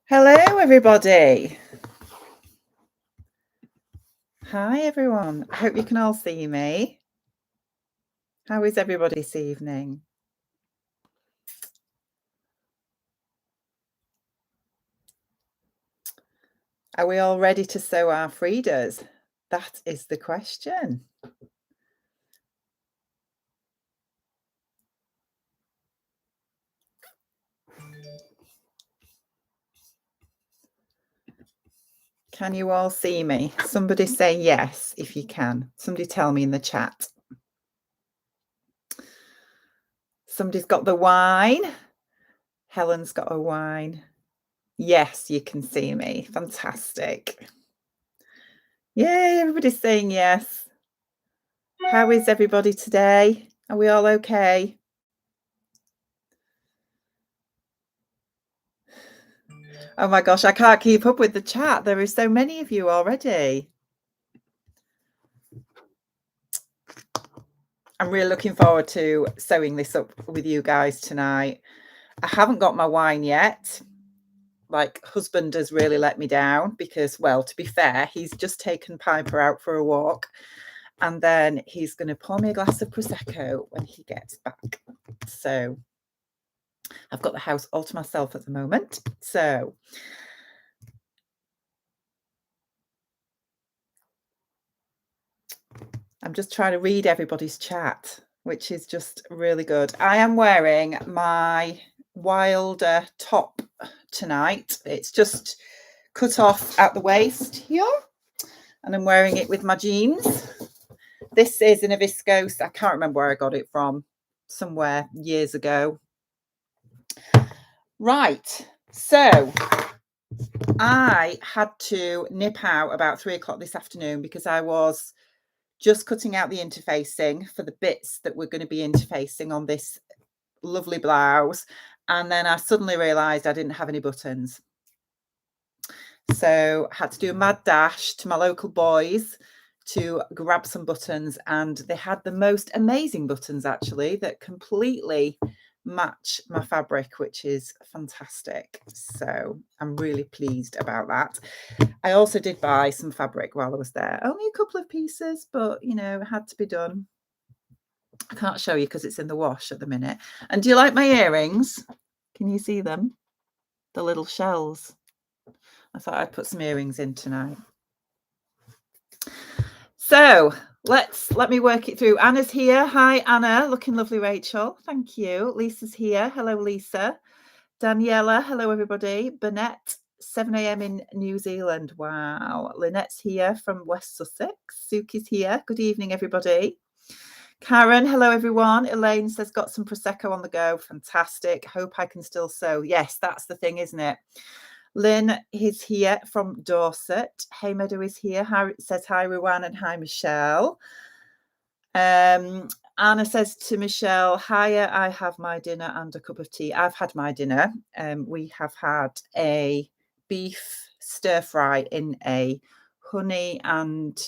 Hello, everybody. Hi, everyone. I hope you can all see me. How is everybody this evening? Are we all ready to sew our Fridas? That is the question. Can you all see me? Somebody say yes if you can. Somebody tell me in the chat. Somebody's got the wine. Helen's got a wine. Yes, you can see me. Fantastic. Yay, everybody's saying yes. How is everybody today? Are we all okay? Oh my gosh, I can't keep up with the chat. There are so many of you already. I'm really looking forward to sewing this up with you guys tonight. I haven't got my wine yet. Like, husband has really let me down because, well, to be fair, he's just taken Piper out for a walk and then he's going to pour me a glass of Prosecco when he gets back. So I've got the house all to myself at the moment. So I'm just trying to read everybody's chat, which is just really good. I am wearing my Wilder top tonight. It's just cut off at the waist here, and I'm wearing it with my jeans. This is in a viscose. I can't remember where I got it from, somewhere years ago. Right, so I had to nip out about 3 o'clock this afternoon because I was just cutting out the interfacing for the bits that we're going to be interfacing on this lovely blouse. And then I suddenly realized I didn't have any buttons. So I had to do a mad dash to my local boys to grab some buttons. And they had the most amazing buttons, actually, that completely match my fabric, which is fantastic. So I'm really pleased about that. I also did buy some fabric while I was there. Only a couple of pieces, but, you know, it had to be done. I can't show you because it's in the wash at the minute. And do you like my earrings? Can you see them? The little shells. I thought I'd put some earrings in tonight. So let me work it through. Anna's here. Hi, Anna. Looking lovely, Rachel. Thank you. Lisa's here. Hello, Lisa. Daniela. Hello, everybody. Burnett. 7 a.m. in New Zealand. Wow. Lynette's here from West Sussex. Suki's here. Good evening, everybody. Karen, hello, everyone. Elaine says, got some Prosecco on the go. Fantastic. Hope I can still sew. Yes, that's the thing, isn't it? Lynn is here from Dorset. Hey Meadow is here. Hi, says hi, Ruan, and hi, Michelle. Anna says to Michelle, hiya, I have my dinner and a cup of tea. I've had my dinner. We have had a beef stir fry in a honey and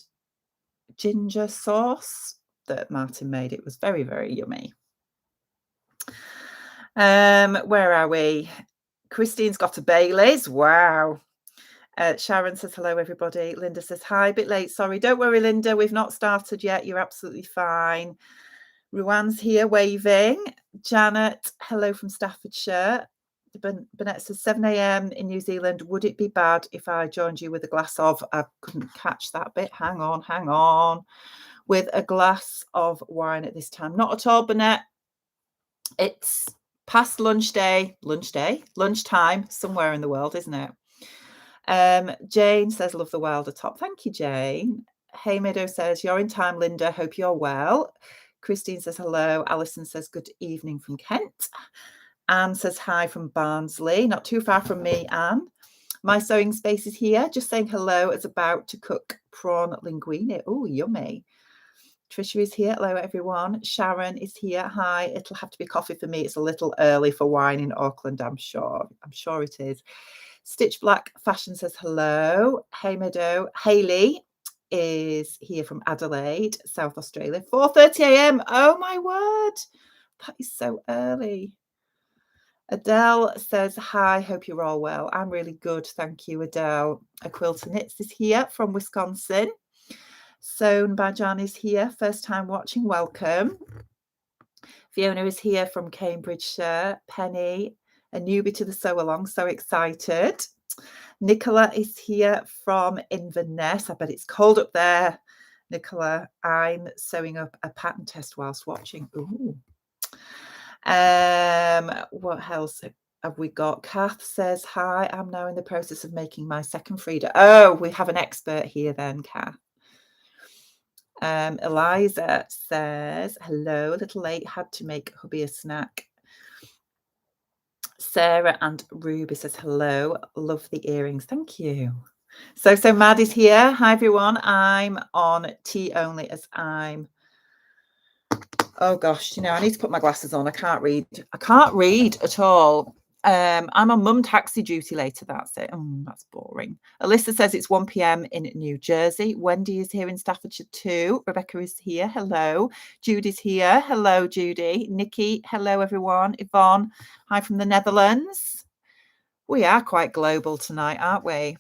ginger sauce that Martin made. It was very, very yummy. Where are we? Christine's got a Bailey's. Wow. Sharon says, hello, everybody. Linda says, hi, a bit late. Sorry. Don't worry, Linda. We've not started yet. You're absolutely fine. Ruan's here waving. Janet, hello from Staffordshire. Burnett says 7 a.m. in New Zealand. Would it be bad if I joined you with a glass of, I couldn't catch that bit. Hang on. With a glass of wine at this time. Not at all, Burnett. It's past lunchtime, somewhere in the world, isn't it? Jane says, love the Wilder top. Thank you, Jane. Hey Meadow says, you're in time, Linda. Hope you're well. Christine says, hello. Alison says, good evening from Kent. Anne says, hi from Barnsley. Not too far from me, Anne. My sewing space is here. Just saying hello. It's about to cook prawn linguine. Oh, yummy. Trisha is here. Hello, everyone. Sharon is here. Hi. It'll have to be coffee for me. It's a little early for wine in Auckland, I'm sure. I'm sure it is. Stitch Black Fashion says hello. Hey Meadow. Hayley is here from Adelaide, South Australia. 4:30 a.m. Oh my word. That is so early. Adele says, hi, hope you're all well. I'm really good. Thank you, Adele. A Quilter Knits is here from Wisconsin. Sewn by Jan is here. First time watching. Welcome. Fiona is here from Cambridgeshire. Penny, a newbie to the Sewalong. So excited. Nicola is here from Inverness. I bet it's cold up there. Nicola, I'm sewing up a pattern test whilst watching. Ooh. What else have we got? Kath says, hi, I'm now in the process of making my second Frida. Oh, we have an expert here then, Kath. Eliza says, hello, a little late, had to make hubby a snack. Sarah and Ruby says, hello, love the earrings. Thank you. So Mad is here. Hi, everyone. I'm on tea only as I'm... Oh, gosh, you know, I need to put my glasses on. I can't read. I can't read at all. I'm on mum taxi duty later. That's it. That's boring. Alyssa says it's 1 p.m. in New Jersey. Wendy is here in Staffordshire too. Rebecca is here. Hello. Judy's here. Hello, Judy. Nikki. Hello, everyone. Yvonne. Hi from the Netherlands. We are quite global tonight, aren't we?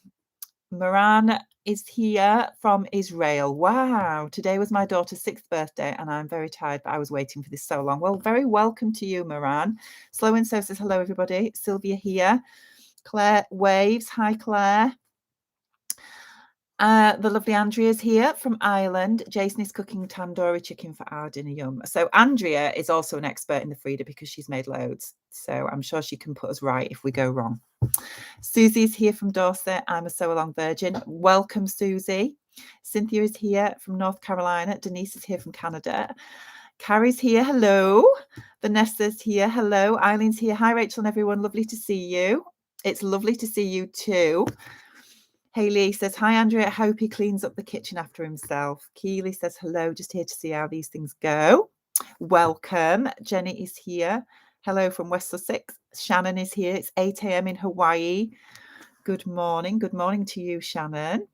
Moran is here from Israel. Wow. Today was my daughter's 6th birthday and I'm very tired, but I was waiting for this so long. Well, very welcome to you, Moran. Slow and So says, hello, everybody. Sylvia here. Claire waves. Hi, Claire. The lovely Andrea is here from Ireland. Jason is cooking tandoori chicken for our dinner. Yum. So Andrea is also an expert in the Frida because she's made loads. So I'm sure she can put us right if we go wrong. Susie's here from Dorset. I'm a Sewalong virgin. Welcome, Susie. Cynthia is here from North Carolina. Denise is here from Canada. Carrie's here. Hello. Vanessa's here. Hello. Eileen's here. Hi, Rachel and everyone. Lovely to see you. It's lovely to see you too. Hayley says, hi, Andrea. I hope he cleans up the kitchen after himself. Keely says, hello. Just here to see how these things go. Welcome. Jenny is here. Hello from West Sussex. Shannon is here. It's 8 a.m. in Hawaii. Good morning. Good morning to you, Shannon.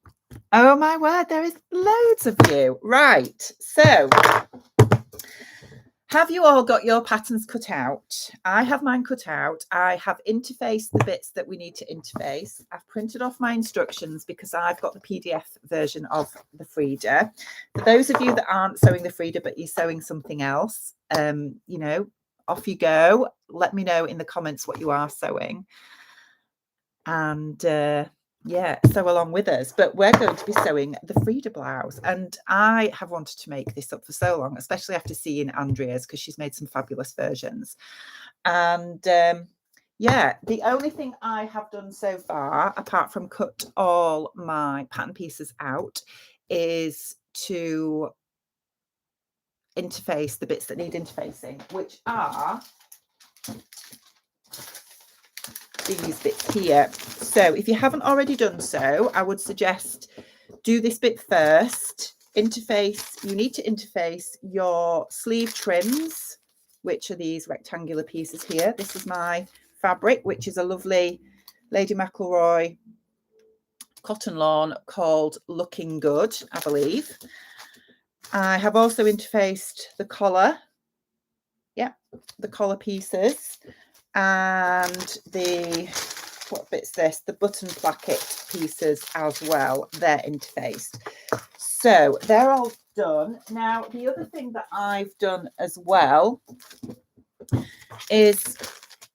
Oh, my word. There is loads of you. Right. So have you all got your patterns cut out? I have mine cut out. I have interfaced the bits that we need to interface. I've printed off my instructions because I've got the PDF version of the Frida. For those of you that aren't sewing the Frida, but you're sewing something else, you know, off you go. Let me know in the comments what you are sewing. And yeah, sew along with us. But we're going to be sewing the Frida blouse. And I have wanted to make this up for so long, especially after seeing Andrea's, because she's made some fabulous versions. And yeah, the only thing I have done so far, apart from cut all my pattern pieces out, is to interface the bits that need interfacing, which are these bits here. So if you haven't already done so, I would suggest do this bit first. Interface, you need to interface your sleeve trims, which are these rectangular pieces here. This is my fabric, which is a lovely Lady McElroy cotton lawn called Looking Good, I believe. I have also interfaced the collar. Yeah, the collar pieces. And the, what bit's this? The button placket pieces as well. They're interfaced. So they're all done. Now, the other thing that I've done as well is,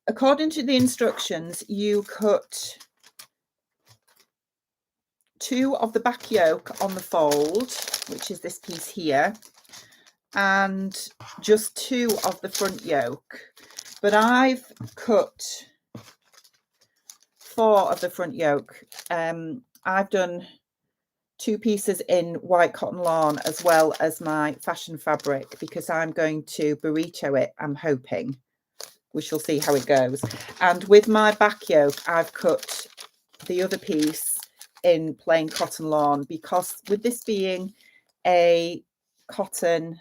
according to the instructions, you cut 2 of the back yoke on the fold, which is this piece here, and just 2 of the front yoke. But I've cut 4 of the front yoke. I've done 2 pieces in white cotton lawn as well as my fashion fabric because I'm going to burrito it, I'm hoping. We shall see how it goes. And with my back yoke, I've cut the other piece in plain cotton lawn because with this being a cotton...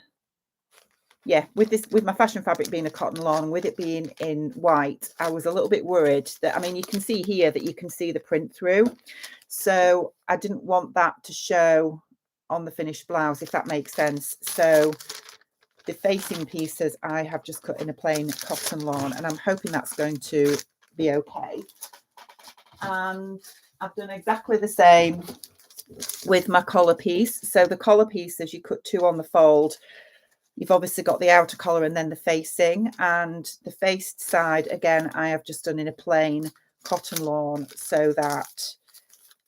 Yeah, with my fashion fabric being a cotton lawn, with it being in white, I was a little bit worried that, I mean, you can see here that you can see the print through. So I didn't want that to show on the finished blouse, if that makes sense. So the facing pieces I have just cut in a plain cotton lawn, and I'm hoping that's going to be okay. And I've done exactly the same with my collar piece. So the collar pieces, you cut 2 on the fold. You've obviously got the outer collar and then the facing, and the faced side again I have just done in a plain cotton lawn so that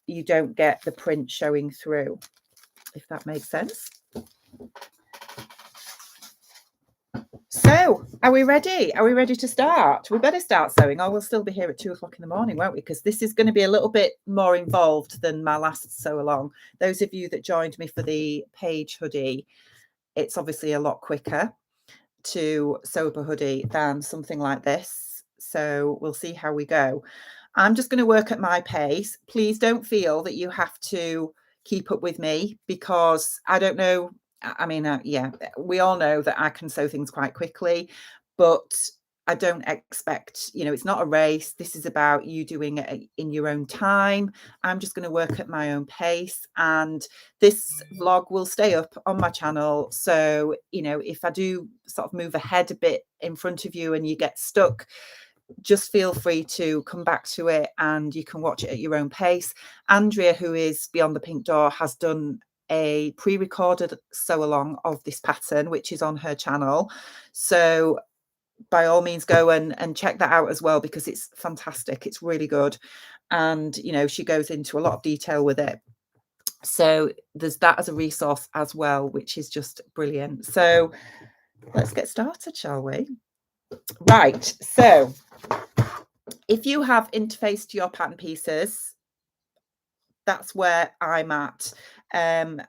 you don't get the print showing through, if that makes sense. So are we ready? Are we ready to start? We better start sewing, or we'll still be here at 2 o'clock in the morning, won't we? Because this is going to be a little bit more involved than my last sew along. Those of you that joined me for the page hoodie, it's obviously a lot quicker to sew up a hoodie than something like this. So we'll see how we go. I'm just going to work at my pace. Please don't feel that you have to keep up with me, because I don't know. I mean, yeah, we all know that I can sew things quite quickly, but I don't expect, you know, it's not a race. This is about you doing it in your own time. I'm just going to work at my own pace, and this vlog will stay up on my channel. So, you know, if I do sort of move ahead a bit in front of you and you get stuck, just feel free to come back to it and you can watch it at your own pace. Andrea, who is Beyond the Pink Door, has done a pre-recorded sew along of this pattern, which is on her channel. So by all means go and check that out as well, because it's fantastic. It's really good. And, you know, she goes into a lot of detail with it. So there's that as a resource as well, which is just brilliant. So let's get started, shall we? Right. So if you have interfaced your pattern pieces, that's where I'm at. And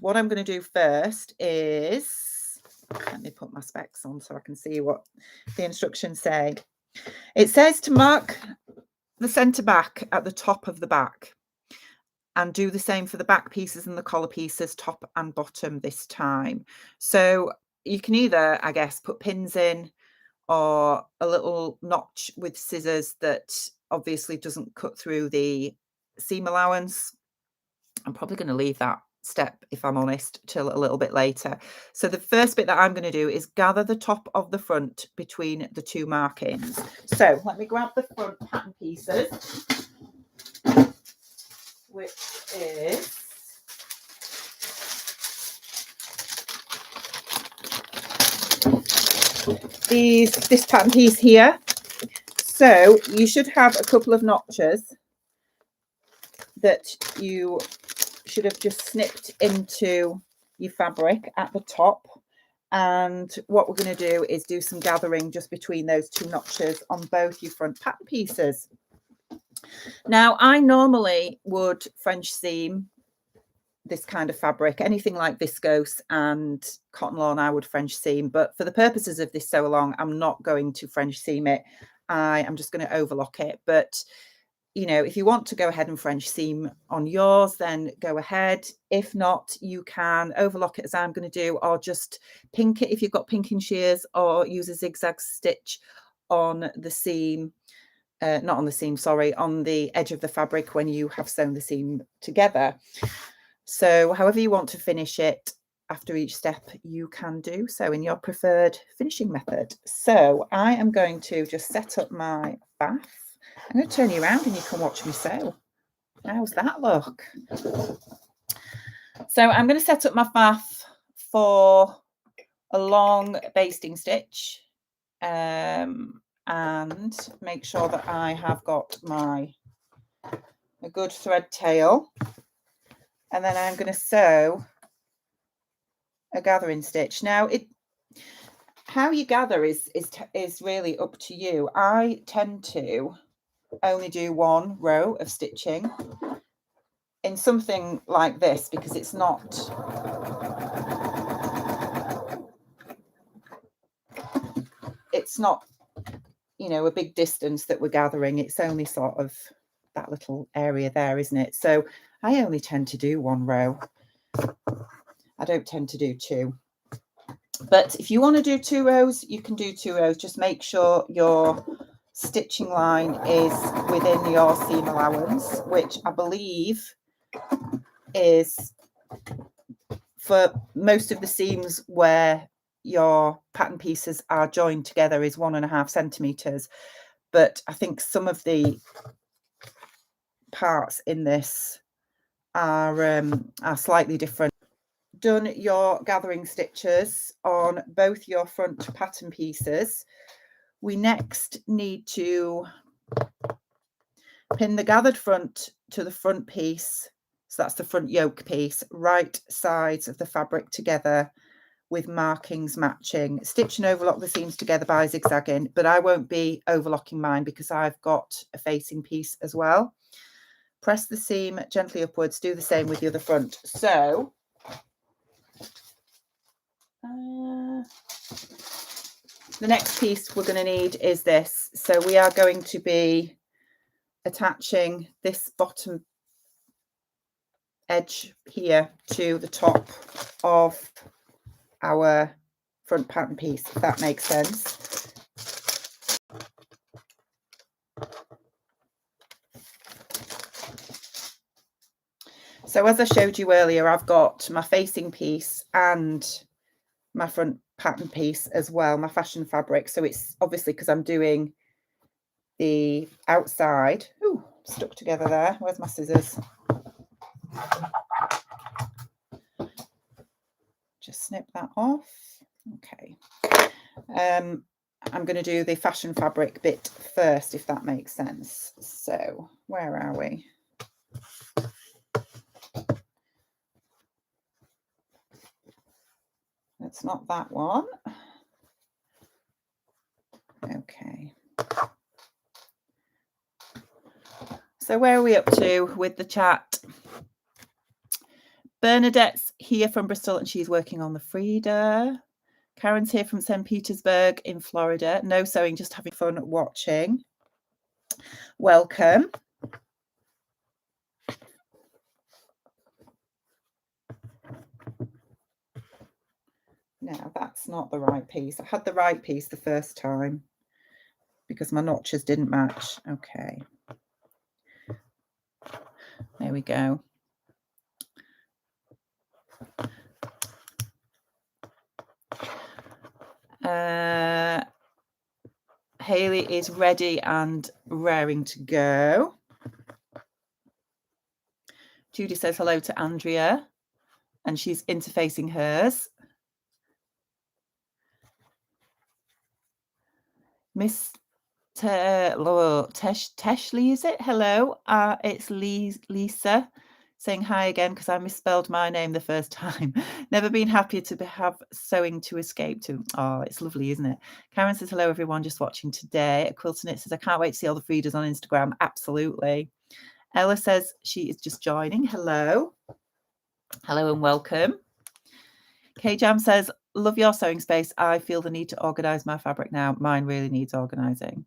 what I'm going to do first is, let me put my specs on so I can see what the instructions say. It says to mark the centre back at the top of the back, and do the same for the back pieces and the collar pieces, top and bottom this time. So you can either, I guess, put pins in, or a little notch with scissors that obviously doesn't cut through the seam allowance. I'm probably going to leave that step, if I'm honest, till a little bit later. So the first bit that I'm going to do is gather the top of the front between the 2 markings. So let me grab the front pattern pieces, which is this pattern piece here. So you should have a couple of notches that you should have just snipped into your fabric at the top. And what we're going to do is do some gathering just between those 2 notches on both your front pattern pieces. Now, I normally would French seam this kind of fabric, anything like viscose and cotton lawn, I would French seam. But for the purposes of this sew along, I'm not going to French seam it. I am just going to overlock it. But, you know, if you want to go ahead and French seam on yours, then go ahead. If not, you can overlock it as I'm going to do, or just pink it if you've got pinking shears, or use a zigzag stitch on the seam. Not on the seam, sorry, on the edge of the fabric when you have sewn the seam together. So however you want to finish it after each step, you can do so in your preferred finishing method. So I am going to just set up my bath. I'm going to turn you around and you can watch me sew. How's that look? So I'm going to set up my faff for a long basting stitch, and make sure that I have got a good thread tail. And then I'm going to sew a gathering stitch. Now, how you gather is really up to you. I tend to only do 1 row of stitching in something like this, because it's not you know, a big distance that we're gathering. It's only sort of that little area there, isn't it? So I only tend to do 1 row. I don't tend to do 2. But if you want to do 2 rows, you can do 2 rows. Just make sure your stitching line is within your seam allowance, which I believe is, for most of the seams where your pattern pieces are joined together is 1.5 centimeters, but I think some of the parts in this are slightly different. Done your gathering stitches on both your front pattern pieces, we next need to pin the gathered front to the front piece, so that's the front yoke piece, right sides of the fabric together with markings matching. Stitch and overlock the seams together by zigzagging, but I won't be overlocking mine because I've got a facing piece as well. Press the seam gently upwards, do the same with the other front. So the next piece we're going to need is this. So we are going to be attaching this bottom edge here to the top of our front pattern piece, if that makes sense. So as I showed you earlier, I've got my facing piece and my front pattern piece as well, my fashion fabric. So it's obviously because I'm doing the outside. Ooh, stuck together there. Where's my scissors? Just snip that off. Okay. I'm going to do the fashion fabric bit first, if that makes sense. So where are we? It's not that one. Okay. So where are we up to with the chat? Bernadette's here from Bristol and she's working on the Frida. Karen's here from St. Petersburg in Florida. No sewing, just having fun watching. Welcome. No, that's not the right piece. I had the right piece the first time because my notches didn't match. Okay. There we go. Hayley is ready and raring to go. Judy says hello to Andrea and she's interfacing hers. Miss Teshley, is it? Hello, it's Lisa saying hi again because I misspelled my name the first time. Never been happier to have sewing to escape to. Oh, it's lovely, isn't it? Karen says hello everyone, just watching today. Quilton It says I can't wait to see all the Fridas on Instagram. Absolutely. Ella says she is just joining. Hello. Hello and welcome. K Jam says love your sewing space. I feel the need to organize my fabric now. Mine really needs organizing.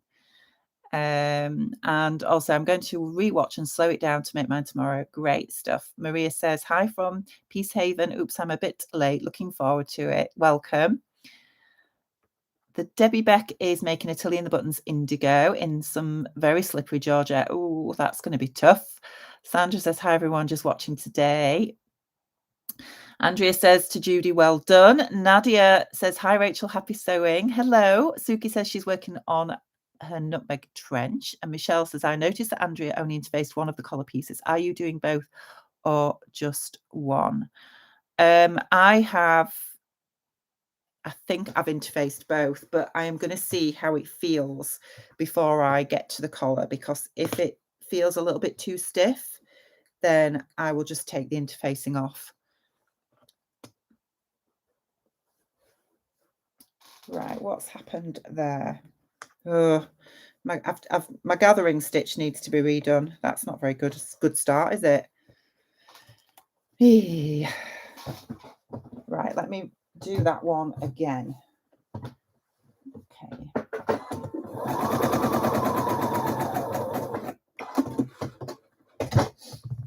And also I'm going to rewatch and slow it down to make mine tomorrow. Great stuff. Maria says hi from Peacehaven. Oops, I'm a bit late. Looking forward to it. Welcome. The Debbie Beck is making Atelier in the Buttons indigo in some very slippery Georgia. Oh, that's going to be tough. Sandra says hi everyone, just watching today. Andrea says to Judy, well done. Nadia says hi Rachel, happy sewing. Hello. Suki says she's working on her nutmeg trench, and Michelle says I noticed that Andrea only interfaced one of the collar pieces. Are you doing both or just one? I think I've interfaced both, but I am going to see how it feels before I get to the collar, because if it feels a little bit too stiff, then I will just take the interfacing off. Right, what's happened there? Oh, my gathering stitch needs to be redone. That's not very good. It's a good start, is it? Right, let me do that one again. Okay.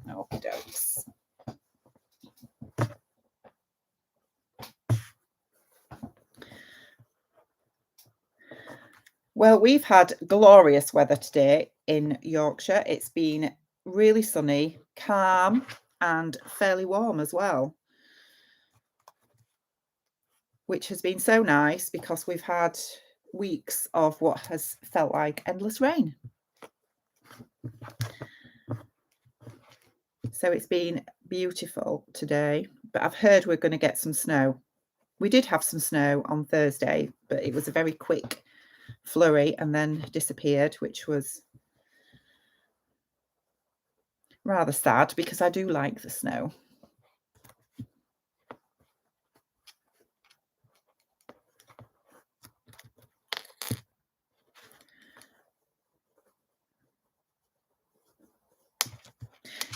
Okie dokes. Well, we've had glorious weather today in Yorkshire. It's been really sunny, calm, and fairly warm as well. which has been so nice because we've had weeks of what has felt like endless rain. So it's been beautiful today, but I've heard we're going to get some snow. We did have some snow on Thursday, but it was a very quick flurry and then disappeared, which was rather sad because I do like the snow.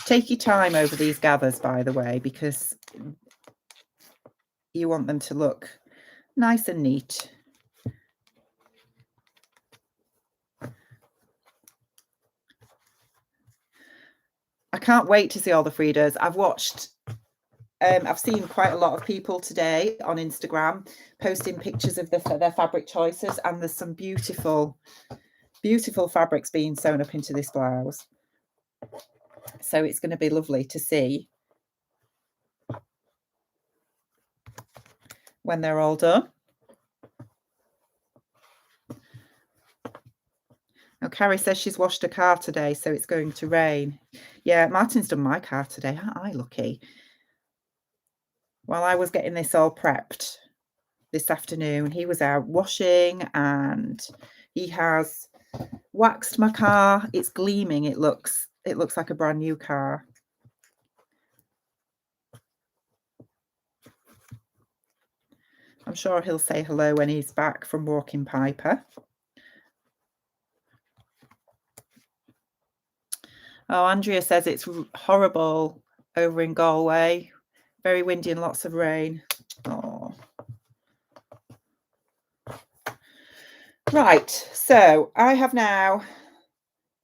Take your time over these gathers, by the way, because you want them to look nice and neat. I can't wait to see all the Fridas. I've seen quite a lot of people today on Instagram posting pictures of their fabric choices, and there's some beautiful, beautiful fabrics being sewn up into this blouse. So it's going to be lovely to see when they're all done. Oh, Carrie says she's washed her car today, so it's going to rain. Yeah, Martin's done my car today. Aren't I lucky? While I was getting this all prepped this afternoon, he was out washing and he has waxed my car. It's gleaming. It looks like a brand new car. I'm sure he'll say hello when he's back from walking Piper. Oh, Andrea says it's horrible over in Galway. Very windy and lots of rain. Oh. Right, so I have now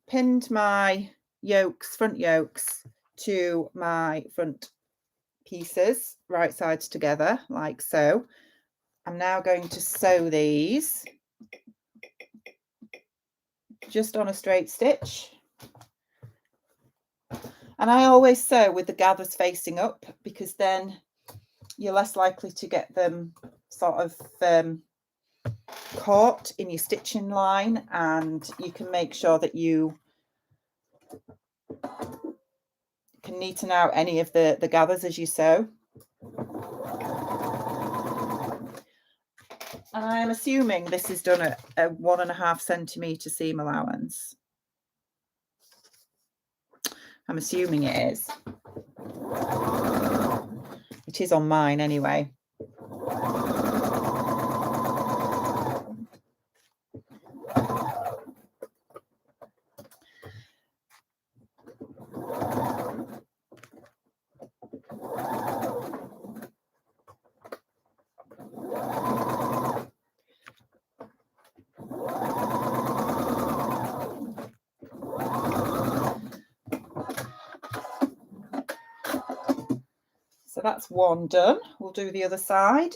pinned my yokes, front yokes, to my front pieces, right sides together, like so. I'm now going to sew these just on a straight stitch. And I always sew with the gathers facing up because then you're less likely to get them sort of caught in your stitching line, and you can make sure that you can neaten out any of the gathers as you sew. And I am assuming this is done at a 1.5 centimetre seam allowance. I'm assuming it is. It is on mine anyway. So that's one done. We'll do the other side.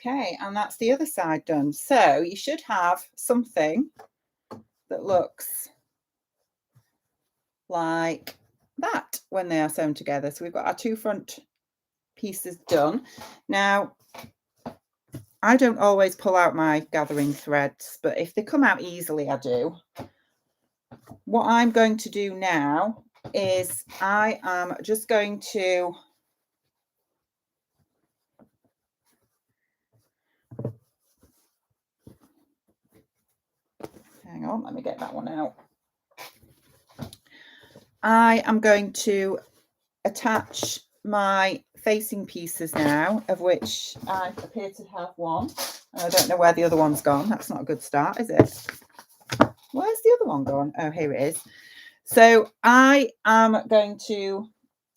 Okay, and that's the other side done. So you should have something that looks like that when they are sewn together. So we've got our two front pieces done. Now, I don't always pull out my gathering threads, but if they come out easily, I do. What I'm going to do now is I am just going to hang on, let me get that one out. I am going to attach my facing pieces now, of which I appear to have one. I don't know where the other one's gone. That's not a good start, is it? Where's the other one gone? Oh, here it is. So I am going to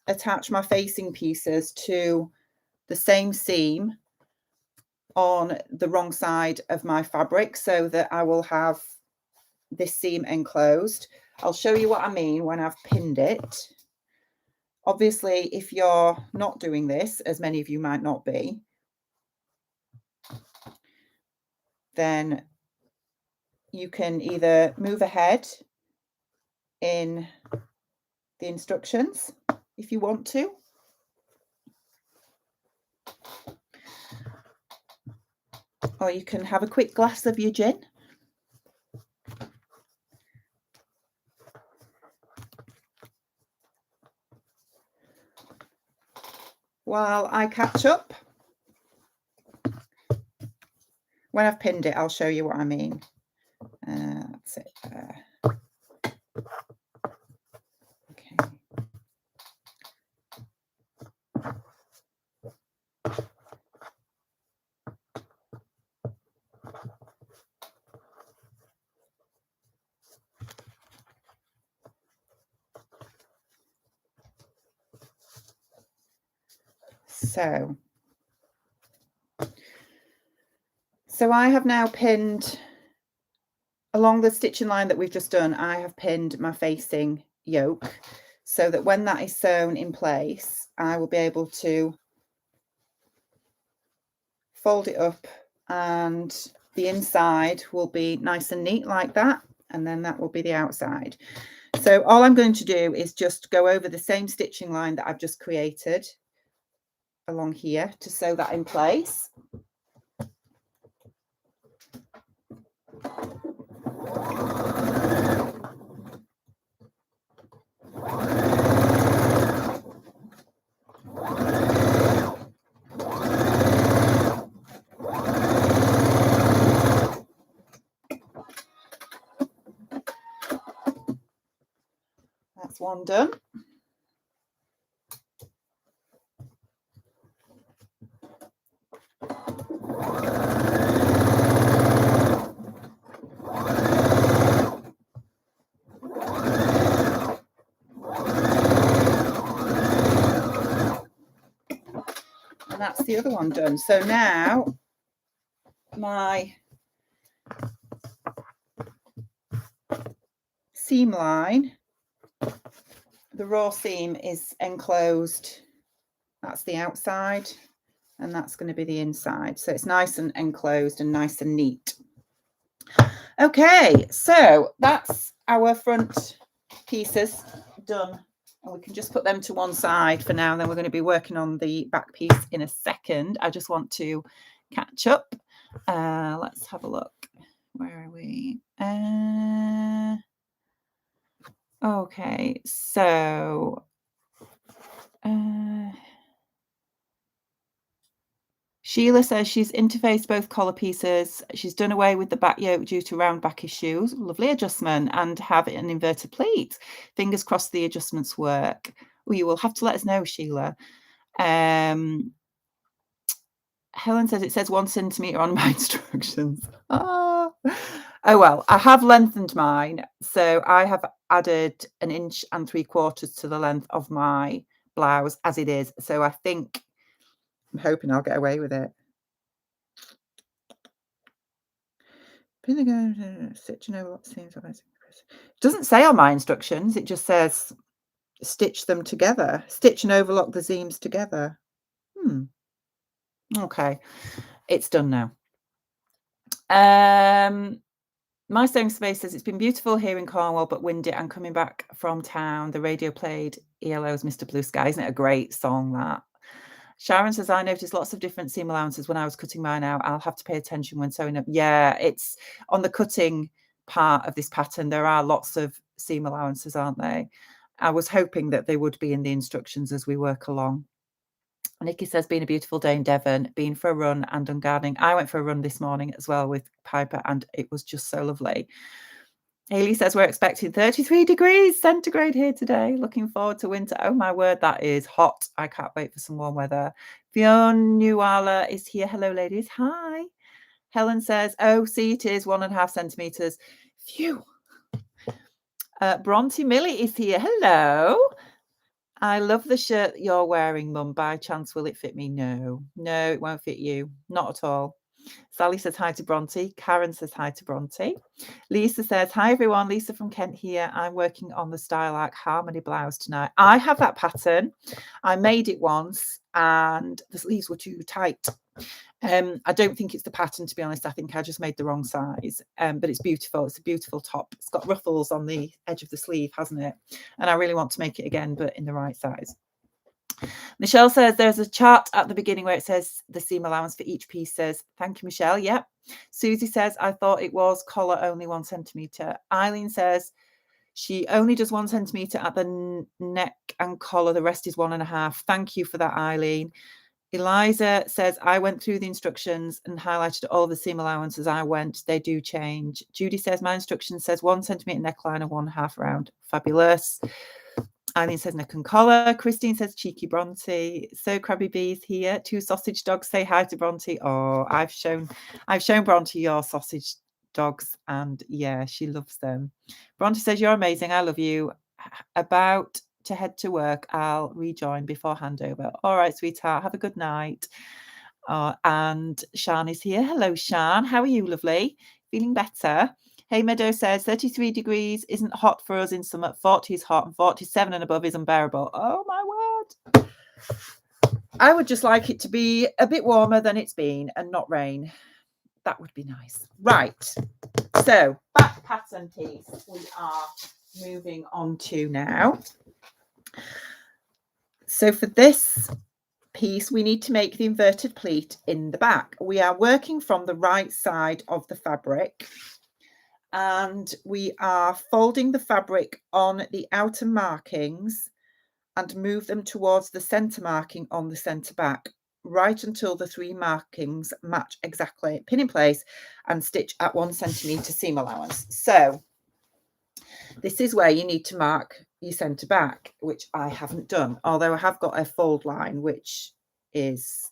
attach my facing pieces to the same seam on the wrong side of my fabric so that I will have this seam enclosed. I'll show you what I mean when I've pinned it. Obviously, if you're not doing this, as many of you might not be, then you can either move ahead in the instructions if you want to, or you can have a quick glass of your gin. While I catch up, when I've pinned it, I'll show you what I mean. That's it there. Okay. So I have now pinned along the stitching line that we've just done. I have pinned my facing yoke so that when that is sewn in place, I will be able to fold it up and the inside will be nice and neat like that, and then that will be the outside. So all I'm going to do is just go over the same stitching line that I've just created along here to sew that in place. That's one done. And that's the other one done. So now my seam line, the raw seam is enclosed. That's the outside, and that's going to be the inside. So it's nice and enclosed and nice and neat. Okay, so that's our front pieces done. And we can just put them to one side for now. And then we're going to be working on the back piece in a second. I just want to catch up. Let's have a look. Where are we? Okay, so Sheila says she's interfaced both collar pieces. She's done away with the back yoke due to round back issues. Lovely adjustment, and have an inverted pleat. Fingers crossed the adjustments work. Well, you will have to let us know, Sheila. Helen says it says 1 centimetre on my instructions. Oh well, I have lengthened mine. So I have added 1 3/4 inches to the length of my blouse as it is. So I think, I'm hoping I'll get away with it. Stitch and overlock seams. It doesn't say on my instructions. It just says stitch them together. Stitch and overlock the seams together. Okay, it's done now. My sewing space says it's been beautiful here in Cornwall, but windy, and coming back from town, the radio played ELO's Mr. Blue Sky. Isn't it a great song, that? Sharon says, I noticed lots of different seam allowances when I was cutting mine out. I'll have to pay attention when sewing up. Yeah, it's on the cutting part of this pattern. There are lots of seam allowances, aren't they? I was hoping that they would be in the instructions as we work along. Nikki says, been a beautiful day in Devon, been for a run and done gardening. I went for a run this morning as well with Piper, and it was just so lovely. Hayley says, we're expecting 33 degrees centigrade here today. Looking forward to winter. Oh, my word, that is hot. I can't wait for some warm weather. Fionuala is here. Hello, ladies. Hi. Helen says, oh, see, it is 1.5 centimetres. Phew. Bronte Millie is here. Hello. I love the shirt that you're wearing, Mum. By chance, will it fit me? No, no, it won't fit you. Not at all. Sally says hi to Bronte. Karen says hi to Bronte. Lisa says, hi everyone. Lisa from Kent here. I'm working on the Style Arc Harmony blouse tonight. I have that pattern. I made it once and the sleeves were too tight. I don't think it's the pattern, to be honest. I think I just made the wrong size, but it's beautiful. It's a beautiful top. It's got ruffles on the edge of the sleeve, hasn't it? And I really want to make it again, but in the right size. Michelle says there's a chart at the beginning where it says the seam allowance for each piece. Says, thank you, Michelle. Yep. Susie says, I thought it was collar only 1 centimetre. Eileen says she only does 1 centimetre at the neck and collar. The rest is 1.5. Thank you for that, Eileen. Eliza says, I went through the instructions and highlighted all the seam allowances I went. They do change. Judy says, my instruction says 1 centimetre neckline and 1.5 round. Fabulous. Eileen says neck and collar. Christine says cheeky Bronte. So Crabby Bees here. 2 sausage dogs say hi to Bronte. Oh, I've shown Bronte your sausage dogs and yeah, she loves them. Bronte says you're amazing. I love you. About to head to work. I'll rejoin before handover. All right, sweetheart. Have a good night. And Shan is here. Hello, Shan. How are you, lovely? Feeling better? Hey Meadow says 33 degrees isn't hot for us in summer. 40 is hot and 47 and above is unbearable. Oh my word. I would just like it to be a bit warmer than it's been and not rain. That would be nice. Right. So back pattern piece we are moving on to now. So for this piece, we need to make the inverted pleat in the back. We are working from the right side of the fabric. And we are folding the fabric on the outer markings and move them towards the center marking on the center back, right until the 3 markings match exactly. Pin in place and stitch at 1 centimetre seam allowance. So this is where you need to mark your center back, which I haven't done, although I have got a fold line, which is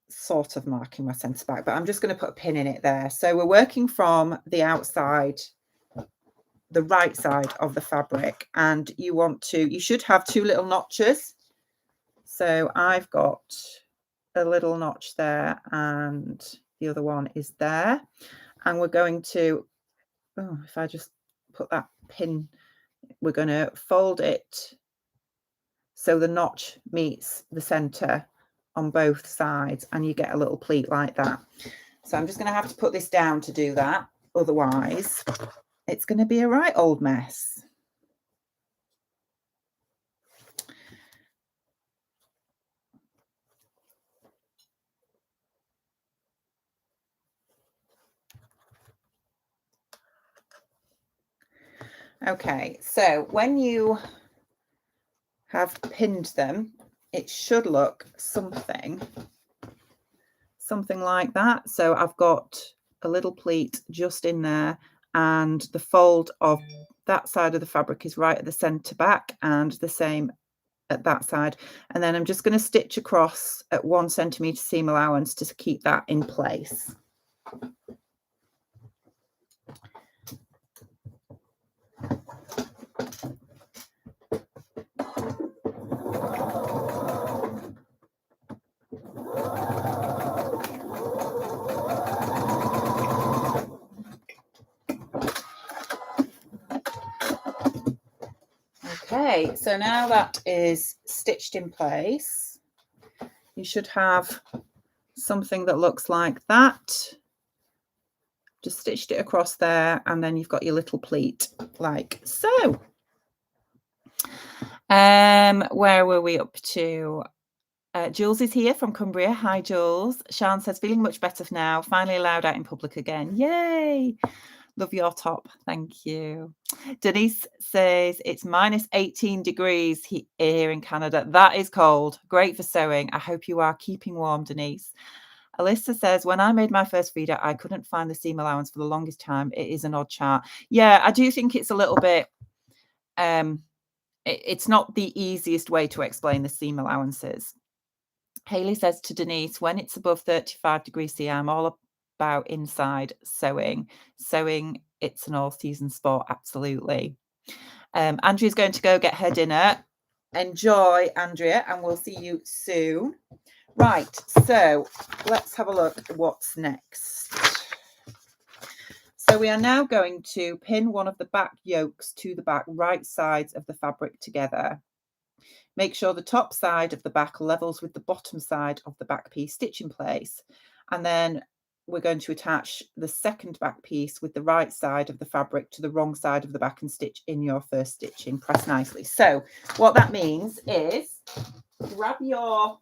sort of marking my centre back, but I'm just going to put a pin in it there. So we're working from the outside, the right side of the fabric, and you should have 2 little notches. So I've got a little notch there and the other one is there, and we're going to, if I just put that pin, we're going to fold it so the notch meets the center on both sides and you get a little pleat like that. So I'm just going to have to put this down to do that. Otherwise, it's going to be a right old mess. Okay, so when you have pinned them, it should look something like that. So I've got a little pleat just in there, and the fold of that side of the fabric is right at the center back and the same at that side. And then I'm just going to stitch across at 1 centimetre seam allowance to keep that in place. Okay, so now that is stitched in place, you should have something that looks like that. Just stitched it across there, and then you've got your little pleat like so. Where were we up to? Jules is here from Cumbria. Hi, Jules. Shan says, feeling much better now. Finally allowed out in public again. Yay! Love your top. Thank you. Denise says it's minus 18 degrees here in Canada. That is cold. Great for sewing. I hope you are keeping warm, Denise. Alyssa says, when I made my first Frida, I couldn't find the seam allowance for the longest time. It is an odd chart. Yeah, I do think it's a little bit, it's not the easiest way to explain the seam allowances. Haley says to Denise, when it's above 35 degrees C, I'm all about inside sewing. Sewing it's an all-season sport, absolutely. Andrea's going to go get her dinner. Enjoy, Andrea, and we'll see you soon. Right, so let's have a look at what's next. So we are now going to pin one of the back yokes to the back right sides of the fabric together. Make sure the top side of the back levels with the bottom side of the back piece, stitch in place. And then we're going to attach the second back piece with the right side of the fabric to the wrong side of the back and stitch in your first stitching. Press nicely. So what that means is grab your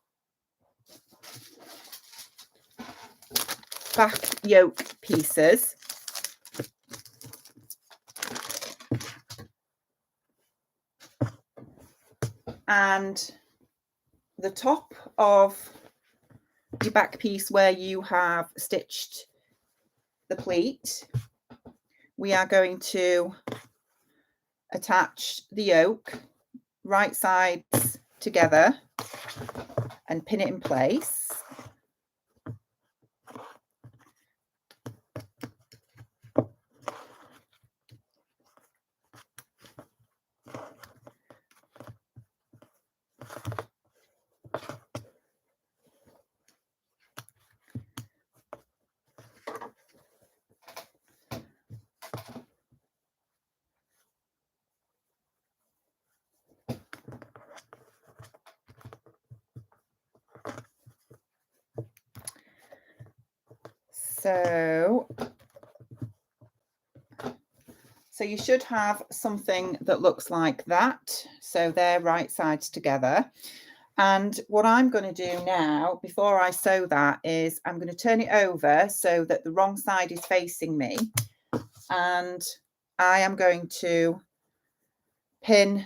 back yoke pieces and the top of your back piece where you have stitched the pleat, we are going to attach the yoke right sides together and pin it in place. So you should have something that looks like that. So they're right sides together. And what I'm going to do now, before I sew that, is I'm going to turn it over so that the wrong side is facing me. And I am going to pin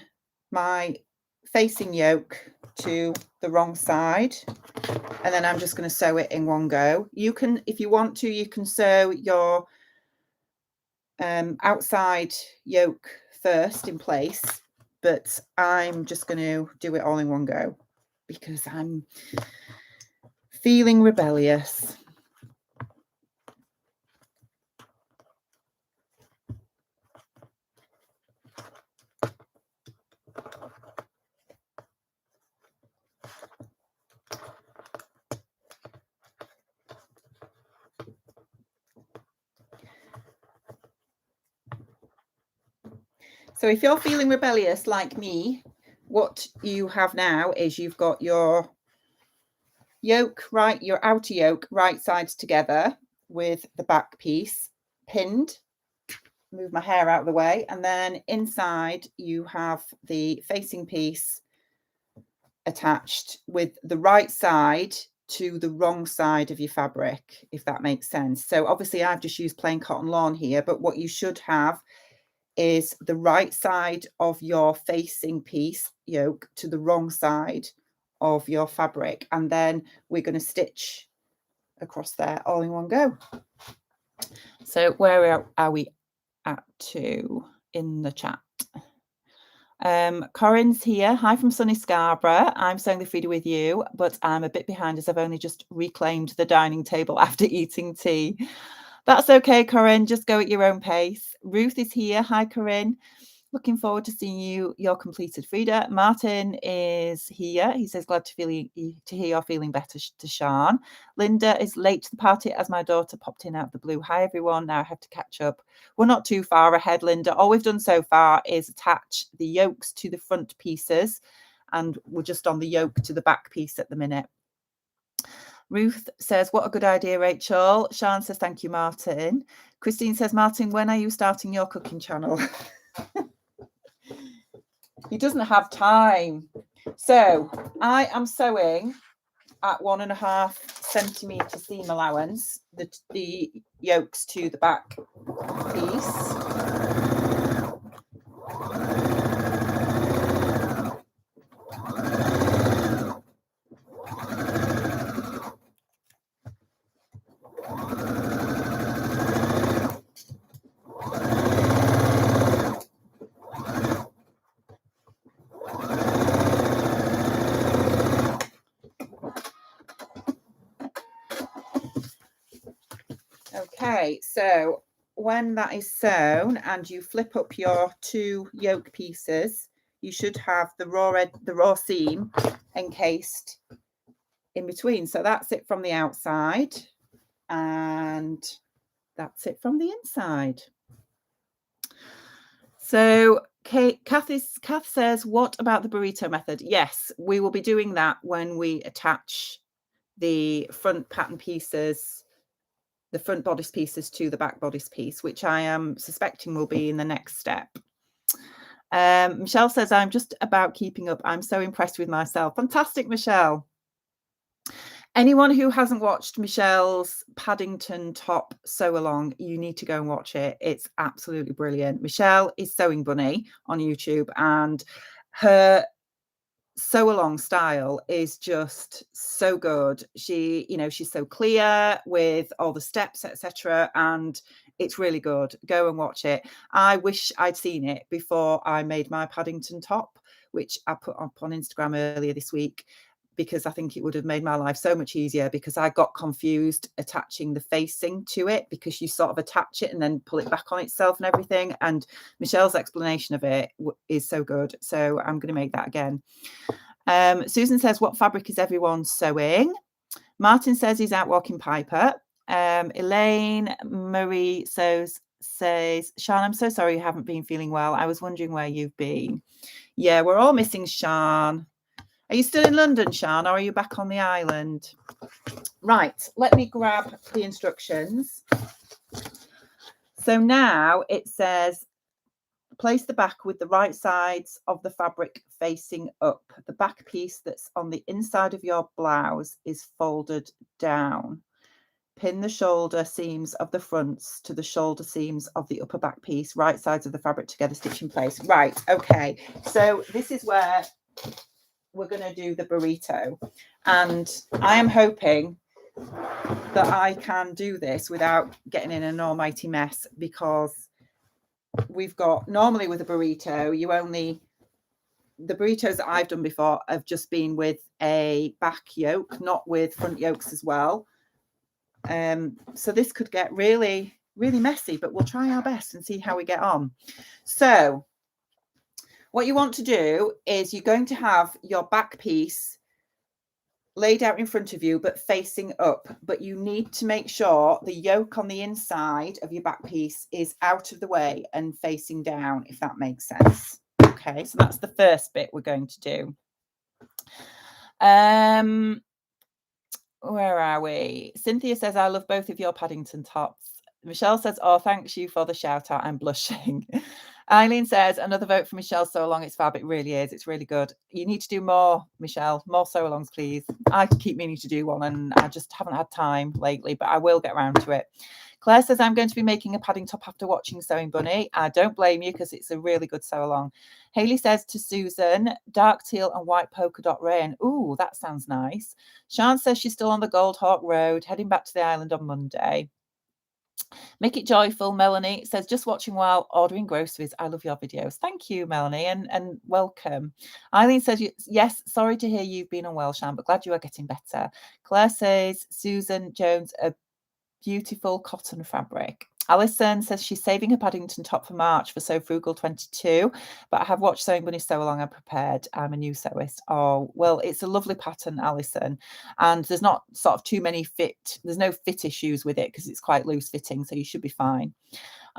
my facing yoke to the wrong side. And then I'm just going to sew it in one go. You can, if you want to, you can sew your outside yoke first in place, but I'm just going to do it all in one go because I'm feeling rebellious. So if you're feeling rebellious like me, what you have now is you've got your yoke, right, your outer yoke right sides together with the back piece pinned. Move my hair out of the way, and then inside you have the facing piece attached with the right side to the wrong side of your fabric, if that makes sense. So obviously I've just used plain cotton lawn here, but what you should have is the right side of your facing piece yoke to the wrong side of your fabric, and then we're going to stitch across there all in one go. So where are we at to in the chat? Corinne's here. Hi from sunny Scarborough. I'm sewing the Frida with you, but I'm a bit behind as I've only just reclaimed the dining table after eating tea. That's okay, Corinne. Just go at your own pace. Ruth is here. Hi, Corinne. Looking forward to seeing your completed Frida. Martin is here. He says, glad to hear you're feeling better, to Sean. Linda is late to the party as my daughter popped in out of the blue. Hi, everyone. Now I have to catch up. We're not too far ahead, Linda. All we've done so far is attach the yokes to the front pieces, and we're just on the yoke to the back piece at the minute. Ruth says, what a good idea, Rachel. Sean says, thank you, Martin. Christine says, Martin, when are you starting your cooking channel? He doesn't have time. So I am sewing at 1.5 centimetre seam allowance, the yokes to the back piece. Okay, so when that is sewn and you flip up your 2 yoke pieces, you should have the raw seam encased in between. So that's it from the outside, and that's it from the inside. So Kath says, what about the burrito method? Yes, we will be doing that when we attach the front pattern pieces, the front bodice pieces to the back bodice piece, which I am suspecting will be in the next step. Michelle says, I'm just about keeping up. I'm so impressed with myself. Fantastic, Michelle. Anyone who hasn't watched Michelle's Paddington top sew along, you need to go and watch it. It's absolutely brilliant. Michelle is Sewing Bunny on YouTube, and her sew along style is just so good. She, she's so clear with all the steps, etc., and it's really good. Go and watch it. I wish I'd seen it before I made my Paddington top, which I put up on Instagram earlier this week, because I think it would have made my life so much easier, because I got confused attaching the facing to it, because you sort of attach it and then pull it back on itself and everything. And Michelle's explanation of it is so good. So I'm going to make that again. Susan says, what fabric is everyone sewing? Martin says he's out walking Piper. Elaine Marie says, Sian, I'm so sorry you haven't been feeling well. I was wondering where you've been. Yeah, we're all missing Sian. Are you still in London, Sian, or are you back on the island? Right, let me grab the instructions. So now it says, place the back with the right sides of the fabric facing up. The back piece that's on the inside of your blouse is folded down. Pin the shoulder seams of the fronts to the shoulder seams of the upper back piece, right sides of the fabric together, stitch in place. Right, okay. So this is where we're going to do the burrito, and I am hoping that I can do this without getting in an almighty mess, because we've got, normally with a burrito, the burritos that I've done before have just been with a back yoke, not with front yokes as well. So this could get really, really messy, but we'll try our best and see how we get on. So what you want to do is you're going to have your back piece laid out in front of you, but facing up. But you need to make sure the yoke on the inside of your back piece is out of the way and facing down, if that makes sense. Okay, so that's the first bit we're going to do. Where are we? Cynthia says, I love both of your Paddington tops. Michelle says, oh, thanks you for the shout out. I'm blushing. Eileen says, another vote for Michelle Sew Along. It's fab. It really is. It's really good. You need to do more, Michelle. More sew alongs, please. I keep meaning to do one, and I just haven't had time lately, but I will get around to it. Claire says, I'm going to be making a padding top after watching Sewing Bunny. I don't blame you, because it's a really good sew along. Hayley says to Susan, dark teal and white polka dot rain. Ooh, that sounds nice. Sian says she's still on the Gold Hawk Road, heading back to the island on Monday. Make it joyful. Melanie says, just watching while ordering groceries. I love your videos. Thank you, Melanie, and welcome. Eileen says, yes, sorry to hear you've been unwell, Sian, but glad you are getting better. Claire says, Susan Jones, a beautiful cotton fabric. Alison says she's saving her Paddington top for March for Sew Frugal 22, but I have watched Sewing Bunny Sew Along. I'm prepared. I'm a new sewist. Oh, well, it's a lovely pattern, Alison, and there's not sort of too many there's no fit issues with it, because it's quite loose fitting, so you should be fine.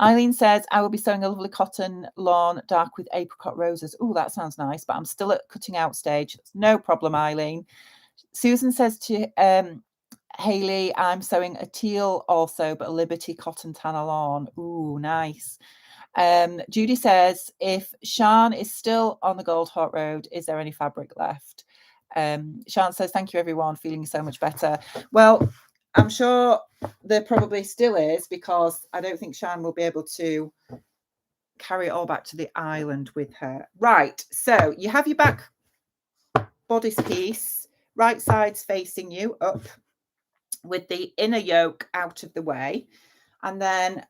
Eileen says, I will be sewing a lovely cotton lawn dark with apricot roses. Oh, that sounds nice, but I'm still at cutting out stage. No problem, Eileen. Susan says to Hayley, I'm sewing a teal also, but a Liberty cotton tanner lawn. Ooh, nice. Judy says, if Sian is still on the Gold Hawk Road, is there any fabric left? Sian says, thank you, everyone, feeling so much better. Well, I'm sure there probably still is, because I don't think Sian will be able to carry it all back to the island with her. Right, so you have your back bodice piece, right sides facing you up, with the inner yoke out of the way, and then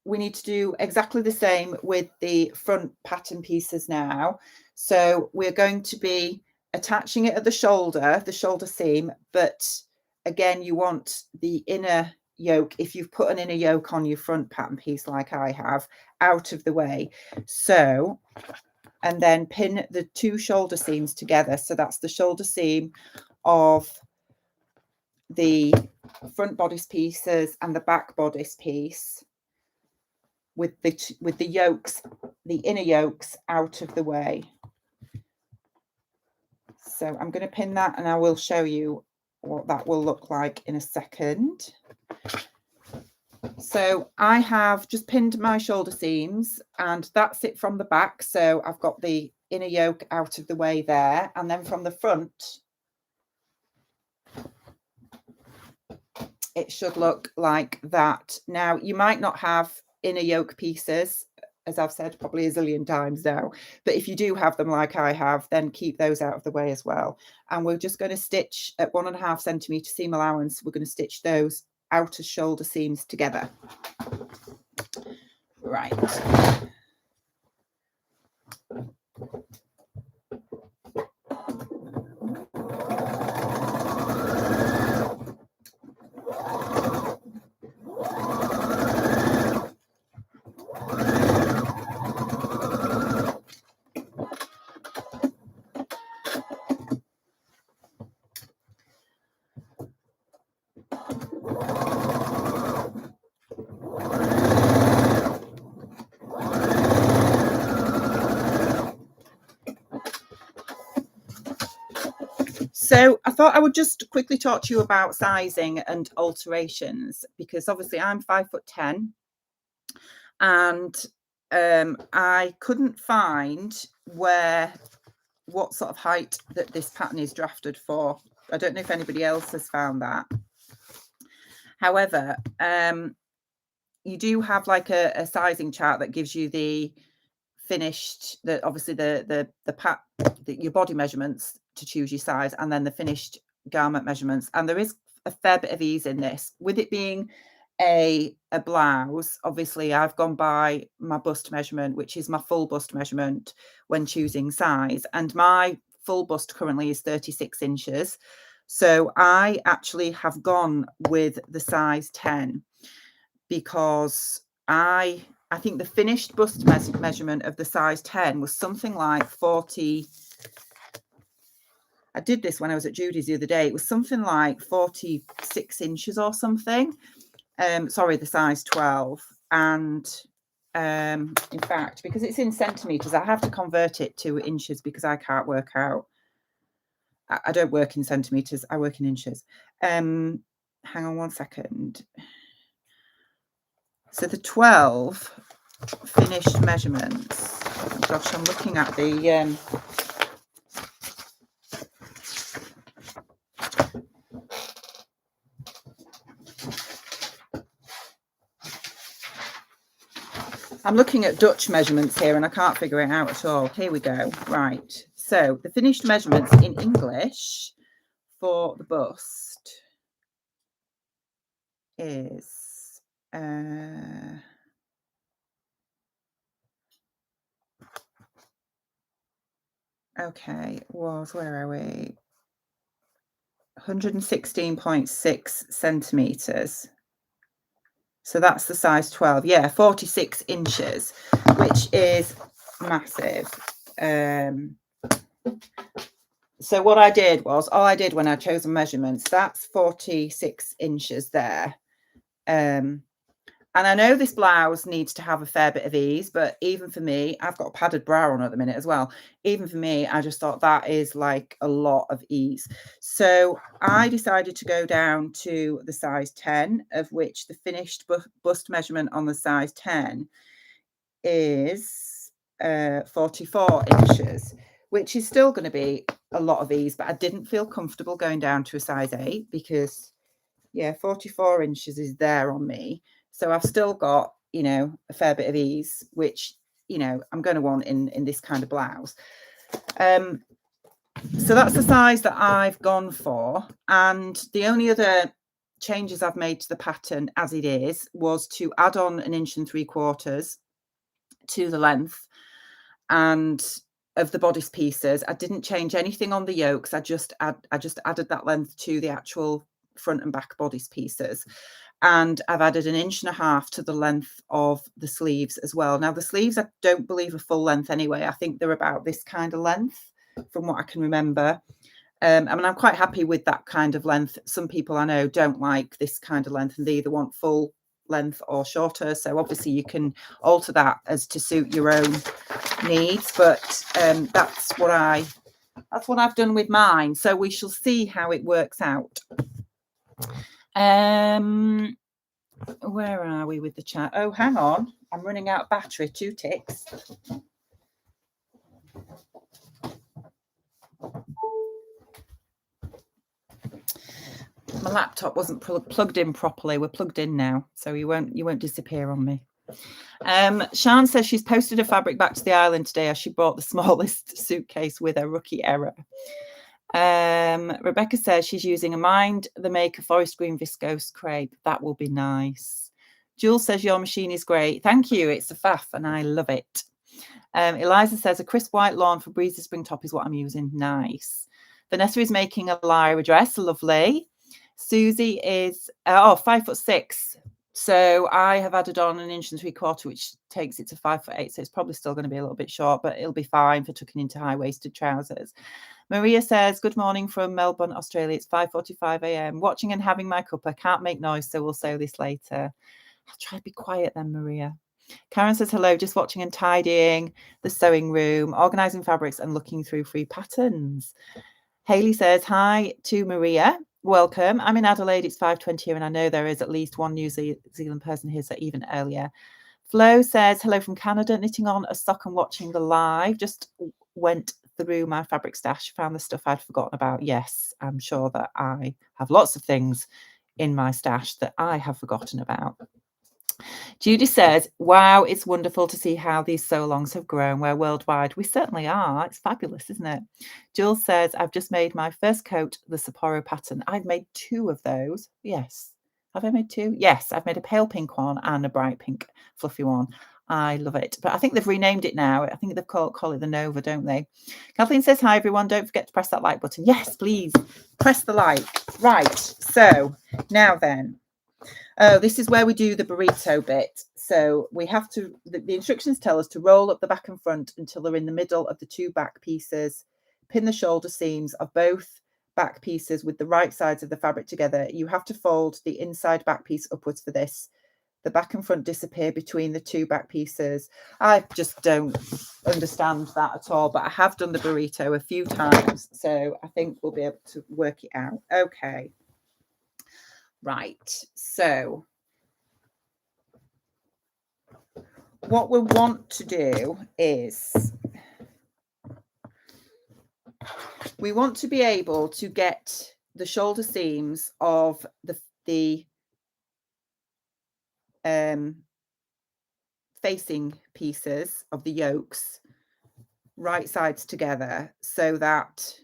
we need to do exactly the same with the front pattern pieces now. So we're going to be attaching it at the shoulder seam, but again, you want the inner yoke, if you've put an inner yoke on your front pattern piece like I have, out of the way. So, and then pin the 2 shoulder seams together. So that's the shoulder seam of the front bodice pieces and the back bodice piece, with the yokes, the inner yokes out of the way. So I'm going to pin that, and I will show you what that will look like in a second. So I have just pinned my shoulder seams, and that's it from the back. So I've got the inner yoke out of the way there, and then from the front it should look like that. Now, you might not have inner yoke pieces, as I've said probably a zillion times now, but if you do have them like I have, then keep those out of the way as well. And we're just going to stitch at 1.5 centimetre seam allowance. We're going to stitch those outer shoulder seams together. Right. So I thought I would just quickly talk to you about sizing and alterations, because obviously I'm 5'10", and I couldn't find what sort of height that this pattern is drafted for. I don't know if anybody else has found that. However, you do have like a sizing chart that gives you the finished, obviously your body measurements to choose your size, and then the finished garment measurements. And there is a fair bit of ease in this, with it being a blouse. Obviously I've gone by my bust measurement, which is my full bust measurement when choosing size, and my full bust currently is 36 inches. So I actually have gone with the size 10, because I think the finished bust measurement of the size 10 was something like 40. I did this when I was at Judy's the other day. It was something like 46 inches or something. Sorry, the size 12. And in fact, because it's in centimeters, I have to convert it to inches because I can't work out. I don't work in centimeters. I work in inches. Hang on 1 second. So the 12 finished measurements. Oh gosh, I'm looking at the I'm looking at Dutch measurements here, and I can't figure it out at all. Here we go. Right. So the finished measurements in English for the bust is okay, where are we? 116.6 centimeters. So that's the size 12. Yeah, 46 inches, which is massive. So what I did was, all I did when I chose the measurements, that's 46 inches there. And I know this blouse needs to have a fair bit of ease, but even for me, I've got a padded bra on at the minute as well. Even for me, I just thought that is like a lot of ease. So I decided to go down to the size 10, of which the finished bust measurement on the size 10 is 44 inches, which is still going to be a lot of ease, but I didn't feel comfortable going down to a size 8 because, yeah, 44 inches is there on me. So I've still got, you know, a fair bit of ease, which, you know, I'm going to want in this kind of blouse. So that's the size that I've gone for. And the only other changes I've made to the pattern as it is was to add on 1 3/4 inches to the length and of the bodice pieces. I didn't change anything on the yokes. I just added that length to the actual front and back bodice pieces. And I've added 1.5 inches to the length of the sleeves as well. Now the sleeves, I don't believe are full length anyway. I think they're about this kind of length from what I can remember. I mean, I'm quite happy with that kind of length. Some people I know don't like this kind of length and they either want full length or shorter. So obviously you can alter that as to suit your own needs. But that's what I've done with mine. So we shall see how it works out. Where are we with the chat? Oh, hang on. I'm running out of battery. 2 ticks. My laptop wasn't plugged in properly. We're plugged in now, so you won't disappear on me. Shan says she's posted her fabric back to the island today as she brought the smallest suitcase with her, rookie error. Rebecca says she's using a Mind the Maker forest green viscose crepe. That will be nice. Jules says your machine is great. Thank you. It's a faff and I love it. Eliza says a crisp white lawn for Breezy Spring top is what I'm using. Nice. Vanessa is making a Lyra dress. Lovely. Susie is 5'6". So I have added on 1 3/4 inches, which takes it to 5'8". So it's probably still going to be a little bit short, but it'll be fine for tucking into high-waisted trousers. Maria says, good morning from Melbourne, Australia. It's 5:45 a.m. Watching and having my cuppa. Can't make noise, so we'll sew this later. I'll try to be quiet then, Maria. Karen says, hello, just watching and tidying the sewing room, organising fabrics and looking through free patterns. Hayley says, hi to Maria. Welcome. I'm in Adelaide. It's 5:20 here, and I know there is at least one New Zealand person here, so even earlier. Flo says, hello from Canada, knitting on a sock and watching the live. Just went through my fabric stash, found the stuff I'd forgotten about. Yes, I'm sure that I have lots of things in my stash that I have forgotten about. Judy says, wow, it's wonderful to see how these Sewalongs have grown. We're worldwide. We certainly are. It's fabulous, isn't it? Jules says, I've just made my first coat, the Sapporo pattern. I've made 2 of those. Yes. Have I made 2? Yes, I've made a pale pink one and a bright pink fluffy one. I love it. But I think they've renamed it now. I think they've call it the Nova, don't they? Kathleen says, hi, everyone. Don't forget to press that like button. Yes, please. Press the like. Right. So now then. Oh, this is where we do the burrito bit. So we have to, the instructions tell us to roll up the back and front until they're in the middle of the 2 back pieces. Pin the shoulder seams of both back pieces with the right sides of the fabric together. You have to fold the inside back piece upwards for this. The back and front disappear between the 2 back pieces. I just don't understand that at all, but I have done the burrito a few times, so I think we'll be able to work it out. Okay. Right, so what we want to do is we want to be able to get the shoulder seams of the facing pieces of the yokes right sides together, so that,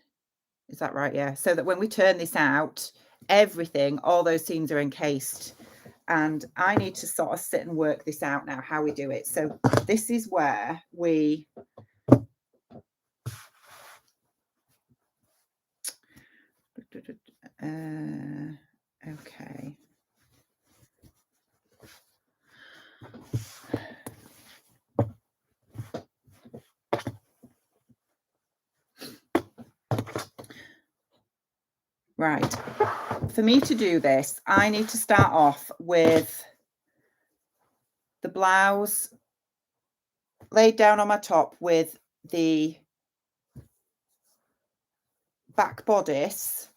is that right? Yeah, so that when we turn this out, everything, all those seams are encased. And I need to sort of sit and work this out now, how we do it. So this is where we okay. Right. For me to do this, I need to start off with the blouse laid down on my top with the back bodice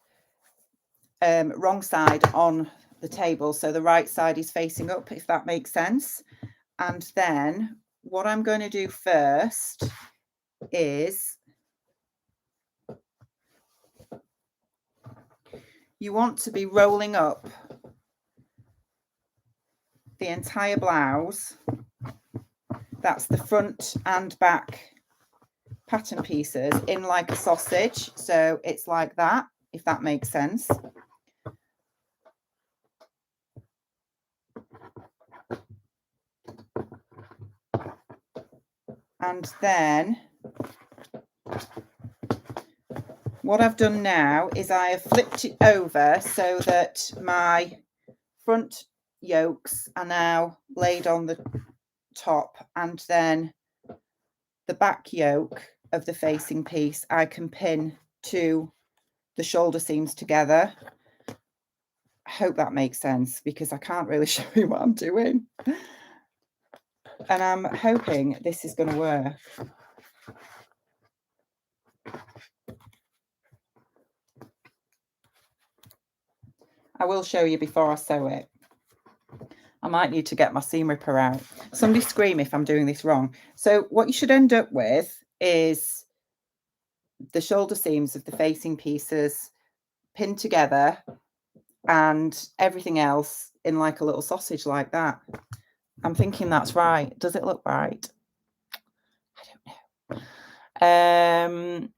wrong side on the table. So the right side is facing up, if that makes sense. And then what I'm going to do first is you want to be rolling up the entire blouse. That's the front and back pattern pieces in like a sausage. So it's like that, if that makes sense. And then what I've done now is I have flipped it over so that my front yokes are now laid on the top, and then the back yoke of the facing piece I can pin to the shoulder seams together. I hope that makes sense, because I can't really show you what I'm doing. And I'm hoping this is going to work. I will show you before I sew it. I might need to get my seam ripper out. Somebody scream if I'm doing this wrong. So what you should end up with is the shoulder seams of the facing pieces pinned together and everything else in like a little sausage like that. I'm thinking that's right. Does it look right? I don't know.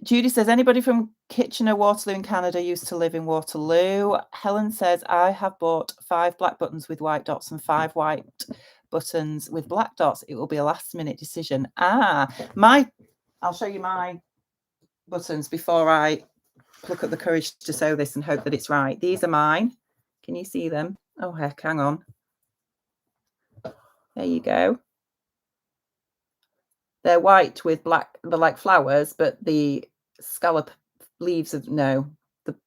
Judy says, anybody from Kitchener, Waterloo in Canada used to live in Waterloo? Helen says, I have bought 5 black buttons with white dots and 5 white buttons with black dots. It will be a last minute decision. I'll show you my buttons before I pluck up the courage to sew this and hope that it's right. These are mine. Can you see them? Oh, heck, hang on. There you go. They're white with black. They're like flowers, but the scallop leaves of the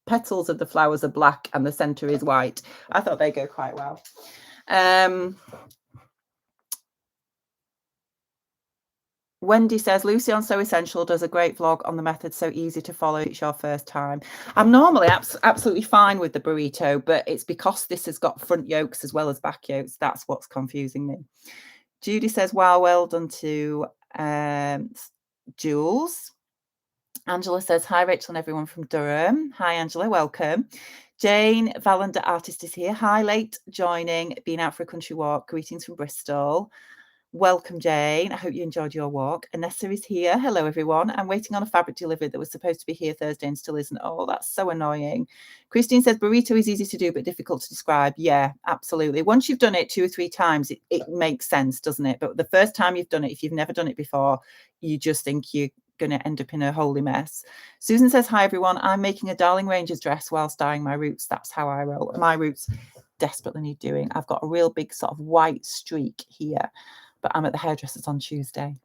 petals of the flowers are black and the center is white. I thought they go quite well. Wendy says, Lucy on Sew Essential does a great vlog on the method, so easy to follow. It's your first time. I'm normally absolutely fine with the burrito, but it's because this has got front yokes as well as back yokes. That's what's confusing me. Judy says, wow, well done to Jules. Angela says, hi, Rachel and everyone from Durham. Hi, Angela, welcome. Jane Valander Artist is here. Hi, late joining, been out for a country walk. Greetings from Bristol. Welcome, Jane. I hope you enjoyed your walk. Anessa is here. Hello, everyone. I'm waiting on a fabric delivery that was supposed to be here Thursday and still isn't. Oh, that's so annoying. Christine says, burrito is easy to do, but difficult to describe. Yeah, absolutely. Once you've done it 2 or 3 times, it makes sense, doesn't it? But the first time you've done it, if you've never done it before, you just think you're going to end up in a holy mess. Susan says, hi, everyone. I'm making a Darling Rangers dress whilst dyeing my roots. That's how I roll. My roots desperately need doing. I've got a real big sort of white streak here, but I'm at the hairdresser's on Tuesday.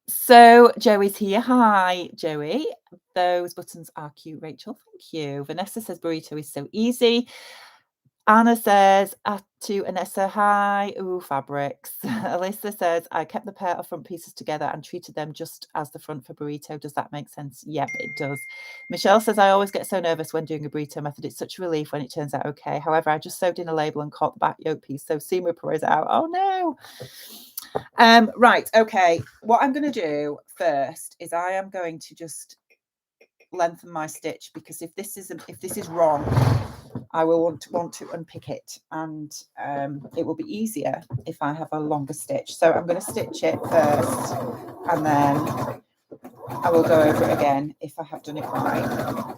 So Joey's here. Hi, Joey. Those buttons are cute, Rachel. Thank you. Vanessa says burrito is so easy. Anna says to Anessa, hi. Ooh, fabrics. Alyssa says, I kept the pair of front pieces together and treated them just as the front for burrito. Does that make sense? Yep, it does. Michelle says, I always get so nervous when doing a burrito method. It's such a relief when it turns out okay. However, I just sewed in a label and caught the back yoke piece, so seam ripper is out. Oh no. Right, okay. What I'm going to do first is I am going to just lengthen my stitch, because if this is wrong, I will want to unpick it, and it will be easier if I have a longer stitch. So I'm going to stitch it first, and then I will go over it again if I have done it right.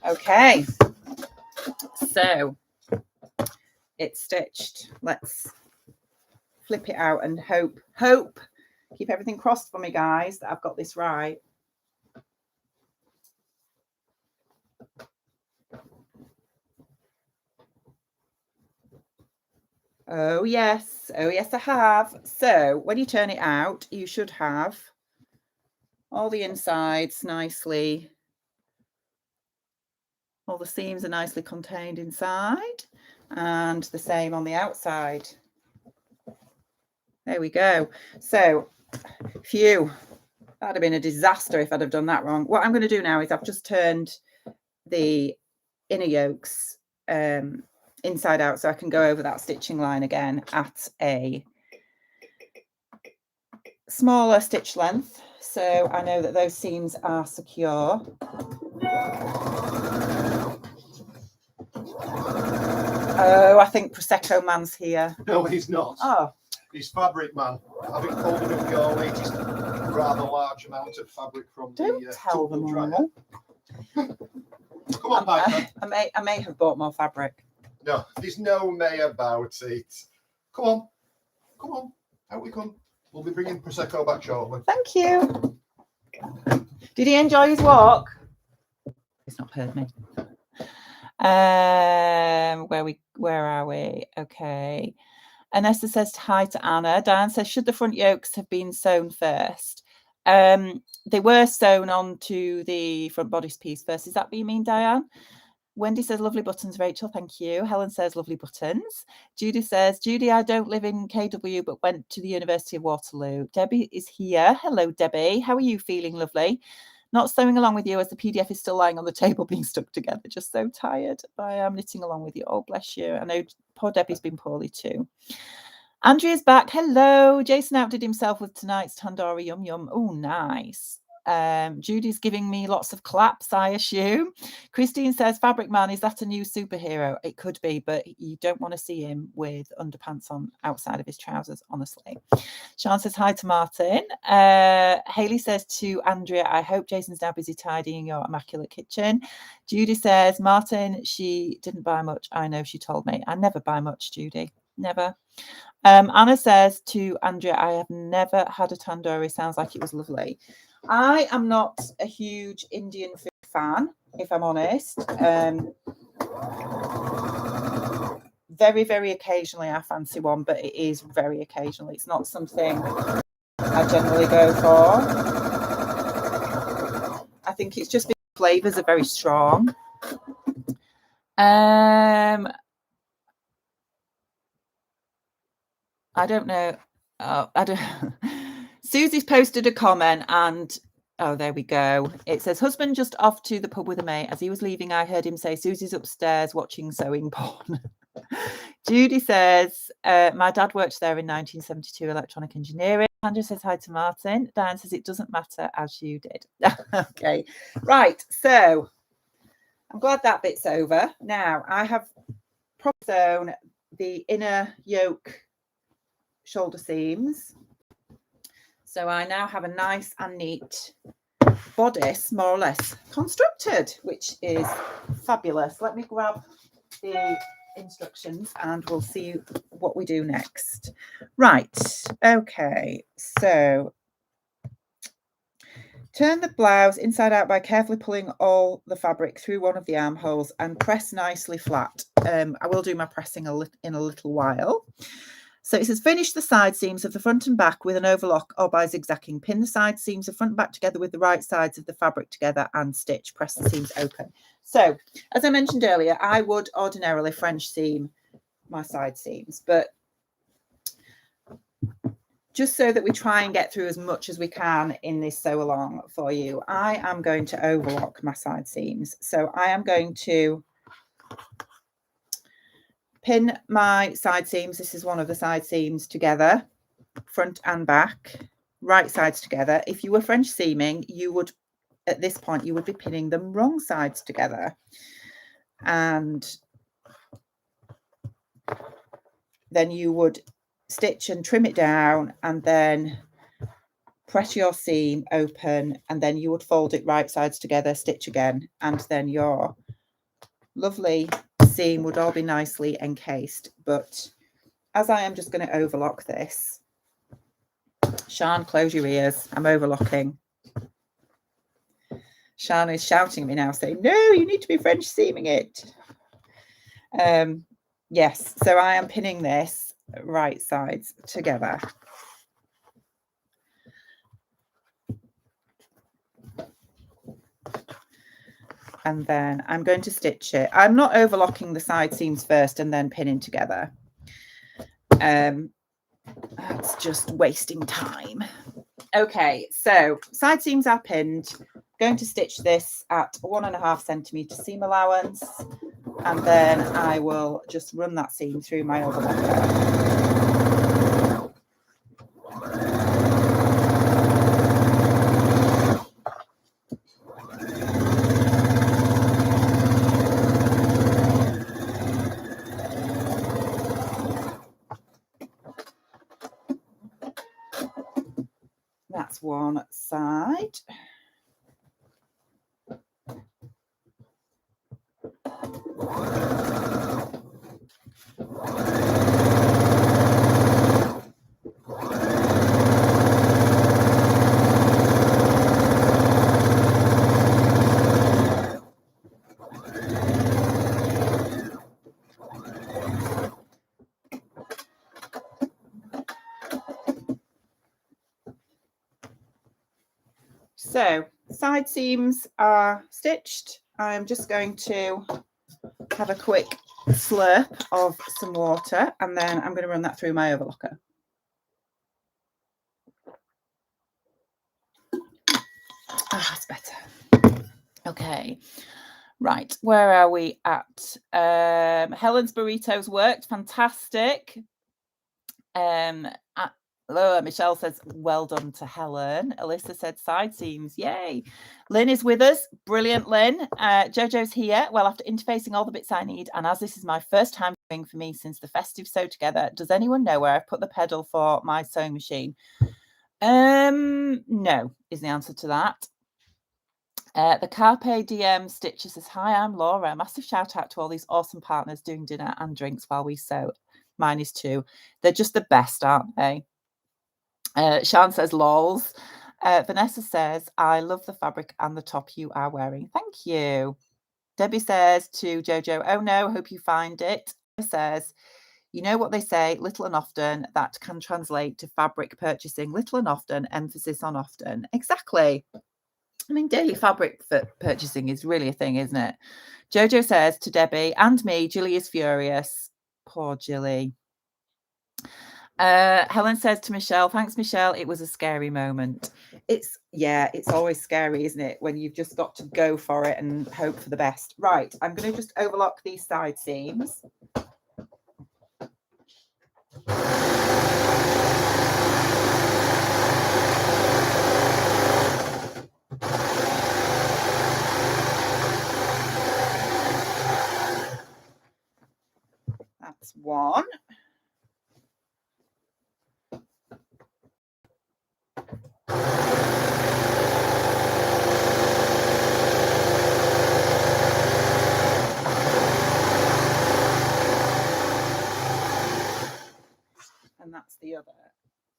Okay, so it's stitched. Let's flip it out and hope, keep everything crossed for me, guys, that I've got this right. Oh yes, I have. So when you turn it out, you should have all the insides nicely, all the seams are nicely contained inside, and the same on the outside. There we go. So phew, that'd have been a disaster if I'd have done that wrong. What I'm going to do now is I've just turned the inner yokes inside out, so I can go over that stitching line again at a smaller stitch length, so I know that those seams are secure. Oh, I think Prosecco man's here. No, he's not. Oh, he's Fabric Man. Having folded up your latest rather large amount of fabric from don't tell them all. Come on, Piper. I may have bought more fabric. No, there's no may about it. Come on. Come on. Out we come. We'll be bringing Prosecco back shortly. Thank you. Did he enjoy his walk? He's not heard me. Where are we? Okay. Anessa says hi to Anna. Diane says, should the front yokes have been sewn first? They were sewn onto the front bodice piece first. Is that what you mean, Diane? Wendy says, lovely buttons, Rachel. Thank you. Helen says, lovely buttons. Judy says, Judy, I don't live in KW, but went to the University of Waterloo. Debbie is here. Hello, Debbie. How are you feeling, lovely? Not sewing along with you as the PDF is still lying on the table being stuck together. Just so tired, but I am knitting along with you. Oh, bless you. I know poor Debbie's been poorly too. Andrea's back. Hello. Jason outdid himself with tonight's tandoori yum yum. Oh, nice. Judy's giving me lots of claps, I assume. Christine says, Fabric Man, is that a new superhero? It could be, but you don't want to see him with underpants on outside of his trousers, honestly. Sean says hi to Martin. Hayley says to Andrea, I hope Jason's now busy tidying your immaculate kitchen. Judy says, Martin, she didn't buy much. I know, she told me. I never buy much, Judy. Never. Anna says to Andrea, I have never had a tandoori. Sounds like it was lovely. I am not a huge Indian food fan, if I'm honest. Very, very occasionally I fancy one, but it is very occasionally. It's not something I generally go for. I think it's just the flavors are very strong. I don't know. I don't. Susie's posted a comment and oh, there we go. It says, husband just off to the pub with a mate. As he was leaving, I heard him say, Susie's upstairs watching sewing porn. Judy says, my dad worked there in 1972, electronic engineering. Andrew says hi to Martin. Diane says, it doesn't matter as you did. Okay, right. So I'm glad that bit's over. Now I have proper sewn the inner yoke shoulder seams. So I now have a nice and neat bodice, more or less, constructed, which is fabulous. Let me grab the instructions and we'll see what we do next. Right, okay, so turn the blouse inside out by carefully pulling all the fabric through one of the armholes and press nicely flat. I will do my pressing in a little while. So it says, finish the side seams of the front and back with an overlock or by zigzagging. Pin the side seams of front and back together with the right sides of the fabric together and stitch. Press the seams open. So, as I mentioned earlier, I would ordinarily French seam my side seams, but just so that we try and get through as much as we can in this sew along for you, I am going to overlock my side seams. So I am going to pin my side seams. This is one of the side seams together, front and back, right sides together. If you were French seaming, you would, at this point, you would be pinning them wrong sides together. And then you would stitch and trim it down and then press your seam open, and then you would fold it right sides together, stitch again, and then your lovely seam would all be nicely encased. But as I am just going to overlock this, Sian, close your ears, I'm overlocking. Sian is shouting at me now saying, no, you need to be French seaming it. Yes, so I am pinning this right sides together. And then I'm going to stitch it. I'm not overlocking the side seams first and then pinning together. That's just wasting time. Okay, so side seams are pinned. I'm going to stitch this at 1.5 centimetre seam allowance, and then I will just run that seam through my overlocker. That's one side. So side seams are stitched. I'm just going to have a quick slurp of some water, and then I'm going to run that through my overlocker. That's better. Okay. Right, where are we at? Helen's burritos worked. Fantastic. Michelle says, well done to Helen. Alyssa said, side seams. Yay. Lynn is with us. Brilliant, Lynn. Jojo's here. Well, after interfacing all the bits I need, and as this is my first time doing for me since the festive sew together, does anyone know where I've put the pedal for my sewing machine? No, is the answer to that. The Carpe DM Stitcher says, hi, I'm Laura. Massive shout out to all these awesome partners doing dinner and drinks while we sew. Mine is too. They're just the best, aren't they? Sian says, lols. Vanessa says, I love the fabric and the top you are wearing. Thank you. Debbie says to Jojo, oh no, hope you find it. Says, you know what they say, little and often, that can translate to fabric purchasing. Little and often, emphasis on often. Exactly. I mean, daily fabric purchasing is really a thing, isn't it? Jojo says to Debbie and me, Jilly is furious. Poor Jilly. Helen says to Michelle, thanks, Michelle. It was a scary moment. It's always scary, isn't it? When you've just got to go for it and hope for the best. Right. I'm going to just overlock these side seams. That's one. And that's the other.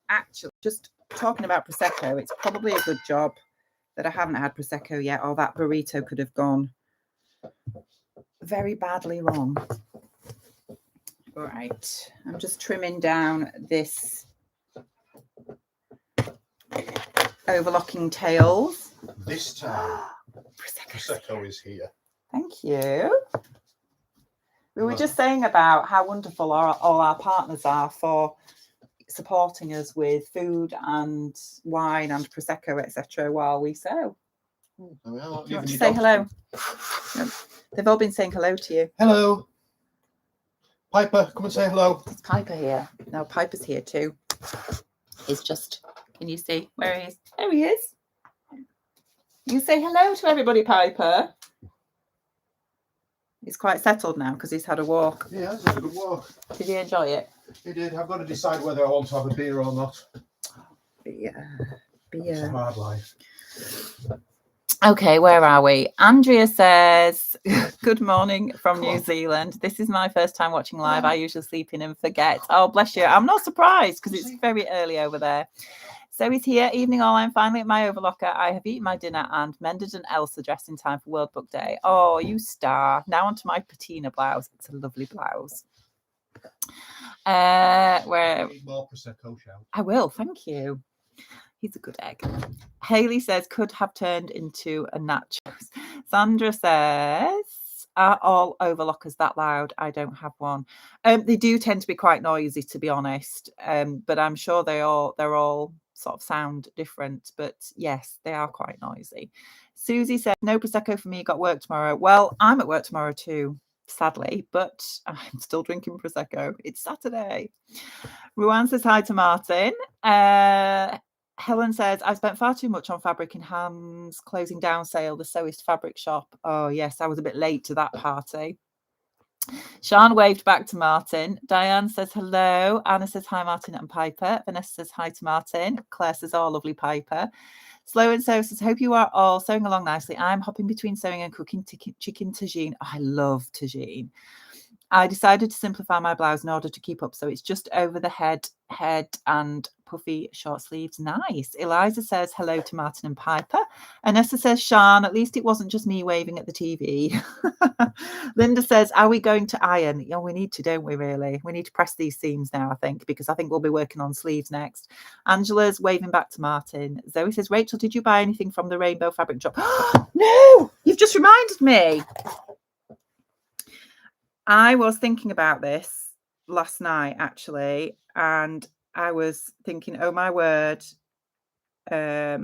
Actually, just talking about Prosecco, it's probably a good job that I haven't had Prosecco yet, or that burrito could have gone very badly wrong. All right, I'm just trimming down this overlocking tails. This time, Prosecco is here. Thank you. We were just saying about how wonderful all our partners are for supporting us with food and wine and Prosecco, etc. while we sew. Do you want to say hello? No, they've all been saying hello to you. Hello. Piper, come and say hello. Is Piper here? No, Piper's here too. He's just, can you see where he is? There he is. You say hello to everybody, Piper. He's quite settled now because he's had a walk. Yeah, he's had a good walk. Did he enjoy it? He did. I've got to decide whether I want to have a beer or not. Beer. It's a hard life. Okay, where are we? Andrea says, good morning from New Zealand. This is my first time watching live. I usually sleep in and forget. Oh, bless you. I'm not surprised because it's very early over there. So he's here. Evening all. I'm finally at my overlocker. I have eaten my dinner and mended an Elsa dress in time for World Book Day. Oh, you star. Now onto my patina blouse. It's a lovely blouse. Where Need more Prosecco, shall I will. Thank you. He's a good egg. Haley says, could have turned into a nachos. Sandra says, are all overlockers that loud? I don't have one. They do tend to be quite noisy, to be honest. But I'm sure they're all sort of sound different. But yes, they are quite noisy. Susie said, no Prosecco for me, got work tomorrow. Well, I'm at work tomorrow too, sadly, but I'm still drinking Prosecco. It's Saturday. Ruan says hi to Martin. Helen says, I spent far too much on fabric in hands, closing down sale, the Sewist fabric shop. Oh, yes, I was a bit late to that party. Sian waved back to Martin. Diane says hello. Anna says hi, Martin and Piper. Vanessa says hi to Martin. Claire says, oh, lovely Piper. Slow and Sew says, hope you are all sewing along nicely. I'm hopping between sewing and cooking chicken tagine. Oh, I love tagine. I decided to simplify my blouse in order to keep up. So it's just over the head and puffy short sleeves. Nice. Eliza says hello to Martin and Piper. Anessa says, Sean, at least it wasn't just me waving at the TV. Linda says, are we going to iron? Yeah, we need to, don't we, really? We need to press these seams now, I think, because I think we'll be working on sleeves next. Angela's waving back to Martin. Zoe says, Rachel, did you buy anything from the rainbow fabric drop? No, you've just reminded me. I was thinking about this last night, actually, and I was thinking, oh my word, they're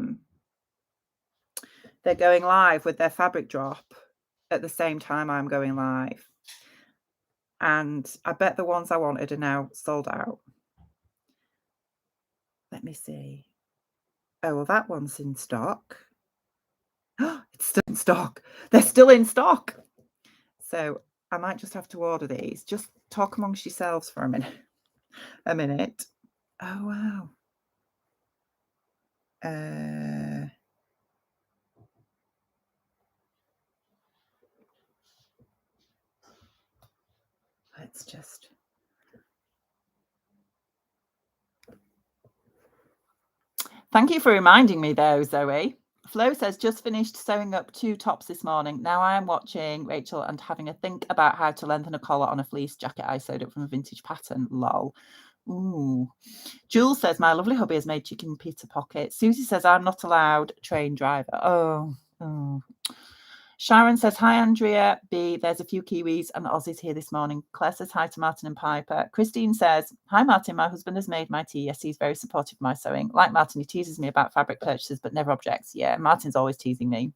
going live with their fabric drop at the same time I'm going live. And I bet the ones I wanted are now sold out. Let me see. Oh, well, that one's in stock. It's still in stock. They're still in stock. So I might just have to order these. Just talk amongst yourselves for a minute. Oh, wow. Let's just... Thank you for reminding me, though, Zoe. Flo says, just finished sewing up 2 tops this morning. Now I am watching Rachel and having a think about how to lengthen a collar on a fleece jacket I sewed up from a vintage pattern. Lol. Ooh. Jules says, my lovely hubby has made chicken pita pockets. Susie says, I'm not allowed train driver. Oh. Sharon says, hi, Andrea B. There's a few Kiwis and Aussies here this morning. Claire says, hi to Martin and Piper. Christine says, hi, Martin. My husband has made my tea. Yes, he's very supportive of my sewing. Like Martin, he teases me about fabric purchases, but never objects. Yeah, Martin's always teasing me.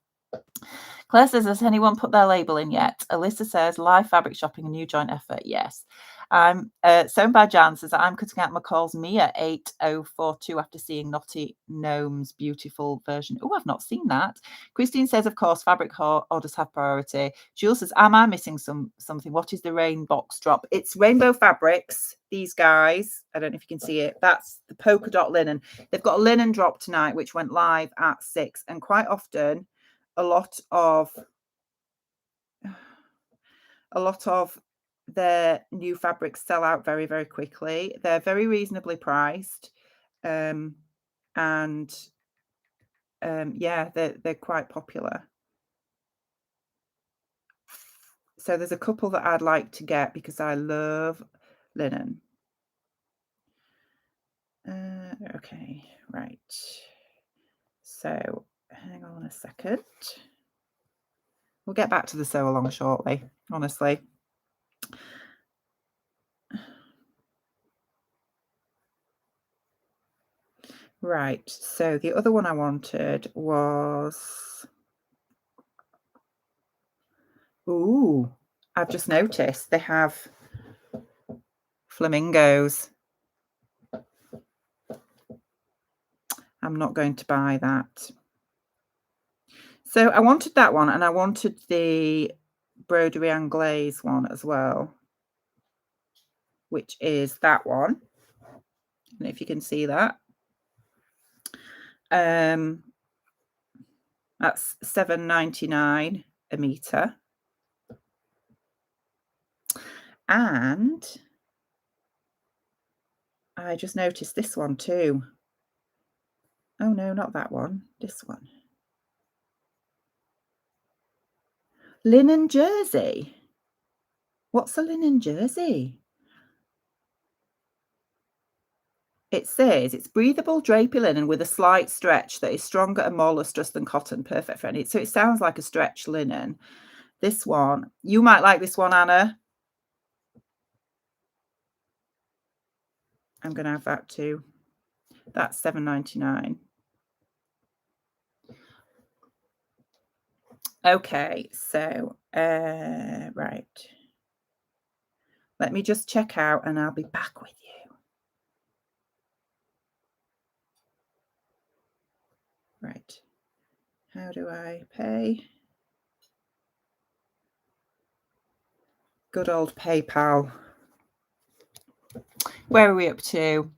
Claire says, has anyone put their label in yet? Alyssa says, live fabric shopping, a new joint effort. Yes. Sewn by Jan says, I'm cutting out McCall's Mia 8042 after seeing Naughty Gnome's beautiful version. Oh, I've not seen that. Christine says, of course, fabric orders have priority. Jules says, am I missing something? What is the rain box drop? It's Rainbow Fabrics. These guys, I don't know if you can see it. That's the polka dot linen. They've got a linen drop tonight, which went live at 6. And quite often, a lot of their new fabrics sell out very, very quickly. They're very reasonably priced. Yeah, they're quite popular. So there's a couple that I'd like to get because I love linen. Okay, right. So hang on a second. We'll get back to the sew along shortly, honestly. Right, so the other one I wanted was... Ooh, I've just noticed they have flamingos. I'm not going to buy that. So I wanted that one, and I wanted the broderie anglaise one as well, which is that one. And if you can see that. That's $7.99 a meter. And I just noticed this one too. Oh no, not that one, this one. Linen jersey. What's a linen jersey? It says it's breathable drapey linen with a slight stretch that is stronger and more lustrous than cotton. Perfect for any. So it sounds like a stretch linen. This one, you might like this one, Anna. I'm going to have that too. That's $7.99. Okay, so right. Let me just check out and I'll be back with you. Right. How do I pay? Good old PayPal. Where are we up to?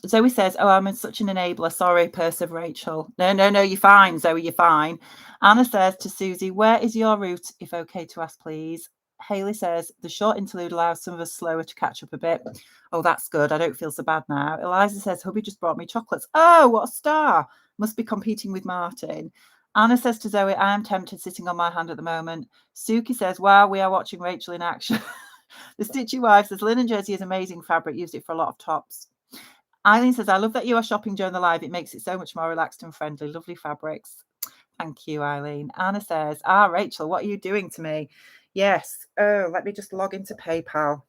Zoe says, oh, I'm such an enabler. Sorry, purse of Rachel. No, you're fine, Zoe, you're fine. Anna says to Susie, where is your route, if okay to ask, please? Hayley says, the short interlude allows some of us slower to catch up a bit. Oh, that's good. I don't feel so bad now. Eliza says, hubby just brought me chocolates. Oh, what a star. Must be competing with Martin. Anna says to Zoe, I am tempted sitting on my hand at the moment. Suki says, wow, we are watching Rachel in action. The Stitchy Wife says, linen jersey is amazing fabric. Used it for a lot of tops. Eileen says, I love that you are shopping during the live. It makes it so much more relaxed and friendly. Lovely fabrics. Thank you, Eileen. Anna says, Rachel, what are you doing to me? Yes. Oh, let me just log into PayPal.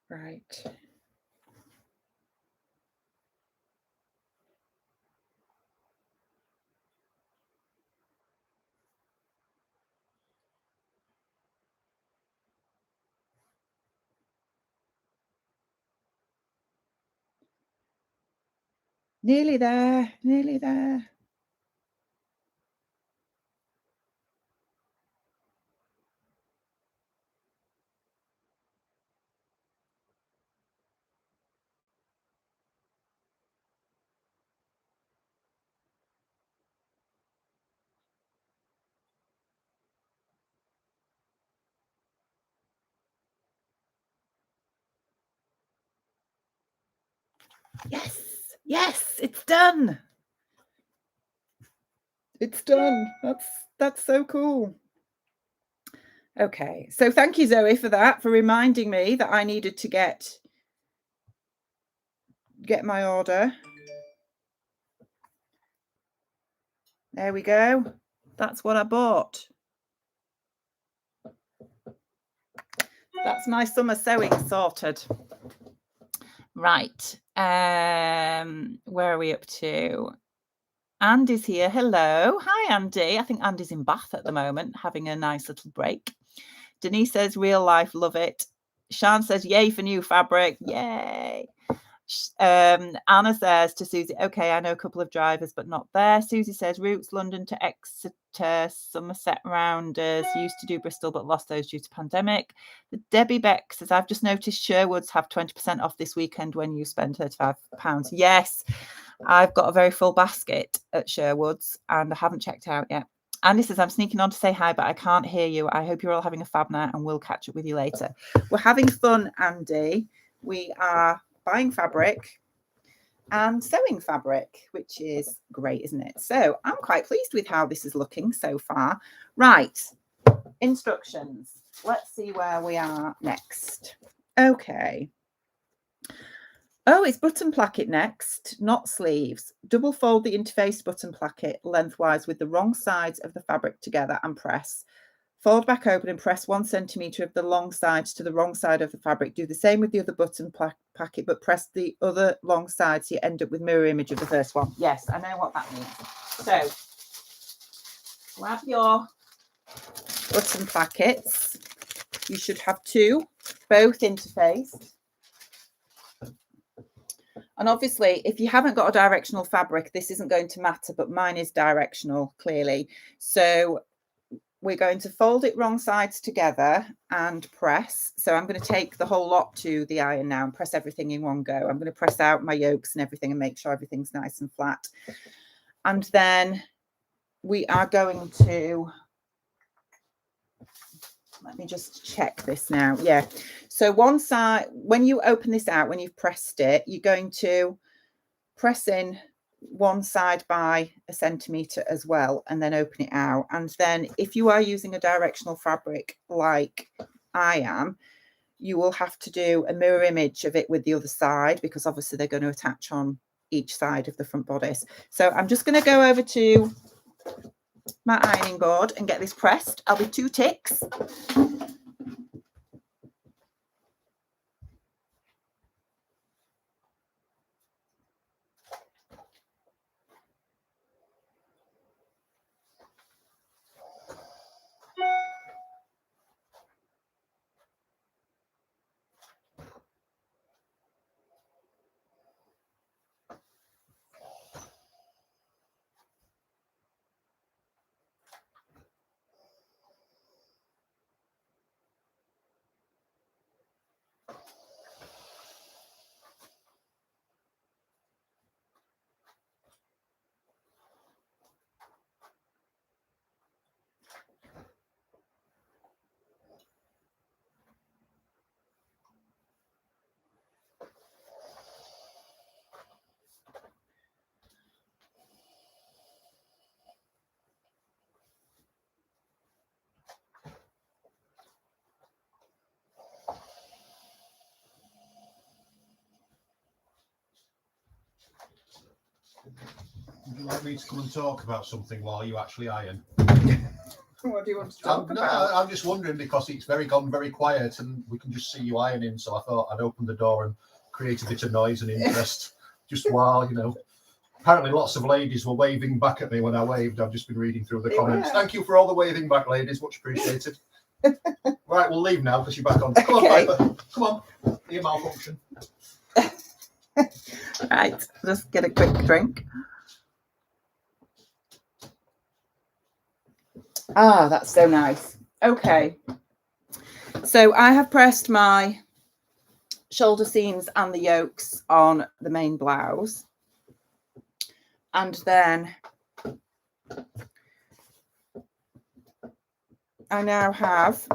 Right. Nearly there. Nearly there. Yes. Yes, it's done. It's done. That's so cool. Okay, so thank you, Zoe, for that, for reminding me that I needed to get my order. There we go. That's what I bought. That's my summer sewing sorted. Right. Where are we up to? Andy's here. Hello. Hi, Andy. I think Andy's in Bath at the moment, having a nice little break. Denise says, real life, love it. Shan says, yay for new fabric. Yay. Anna says to Susie, okay, I know a couple of drivers, but not there. Susie says, routes London to Exeter, Somerset rounders. Used to do Bristol, but lost those due to pandemic. Debbie Beck says, I've just noticed Sherwoods have 20% off this weekend when you spend £35. Yes, I've got a very full basket at Sherwoods and I haven't checked out yet. Andy says, I'm sneaking on to say hi, but I can't hear you. I hope you're all having a fab night and we'll catch up with you later. We're having fun, Andy. We are buying fabric and sewing fabric, which is great, isn't it? So I'm quite pleased with how this is looking so far. Right, instructions. Let's see where we are next. Okay. Oh, it's button placket next, not sleeves. Double fold the interfaced button placket lengthwise with the wrong sides of the fabric together and press. Fold back open and press 1 centimetre of the long sides to the wrong side of the fabric. Do the same with the other button packet, but press the other long side so you end up with mirror image of the first one. Yes, I know what that means. So grab your button plackets. You should have 2, both interfaced. And obviously, if you haven't got a directional fabric, this isn't going to matter, but mine is directional, clearly. So we're going to fold it wrong sides together and press. So I'm going to take the whole lot to the iron now and press everything in one go. I'm going to press out my yokes and everything and make sure everything's nice and flat. And then we are going to, let me just check this now. Yeah. So one side, when you open this out, when you've pressed it, you're going to press in one side by 1 centimetre as well, and then open it out. And then if you are using a directional fabric like I am, you will have to do a mirror image of it with the other side, because obviously they're going to attach on each side of the front bodice. So I'm just going to go over to my ironing board and get this pressed. I'll be 2 ticks. Would you like me to come and talk about something while you actually iron? What do you want to talk about? No, I'm just wondering because it's gone very quiet and we can just see you ironing. So I thought I'd open the door and create a bit of noise and interest just while, Apparently lots of ladies were waving back at me when I waved. I've just been reading through the comments. Thank you for all the waving back, ladies. Much appreciated. Right, we'll leave now because you're back on. Come on, Piper. Come on. Your malfunction. Right, just get a quick drink. Ah, that's so nice. Okay. So I have pressed my shoulder seams and the yokes on the main blouse. And then I now have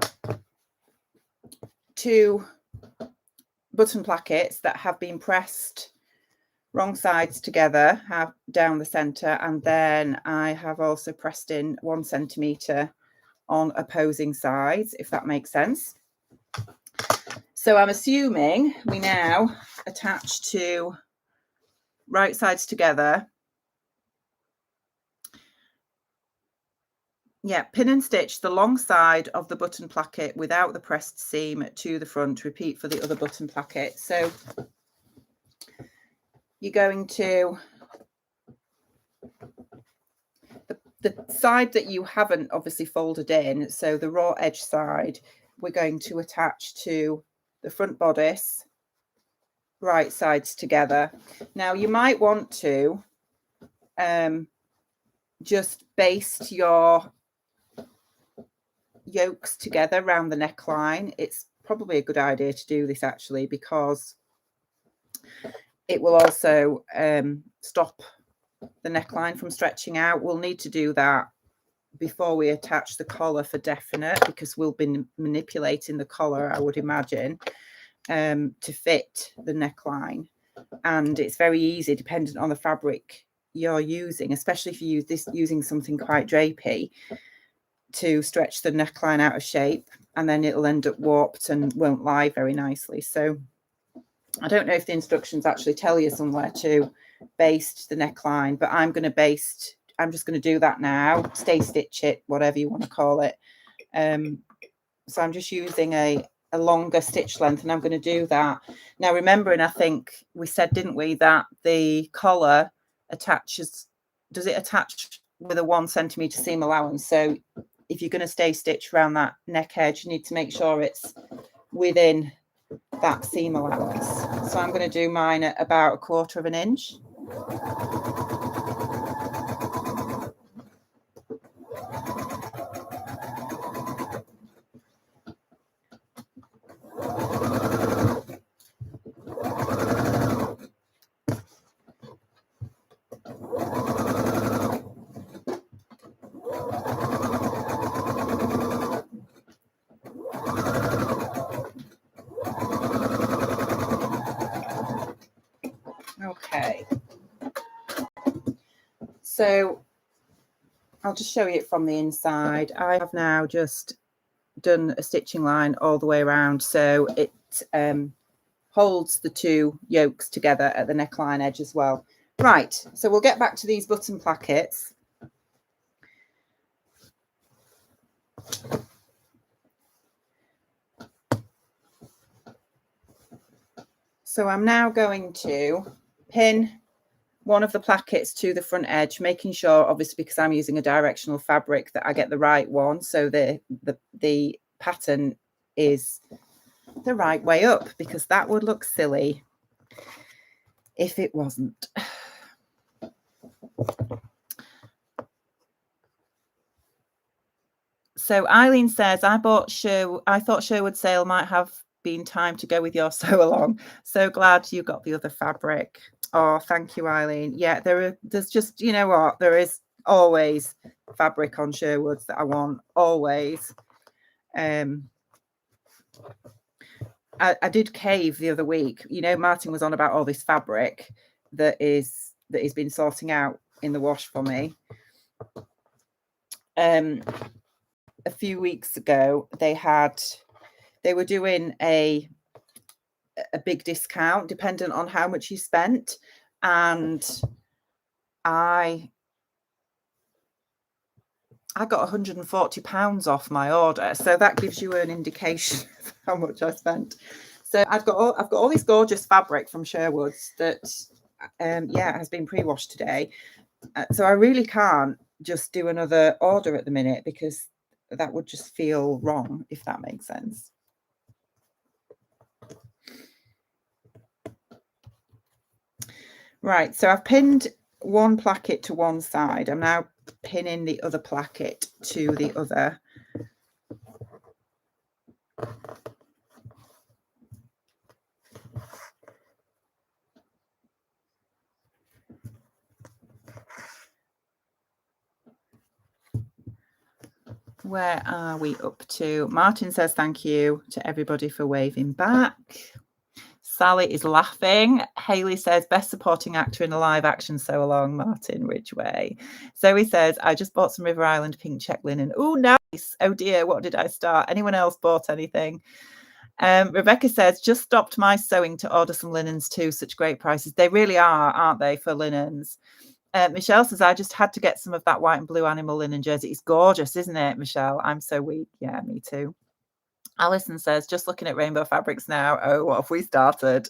2 button plackets that have been pressed wrong sides together, down the center, and then I have also pressed in 1 centimeter on opposing sides, if that makes sense. So I'm assuming we now attach 2 right sides together. Yeah, pin and stitch the long side of the button placket without the pressed seam to the front. Repeat for the other button placket. So you're going to the side that you haven't obviously folded in, so the raw edge side, we're going to attach to the front bodice, right sides together. Now you might want to just baste your yokes together around the neckline. It's probably a good idea to do this actually, because it will also stop the neckline from stretching out. We'll need to do that before we attach the collar for definite, because we'll be manipulating the collar, I would imagine, to fit the neckline. And it's very easy, dependent on the fabric you're using, especially if you use using something quite drapey, to stretch the neckline out of shape, and then it'll end up warped and won't lie very nicely. So I don't know if the instructions actually tell you somewhere to baste the neckline, but I'm just going to do that now. Stay stitch it, whatever you want to call it. So I'm just using a longer stitch length, and I'm going to do that now, remembering, I think we said, didn't we, that the collar does it attach with a 1 centimeter seam allowance? So if you're going to stay stitch around that neck edge, you need to make sure it's within that seam allowance. So I'm going to do mine at about 1/4 inch. Okay, so I'll just show you it from the inside. I have now just done a stitching line all the way around, so it holds the 2 yokes together at the neckline edge as well. Right, so we'll get back to these button plackets. So I'm now going to pin one of the plackets to the front edge, making sure, obviously, because I'm using a directional fabric, that I get the right one, so the pattern is the right way up, because that would look silly if it wasn't. So Eileen says, I thought Sherwood sale might have been time to go with your Sewalong. So glad you got the other fabric. Oh, thank you, Eileen. Yeah, there's just, you know what, there is always fabric on Sherwood's that I want, always. I did cave the other week. You know, Martin was on about all this fabric that he's been sorting out in the wash for me. A few weeks ago, they were doing a big discount dependent on how much you spent, and I got £140 off my order, so that gives you an indication of how much I spent. So I've got all this gorgeous fabric from Sherwood's that has been pre-washed today. So I really can't just do another order at the minute, because that would just feel wrong, if that makes sense. Right, so I've pinned one placket to one side. I'm now pinning the other placket to the other. Where are we up to? Martin says thank you to everybody for waving back. Sally is laughing. Hayley says, best supporting actor in a live action Sewalong, Martin Ridgway. Zoe says, I just bought some River Island pink check linen. Oh, nice. Oh dear, what did I start? Anyone else bought anything? Rebecca says, just stopped my sewing to order some linens too. Such great prices. They really are, aren't they, for linens? Michelle says, I just had to get some of that white and blue animal linen jersey. It's gorgeous, isn't it, Michelle? I'm so weak. Yeah, me too. Alison says, just looking at rainbow fabrics now. Oh, what have we started?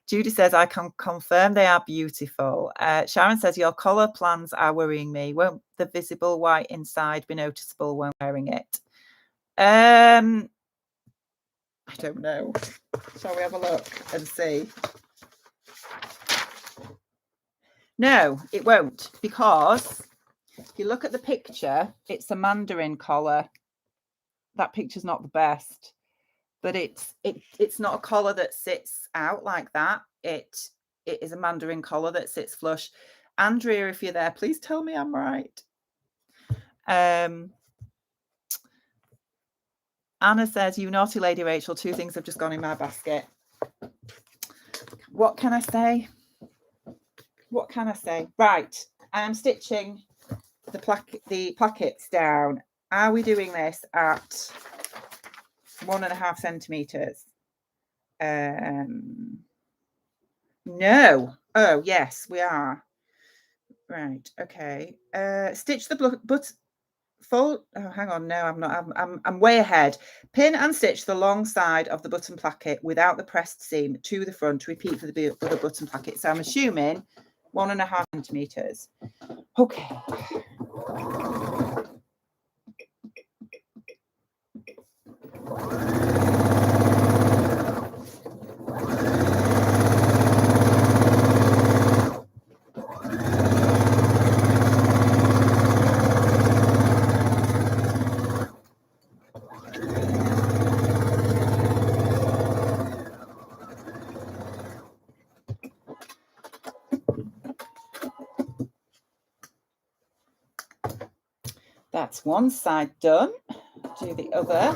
Judy says, I can confirm they are beautiful. Sharon says, your collar plans are worrying me. Won't the visible white inside be noticeable when wearing it? I don't know. Shall we have a look and see? No, it won't, because if you look at the picture, it's a mandarin collar. That picture's not the best, but it's not a collar that sits out like that. It is a mandarin collar that sits flush. Andrea, if you're there, please tell me I'm right. Anna says, you naughty lady, Rachel, 2 things have just gone in my basket. What can I say? What can I say? Right, I am stitching the plackets down. Are we doing this at 1.5 centimeters? No. Oh, yes, we are. Right. Okay. Stitch the fold. Oh, hang on. No, I'm not. I'm way ahead. Pin and stitch the long side of the button placket without the pressed seam to the front. Repeat for the other button placket. So I'm assuming 1.5 centimeters. Okay. That's one side done. Do the other.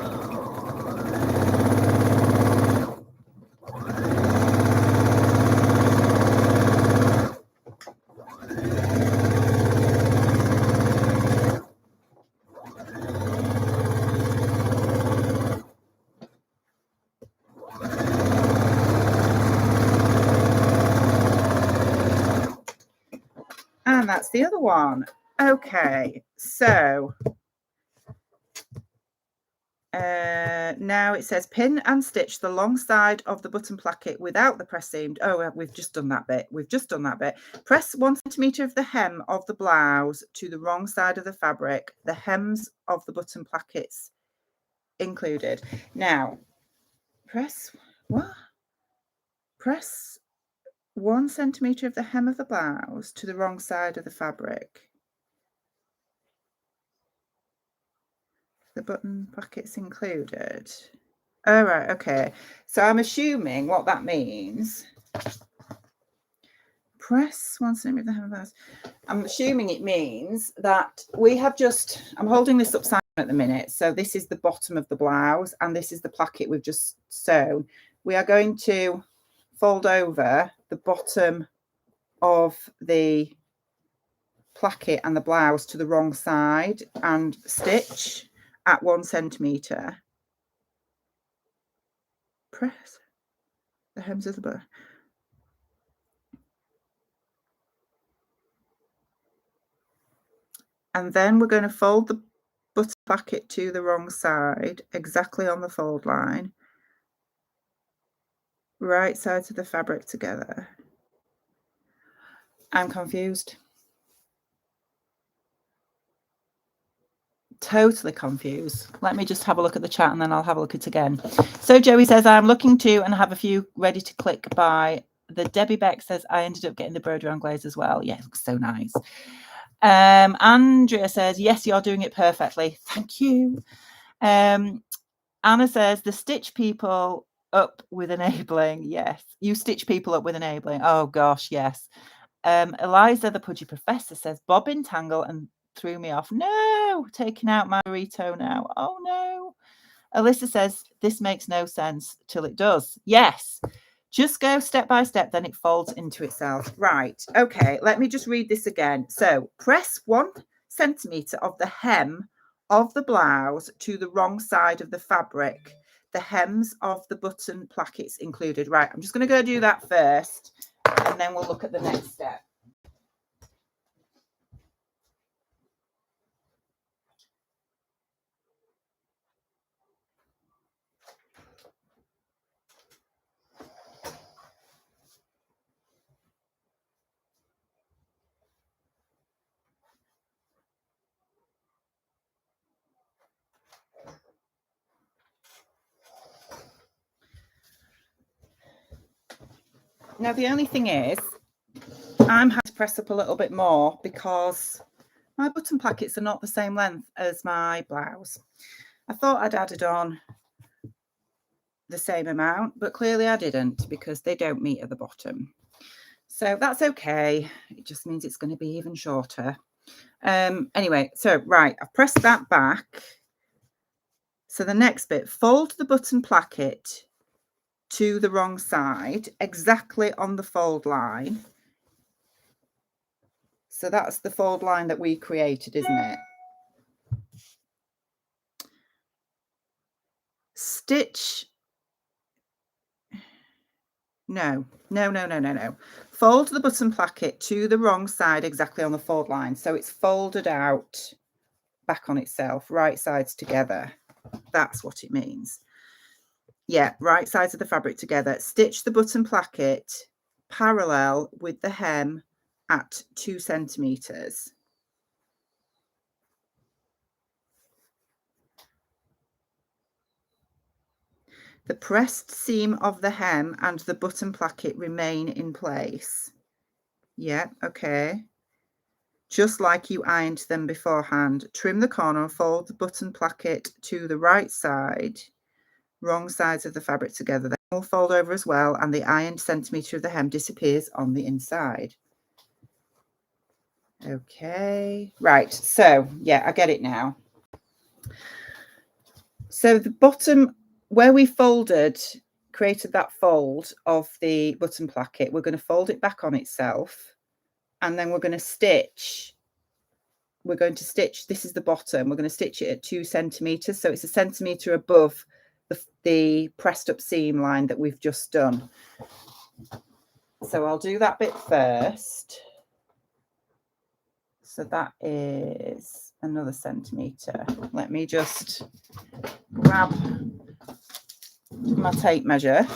And that's the other one. Okay, so now it says pin and stitch the long side of the button placket without the press seam. Oh, we've just done that bit. Press 1 centimeter of the hem of the blouse to the wrong side of the fabric. The hems of the button plackets included. Now, press 1 centimeter of the hem of the blouse to the wrong side of the fabric. The button plackets included. Oh, right, okay. So I'm assuming what that means. Press 1 centimeter of the hem of the blouse. I'm assuming it means that we have just, I'm holding this upside down at the minute. So this is the bottom of the blouse and this is the placket we've just sewn. We are going to fold over the bottom of the placket and the blouse to the wrong side and stitch at 1 centimeter. Press the hems of the button. And then we're going to fold the button placket to the wrong side, exactly on the fold line. Right sides of the fabric together. I'm confused. Totally confused. Let me just have a look at the chat and then I'll have a look at it again. So Joey says, I'm looking to and have a few ready to click by. The Debbie Beck says, I ended up getting the embroidery on glaze as well. Yeah, it looks so nice. Andrea says, yes, you're doing it perfectly. Thank you. Anna says, the stitch people up with enabling. Yes, you stitch people up with enabling. Oh gosh, yes. Eliza, the pudgy professor, says, bobbin tangle and threw me off. No, taking out my burrito now. Oh no. Alyssa says, this makes no sense till it does. Yes. Just go step by step, then it folds into itself. Right. Okay. Let me just read this again. So press 1 centimetre of the hem of the blouse to the wrong side of the fabric. The hems of the button plackets included. Right. I'm just going to go do that first, and then we'll look at the next step. Now, the only thing is, I'm having to press up a little bit more because my button plackets are not the same length as my blouse. I thought I'd added on the same amount, but clearly I didn't because they don't meet at the bottom. So that's okay. It just means it's going to be even shorter. Anyway, so right, I've pressed that back. So the next bit, fold the button placket to the wrong side, exactly on the fold line. So that's the fold line that we created, isn't it? Stitch. No. Fold the button placket to the wrong side, exactly on the fold line. So it's folded out back on itself, right sides together. That's what it means. Yeah, right sides of the fabric together. Stitch the button placket parallel with the hem at 2 centimeters. The pressed seam of the hem and the button placket remain in place. Yeah, okay. Just like you ironed them beforehand. Trim the corner and fold the button placket to the right side, wrong sides of the fabric together. Then we'll fold over as well, and the ironed centimetre of the hem disappears on the inside. Okay, right, so yeah, I get it now. So the bottom, where we created that fold of the button placket, we're going to fold it back on itself, and then we're going to stitch. This is the bottom, we're going to stitch it at 2 centimeters, so it's a centimeter above the pressed up seam line that we've just done. So I'll do that bit first. So that is another centimeter. Let me just grab my tape measure.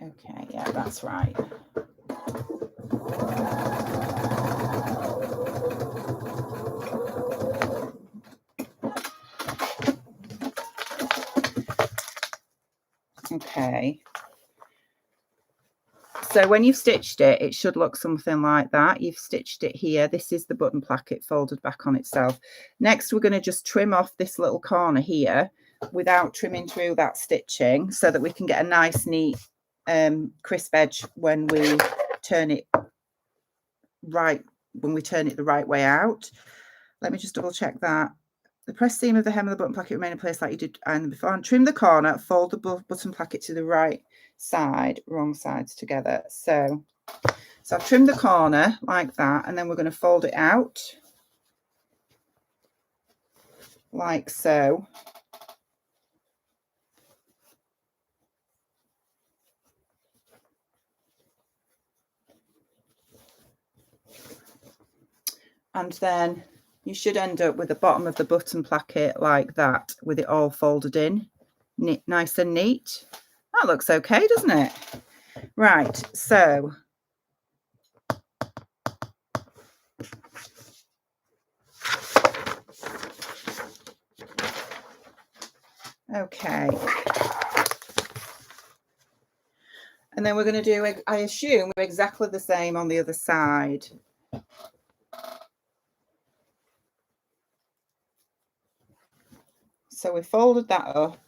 Okay, yeah, that's right. Okay. So when you've stitched it, it should look something like that. You've stitched it here. This is the button placket folded back on itself. Next, we're going to just trim off this little corner here without trimming through that stitching so that we can get a nice, neat, crisp edge when we turn it right, the right way out. Let me just double check that. The press seam of the hem of the button placket remain in place like you did before. And trim the corner, fold the button placket to the right side, wrong sides together. So I've trimmed the corner like that, and then we're going to fold it out like so. And then you should end up with the bottom of the button placket like that, with it all folded in, nice and neat. That looks okay, doesn't it? Right, so okay. And then we're going to do, I assume, exactly the same on the other side. So we folded that up.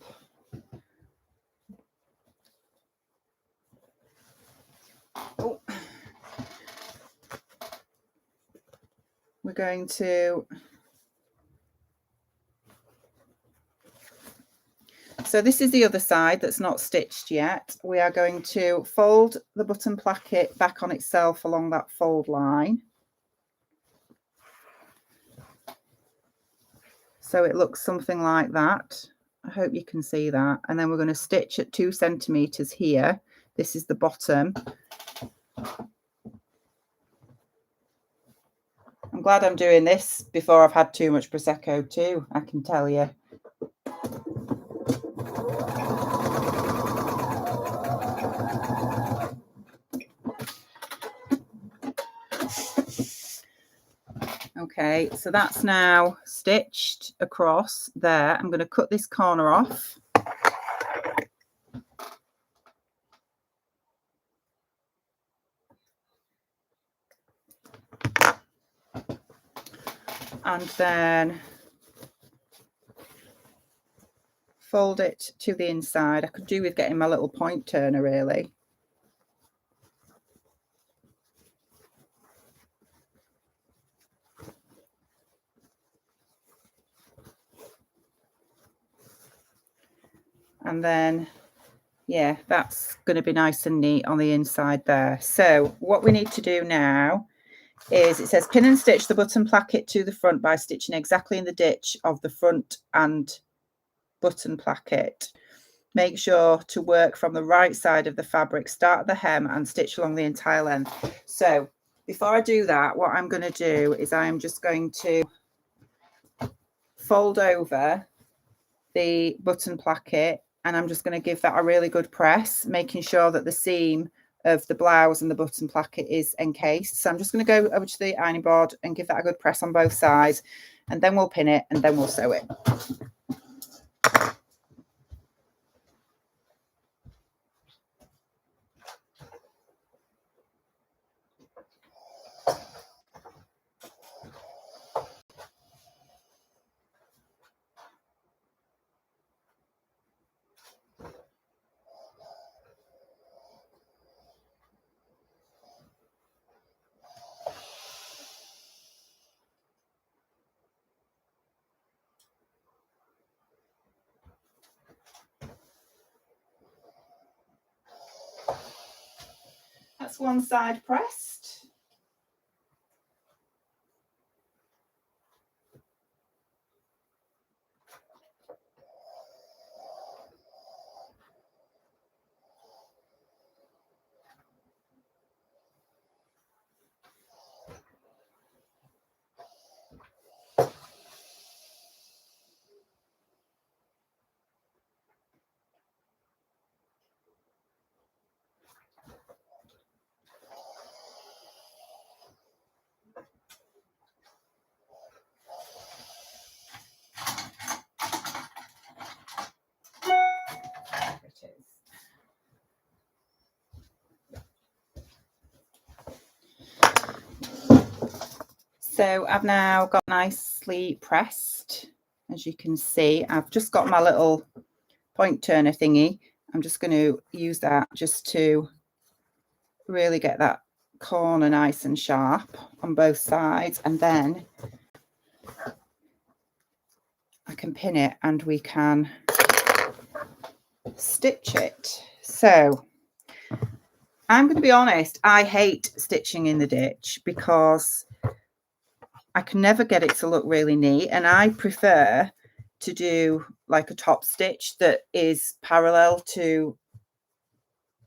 Oh. We're going to, so this is the other side that's not stitched yet. We are going to fold the button placket back on itself along that fold line. So it looks something like that. I hope you can see that. And then we're going to stitch at 2 centimeters here. This is the bottom. I'm glad I'm doing this before I've had too much Prosecco too, I can tell you. Okay, so that's now stitched across there. I'm going to cut this corner off. And then fold it to the inside. I could do with getting my little point turner really. And then, yeah, that's going to be nice and neat on the inside there. So what we need to do now is, it says pin and stitch the button placket to the front by stitching exactly in the ditch of the front and button placket. Make sure to work from the right side of the fabric, start at the hem and stitch along the entire length. So before I do that, what I'm going to do is I'm just going to fold over the button placket, and I'm just going to give that a really good press, making sure that the seam of the blouse and the button placket is encased. So I'm just going to go over to the ironing board and give that a good press on both sides, and then we'll pin it and then we'll sew it. That's one side pressed. So I've now got nicely pressed. As you can see, I've just got my little point turner thingy. I'm just going to use that just to really get that corner nice and sharp on both sides, and then I can pin it and we can stitch it. So I'm going to be honest, I hate stitching in the ditch because I can never get it to look really neat, and I prefer to do like a top stitch that is parallel to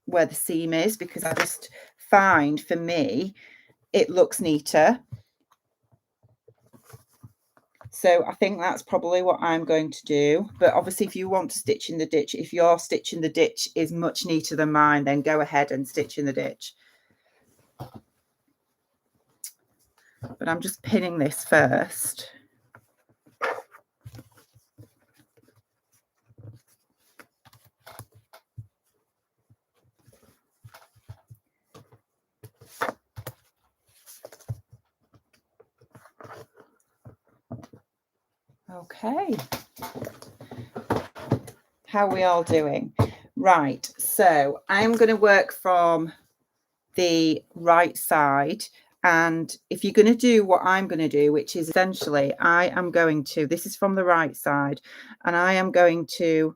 where the seam is, because I just find, for me, it looks neater. So I think that's probably what I'm going to do. But obviously, if you want to stitch in the ditch, if your stitch in the ditch is much neater than mine, then go ahead and stitch in the ditch. But I'm just pinning this first. Okay. How are we all doing? Right. So I'm going to work from the right side. And if you're going to do what I'm going to do, which is essentially, I am going to, this is from the right side, and I am going to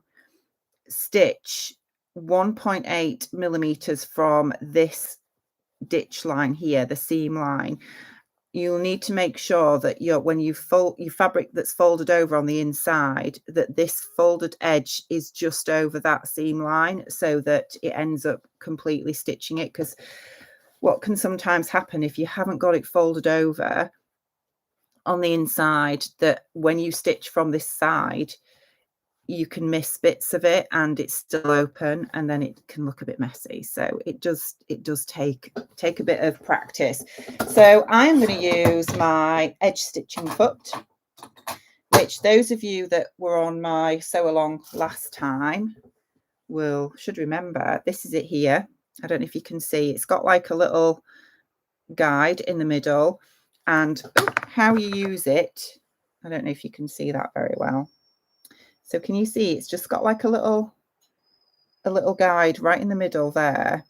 stitch 1.8 millimeters from this ditch line here, the seam line. You'll need to make sure that when you fold your fabric that's folded over on the inside, that this folded edge is just over that seam line so that it ends up completely stitching it. Because what can sometimes happen if you haven't got it folded over on the inside, that when you stitch from this side, you can miss bits of it and it's still open, and then it can look a bit messy. So it does take a bit of practice. So I'm going to use my edge stitching foot, which those of you that were on my sew along last time should remember. This is it here. I don't know if you can see, it's got like a little guide in the middle, and how you use it, I don't know if you can see that very well. So can you see it's just got like a little guide right in the middle there,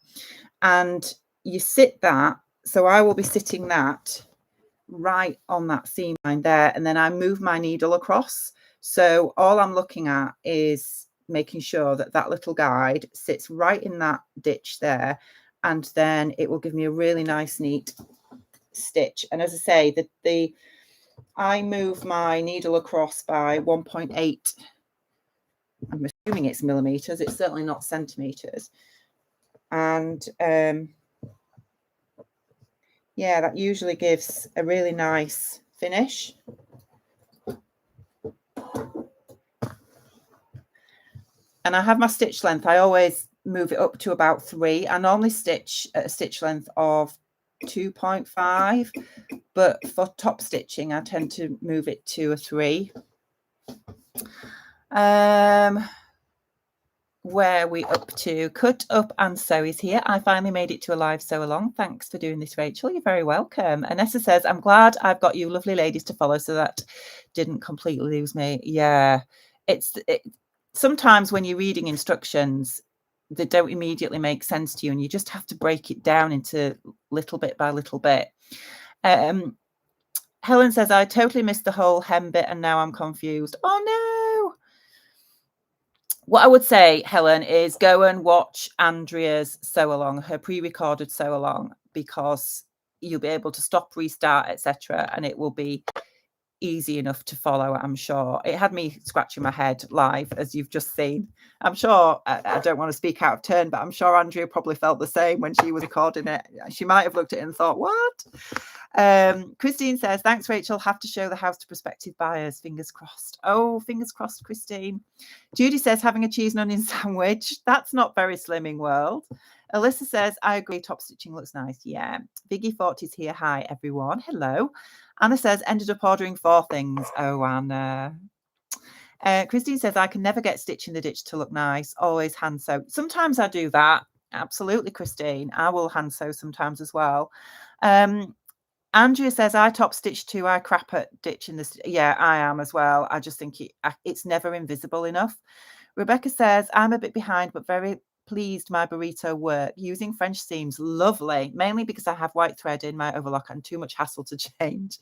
and you sit that. So I will be sitting that right on that seam line there, and then I move my needle across. So all I'm looking at is making sure that that little guide sits right in that ditch there, and then it will give me a really nice neat stitch. And as I say, I move my needle across by 1.8. I'm assuming it's millimeters. It's certainly not centimeters. And yeah, that usually gives a really nice finish. And I have my stitch length. I always move it up to about 3. I normally stitch at a stitch length of 2.5, but for top stitching, I tend to move it to a 3. Where are we up to? Cut Up and Sew is here. I finally made it to a live sew along. Thanks for doing this, Rachel. You're very welcome. Anessa says, I'm glad I've got you lovely ladies to follow, so that didn't completely lose me. Yeah, sometimes when you're reading instructions, they don't immediately make sense to you, and you just have to break it down into little bit by little bit. Helen says, I totally missed the whole hem bit and now I'm confused. Oh no. What I would say, Helen, is go and watch Andrea's sew along, her pre-recorded sew along, because you'll be able to stop, restart, etc., and it will be easy enough to follow, I'm sure. It had me scratching my head live, as you've just seen. I'm sure, I don't want to speak out of turn, but I'm sure Andrea probably felt the same when she was recording it. She might have looked at it and thought, what? Christine says, thanks, Rachel. Have to show the house to prospective buyers. Fingers crossed. Oh, fingers crossed, Christine. Judy says, having a cheese and onion sandwich. That's not very slimming world. Alyssa says, I agree. Top stitching looks nice. Yeah. Biggie 40's here. Hi, everyone. Hello. Anna says, ended up ordering 4 things. Oh, Anna. Christine says, I can never get stitch in the ditch to look nice. Always hand sew. Sometimes I do that. Absolutely, Christine. I will hand sew sometimes as well. Andrea says, I top stitch too. I crap at ditch in this. Yeah, I am as well. I just think it's never invisible enough. Rebecca says, I'm a bit behind, but very pleased my burrito work. Using French seams, lovely, mainly because I have white thread in my overlock and too much hassle to change.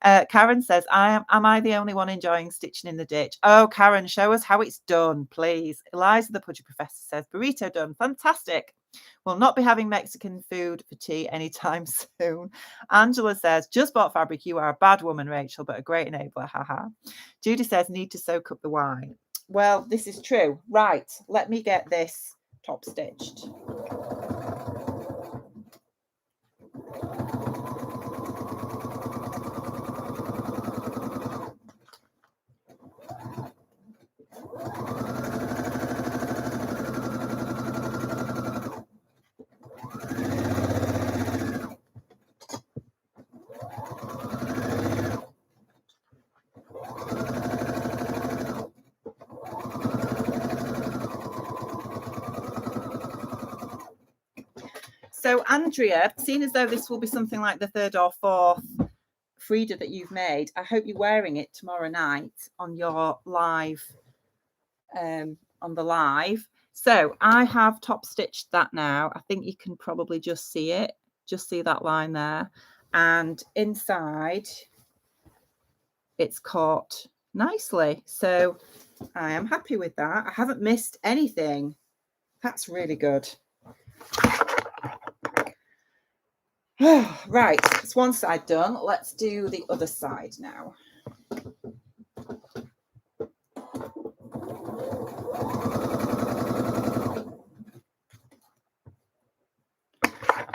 Karen says, am I the only one enjoying stitching in the ditch? Oh, Karen, show us how it's done, please. Eliza, the Pudgy Professor, says, burrito done. Fantastic. Will not be having Mexican food for tea anytime soon. Angela says, just bought fabric. You are a bad woman, Rachel, but a great enabler. Haha. Judy says, need to soak up the wine. Well, this is true. Right. Let me get this top stitched. So Andrea, seeing as though this will be something like the third or fourth Frida that you've made, I hope you're wearing it tomorrow night on your live, on the live. So I have top stitched that now. I think you can probably just see it, just see that line there. And inside it's caught nicely. So I am happy with that. I haven't missed anything. That's really good. Right, it's one side done. Let's do the other side now.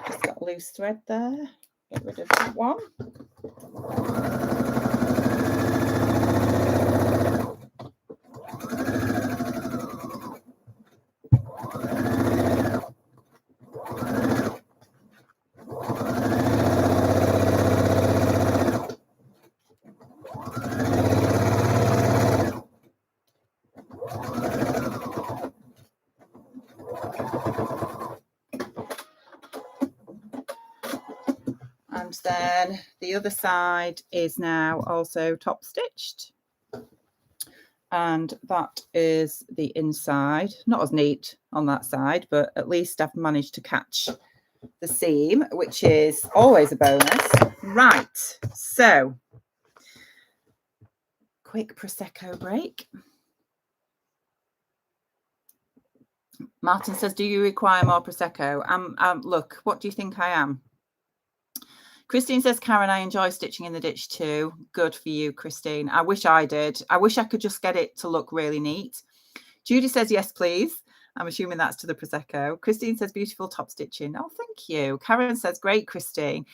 Just got a loose thread there. Get rid of that one. And then the other side is now also top stitched. And that is the inside. Not as neat on that side, but at least I've managed to catch the seam, which is always a bonus. Right, so quick Prosecco break. Martin says, do you require more Prosecco? Look, what do you think I am? Christine says, Karen, I enjoy stitching in the ditch too. Good for you, Christine. I wish I did. I wish I could just get it to look really neat. Judy says, yes, please. I'm assuming that's to the Prosecco. Christine says, beautiful top stitching. Oh, thank you. Karen says, great, Christine.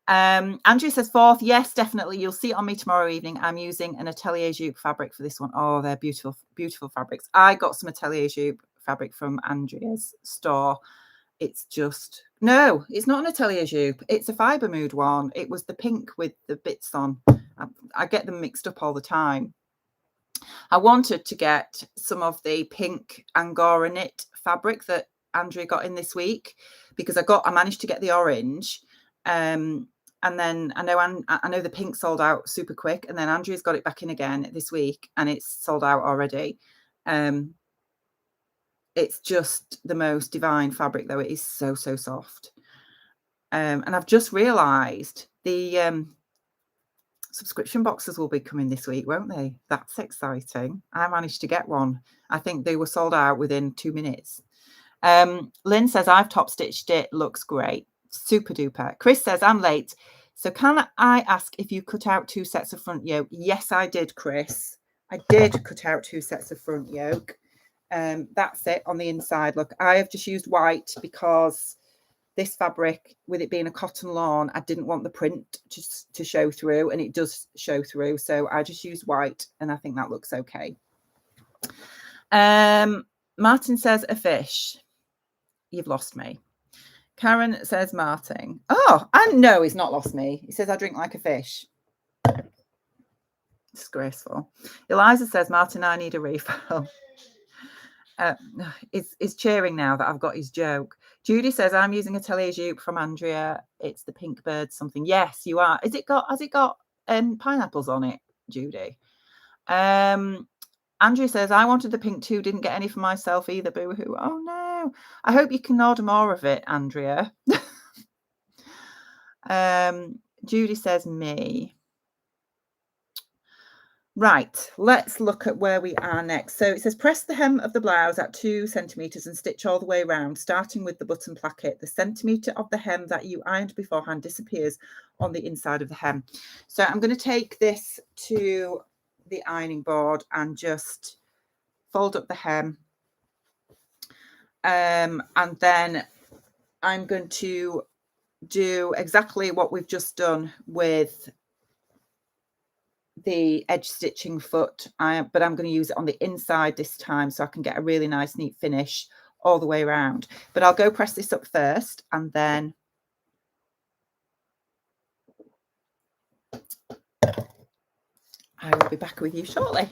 Andrew says, fourth. Yes, definitely. You'll see it on me tomorrow evening. I'm using an Atelier Jupe fabric for this one. Oh, they're beautiful, beautiful fabrics. I got some Atelier Jupe fabric from Andrea's store. It's just, no, it's not an Atelier Jupe. It's a fibre mood one. It was the pink with the bits on. I get them mixed up all the time. I wanted to get some of the pink Angora knit fabric that Andrea got in this week because I managed to get the orange. And then I know the pink sold out super quick, and then Andrea's got it back in again this week and it's sold out already. It's just the most divine fabric, though. It is so, so soft. And I've just realised the subscription boxes will be coming this week, won't they? That's exciting. I managed to get one. I think they were sold out within 2 minutes. Lynn says, I've top stitched it. Looks great. Super duper. Chris says, I'm late. So can I ask if you cut out 2 sets of front yoke? Yes, I did, Chris. I did cut out 2 sets of front yoke. That's it on the inside. Look, I have just used white because this fabric, with it being a cotton lawn, I didn't want the print to show through, and it does show through. So I just used white, and I think that looks okay. Martin says, a fish. You've lost me. Karen says, Martin. Oh, and no, he's not lost me. He says, I drink like a fish. Disgraceful. Eliza says, Martin, I need a refill. Is cheering now that I've got his joke. Judy says, I'm using Atelier Jupe from Andrea. It's the pink bird something. Yes, you are. Has it got pineapples on it, Judy? Andrea says, I wanted the pink too. Didn't get any for myself either. Boo-hoo. Oh, no. I hope you can order more of it, Andrea. Judy says, me. Right, let's look at where we are next. So it says, press the hem of the blouse at 2 centimetres and stitch all the way around, starting with the button placket. The centimetre of the hem that you ironed beforehand disappears on the inside of the hem. So I'm going to take this to the ironing board and just fold up the hem. And then I'm going to do exactly what we've just done with the edge stitching foot, but I'm going to use it on the inside this time so I can get a really nice neat finish all the way around. But I'll go press this up first, and then I will be back with you shortly.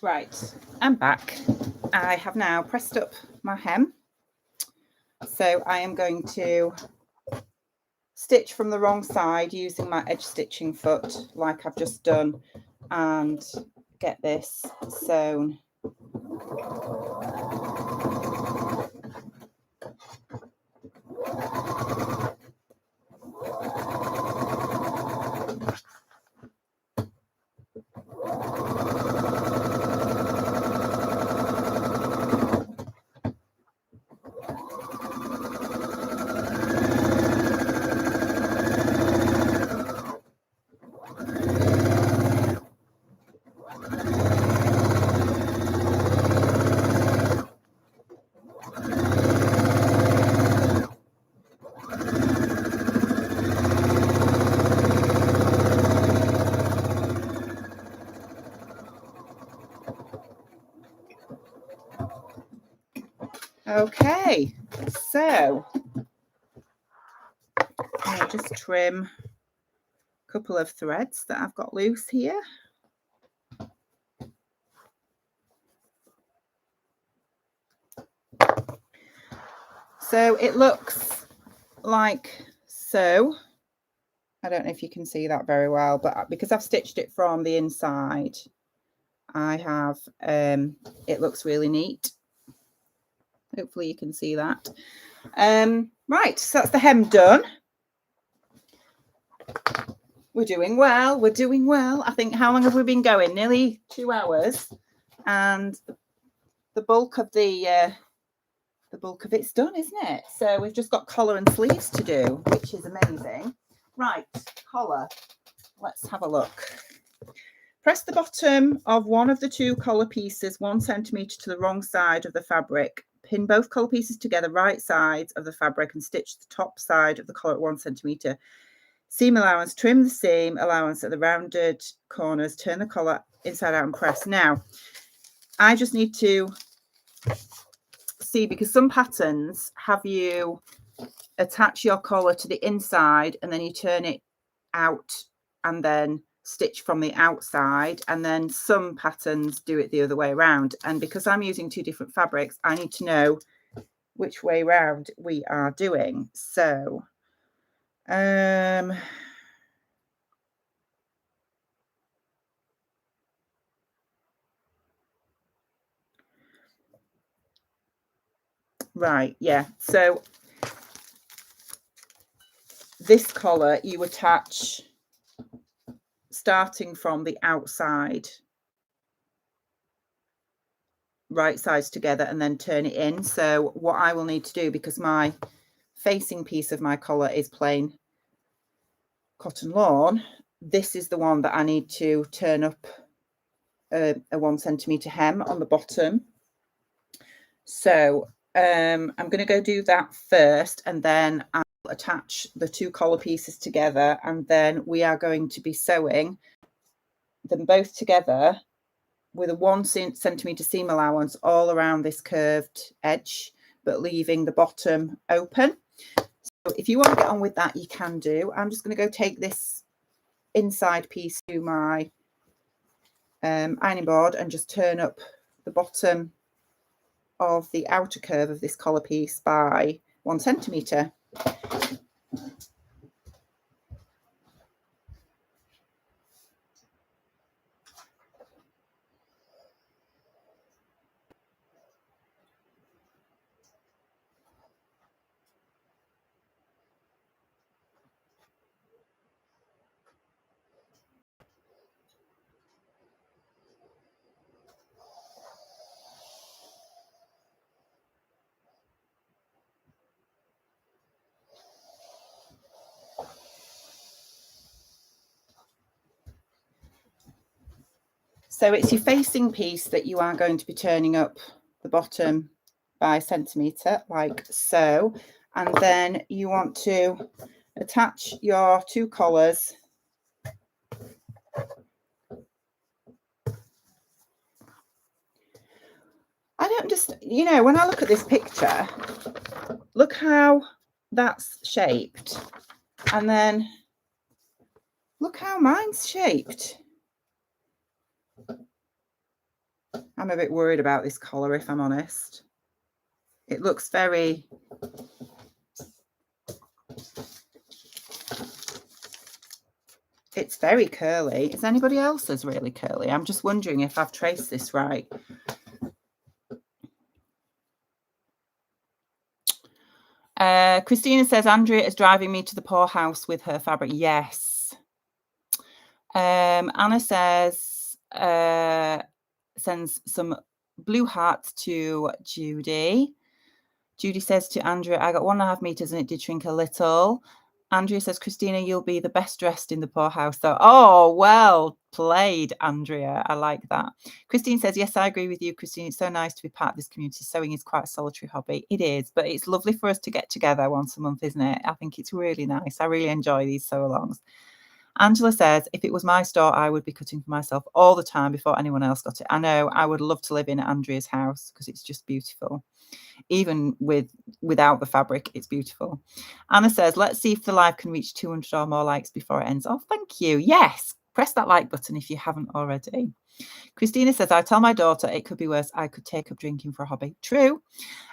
Right, I'm back. I have now pressed up my hem. So I am going to stitch from the wrong side using my edge stitching foot like I've just done and get this sewn. Okay, so I'll just trim a couple of threads that I've got loose here. So it looks like so. I don't know if you can see that very well, but because I've stitched it from the inside, I have, it looks really neat. Hopefully you can see that. Right, so that's the hem done. We're doing well. We're doing well. I think, how long have we been going? Nearly 2 hours, and the bulk of it's done, isn't it? So we've just got collar and sleeves to do, which is amazing. Right, collar. Let's have a look. Press the bottom of one of the 2 collar pieces 1 centimetre to the wrong side of the fabric. Pin both collar pieces together right sides of the fabric and stitch the top side of the collar at 1 centimetre. Seam allowance, trim the seam allowance at the rounded corners, turn the collar inside out and press. Now, I just need to see, because some patterns have you attach your collar to the inside and then you turn it out and then stitch from the outside, and then some patterns do it the other way around. And because I'm using 2 different fabrics, I need to know which way round we are doing. So right, yeah, so this collar you attach starting from the outside, right sides together, and then turn it in. So what I will need to do, because my facing piece of my collar is plain cotton lawn, this is the one that I need to turn up a 1 centimetre hem on the bottom. So I'm going to go do that first, and then I'll attach the 2 collar pieces together, and then we are going to be sewing them both together with a 1 centimetre seam allowance all around this curved edge, but leaving the bottom open. So if you want to get on with that, you can do. I'm just going to go take this inside piece to my ironing board and just turn up the bottom of the outer curve of this collar piece by 1 centimetre. So it's your facing piece that you are going to be turning up the bottom by 1 centimetre, like so. And then you want to attach your 2 collars I don't just, you know, when I look at this picture, look how that's shaped. And then look how mine's shaped. I'm a bit worried about this collar, if I'm honest. It looks very... It's very curly. Is anybody else's really curly? I'm just wondering if I've traced this right. Christina says, Andrea is driving me to the poorhouse with her fabric. Yes. Anna says, sends some blue hearts to Judy. Judy says to Andrea, I got 1.5 meters and it did shrink a little. Andrea says, Christina, you'll be the best dressed in the poorhouse. So, oh, well played, Andrea. I like that. Christine says, yes, I agree with you, Christine. It's so nice to be part of this community. Sewing is quite a solitary hobby. It is, but it's lovely for us to get together once a month, isn't it? I think it's really nice. I really enjoy these sew-alongs. Angela says, if it was my store, I would be cutting for myself all the time before anyone else got it. I know, I would love to live in Andrea's house because it's just beautiful. Even without the fabric, it's beautiful. Anna says, let's see if the live can reach 200 or more likes before it ends. Oh, thank you. Yes, press that like button if you haven't already. Christina says, I tell my daughter it could be worse. I could take up drinking for a hobby. True.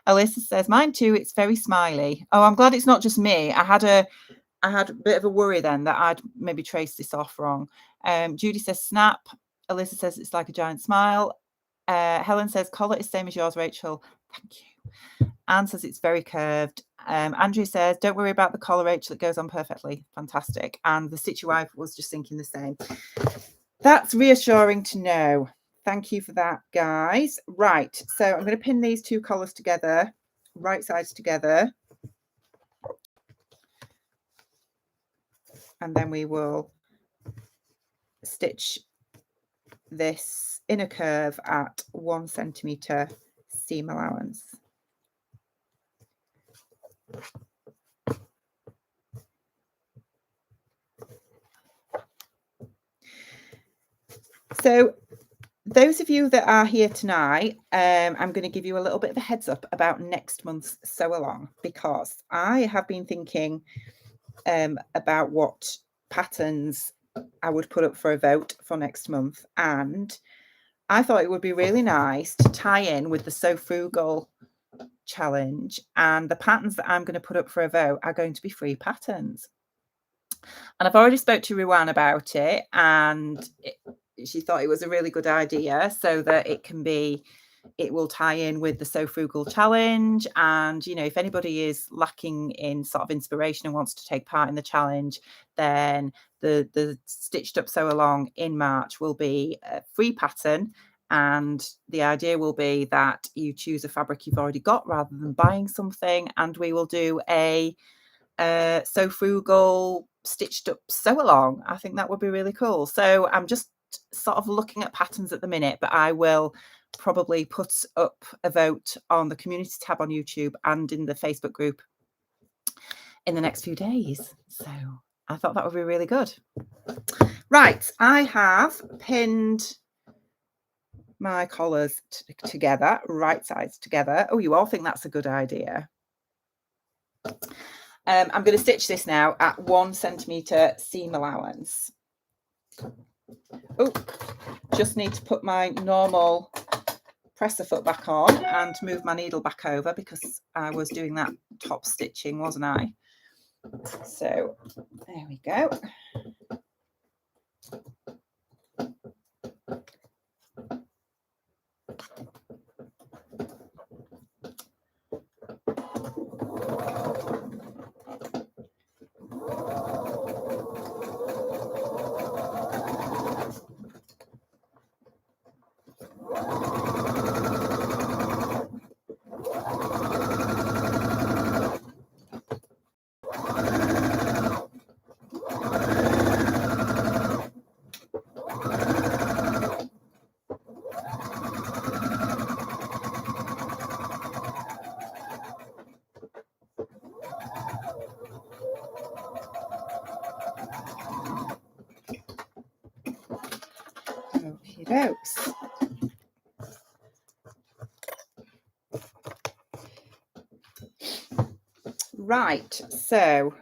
Alyssa says, mine too. It's very smiley. Oh, I'm glad it's not just me. I had a bit of a worry then that I'd maybe traced this off wrong. Judy says, snap. Alyssa says, it's like a giant smile. Helen says, collar is same as yours, Rachel. Thank you. Anne says, it's very curved. Andrew says, don't worry about the collar, Rachel. It goes on perfectly. Fantastic. And the Stitchy Wife was just thinking the same. That's reassuring to know. Thank you for that, guys. Right. So I'm going to pin these two collars together, right sides together. And then we will stitch this inner curve at 1 centimetre seam allowance. So those of you that are here tonight, I'm going to give you a little bit of a heads up about next month's sew along, because I have been thinking about what patterns I would put up for a vote for next month, and I thought it would be really nice to tie in with the Sew Frugal challenge, and the patterns that I'm going to put up for a vote are going to be free patterns. And I've already spoke to Ruan about it, and she thought it was a really good idea, so that it will tie in with the Sew Frugal challenge. And, you know, if anybody is lacking in sort of inspiration and wants to take part in the challenge, then the Stitched Up Sew Along in March will be a free pattern. And the idea will be that you choose a fabric you've already got rather than buying something. And we will do a Sew Frugal Stitched Up Sew Along. I think that would be really cool. So I'm just sort of looking at patterns at the minute, but I will probably put up a vote on the community tab on YouTube and in the Facebook group in the next few days. So I thought that would be really good. Right, I have pinned my collars together, right sides together. Oh, you all think that's a good idea. I'm going to stitch this now at 1 centimetre seam allowance. Oh, just need to put my normal presser foot back on and move my needle back over because I was doing that top stitching, wasn't I? So there we go. Okie dokes. Right, so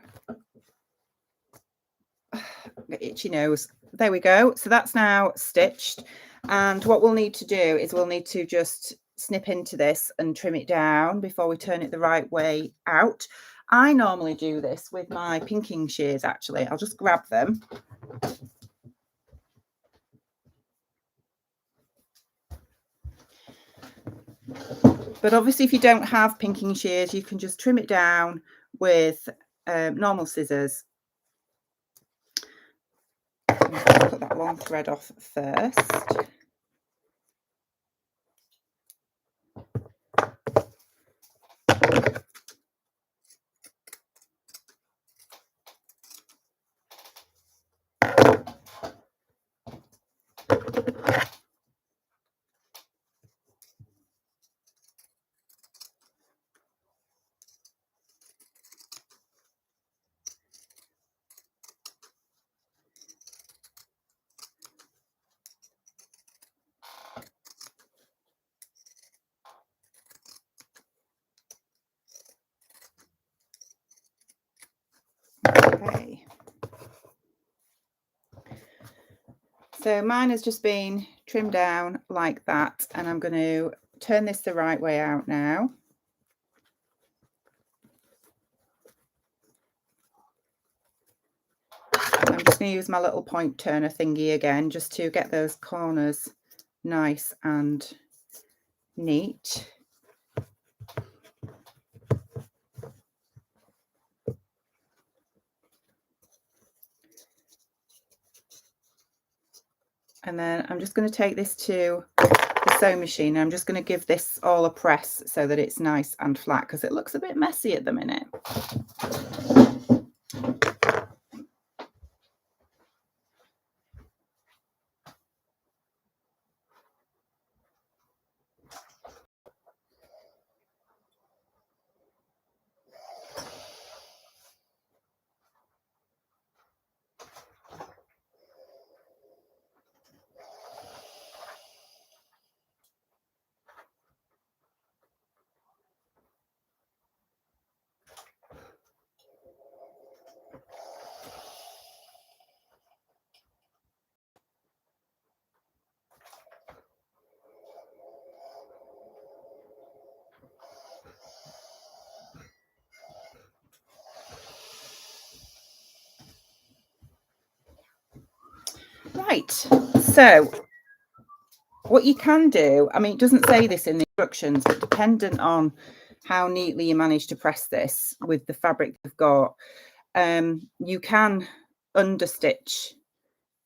itchy nose. There we go. So that's now stitched. And what we'll need to do is we'll need to just snip into this and trim it down before we turn it the right way out. I normally do this with my pinking shears, actually. I'll just grab them. But obviously, if you don't have pinking shears, you can just trim it down with normal scissors. Cut that long thread off first. Okay. So mine has just been trimmed down like that, and I'm going to turn this the right way out now. I'm just going to use my little point turner thingy again, just to get those corners nice and neat. And then I'm just going to take this to the sewing machine. I'm just going to give this all a press so that it's nice and flat, because it looks a bit messy at the minute. Right, so what you can do, I mean, it doesn't say this in the instructions, but dependent on how neatly you manage to press this with the fabric you've got, you can understitch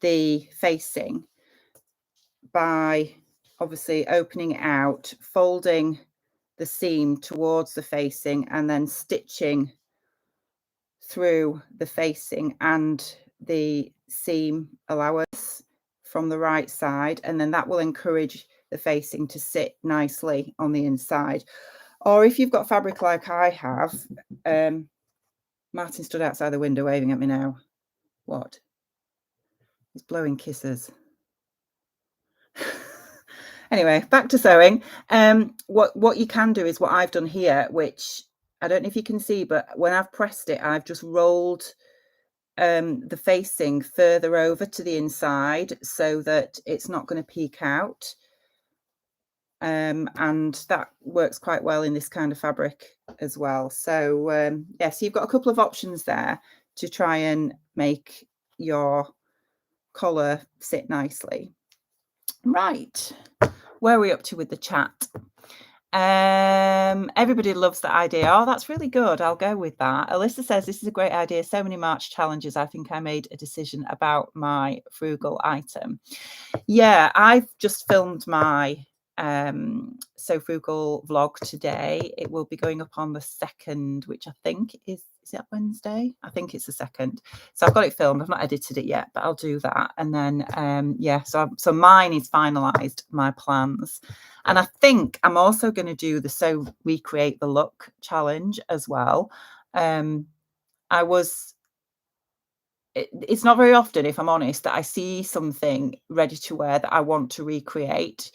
the facing by obviously opening it out, folding the seam towards the facing, and then stitching through the facing and the seam allowance from the right side, and then that will encourage the facing to sit nicely on the inside. Or if you've got fabric like I have, Martin stood outside the window waving at me now. What? He's blowing kisses. Anyway, back to sewing. What you can do is what I've done here, which I don't know if you can see, but when I've pressed it, I've just rolled the facing further over to the inside so that it's not going to peek out. And that works quite well in this kind of fabric as well. So yeah, so you've got a couple of options there to try and make your collar sit nicely. Right, where are we up to with the chat? Everybody loves the idea. Oh, that's really good. I'll go with that. Alyssa says this is a great idea. So many March challenges. I think I made a decision about my frugal item. Yeah, I've just filmed my So Frugal vlog today. It will be going up on the 2nd, which I think is that Wednesday? I think it's the 2nd. So I've got it filmed. I've not edited it yet, but I'll do that. And then yeah, so mine is finalized, my plans. And I think I'm also going to do the So Recreate the Look challenge as well. It's not very often, if I'm honest, that I see something ready to wear that I want to recreate,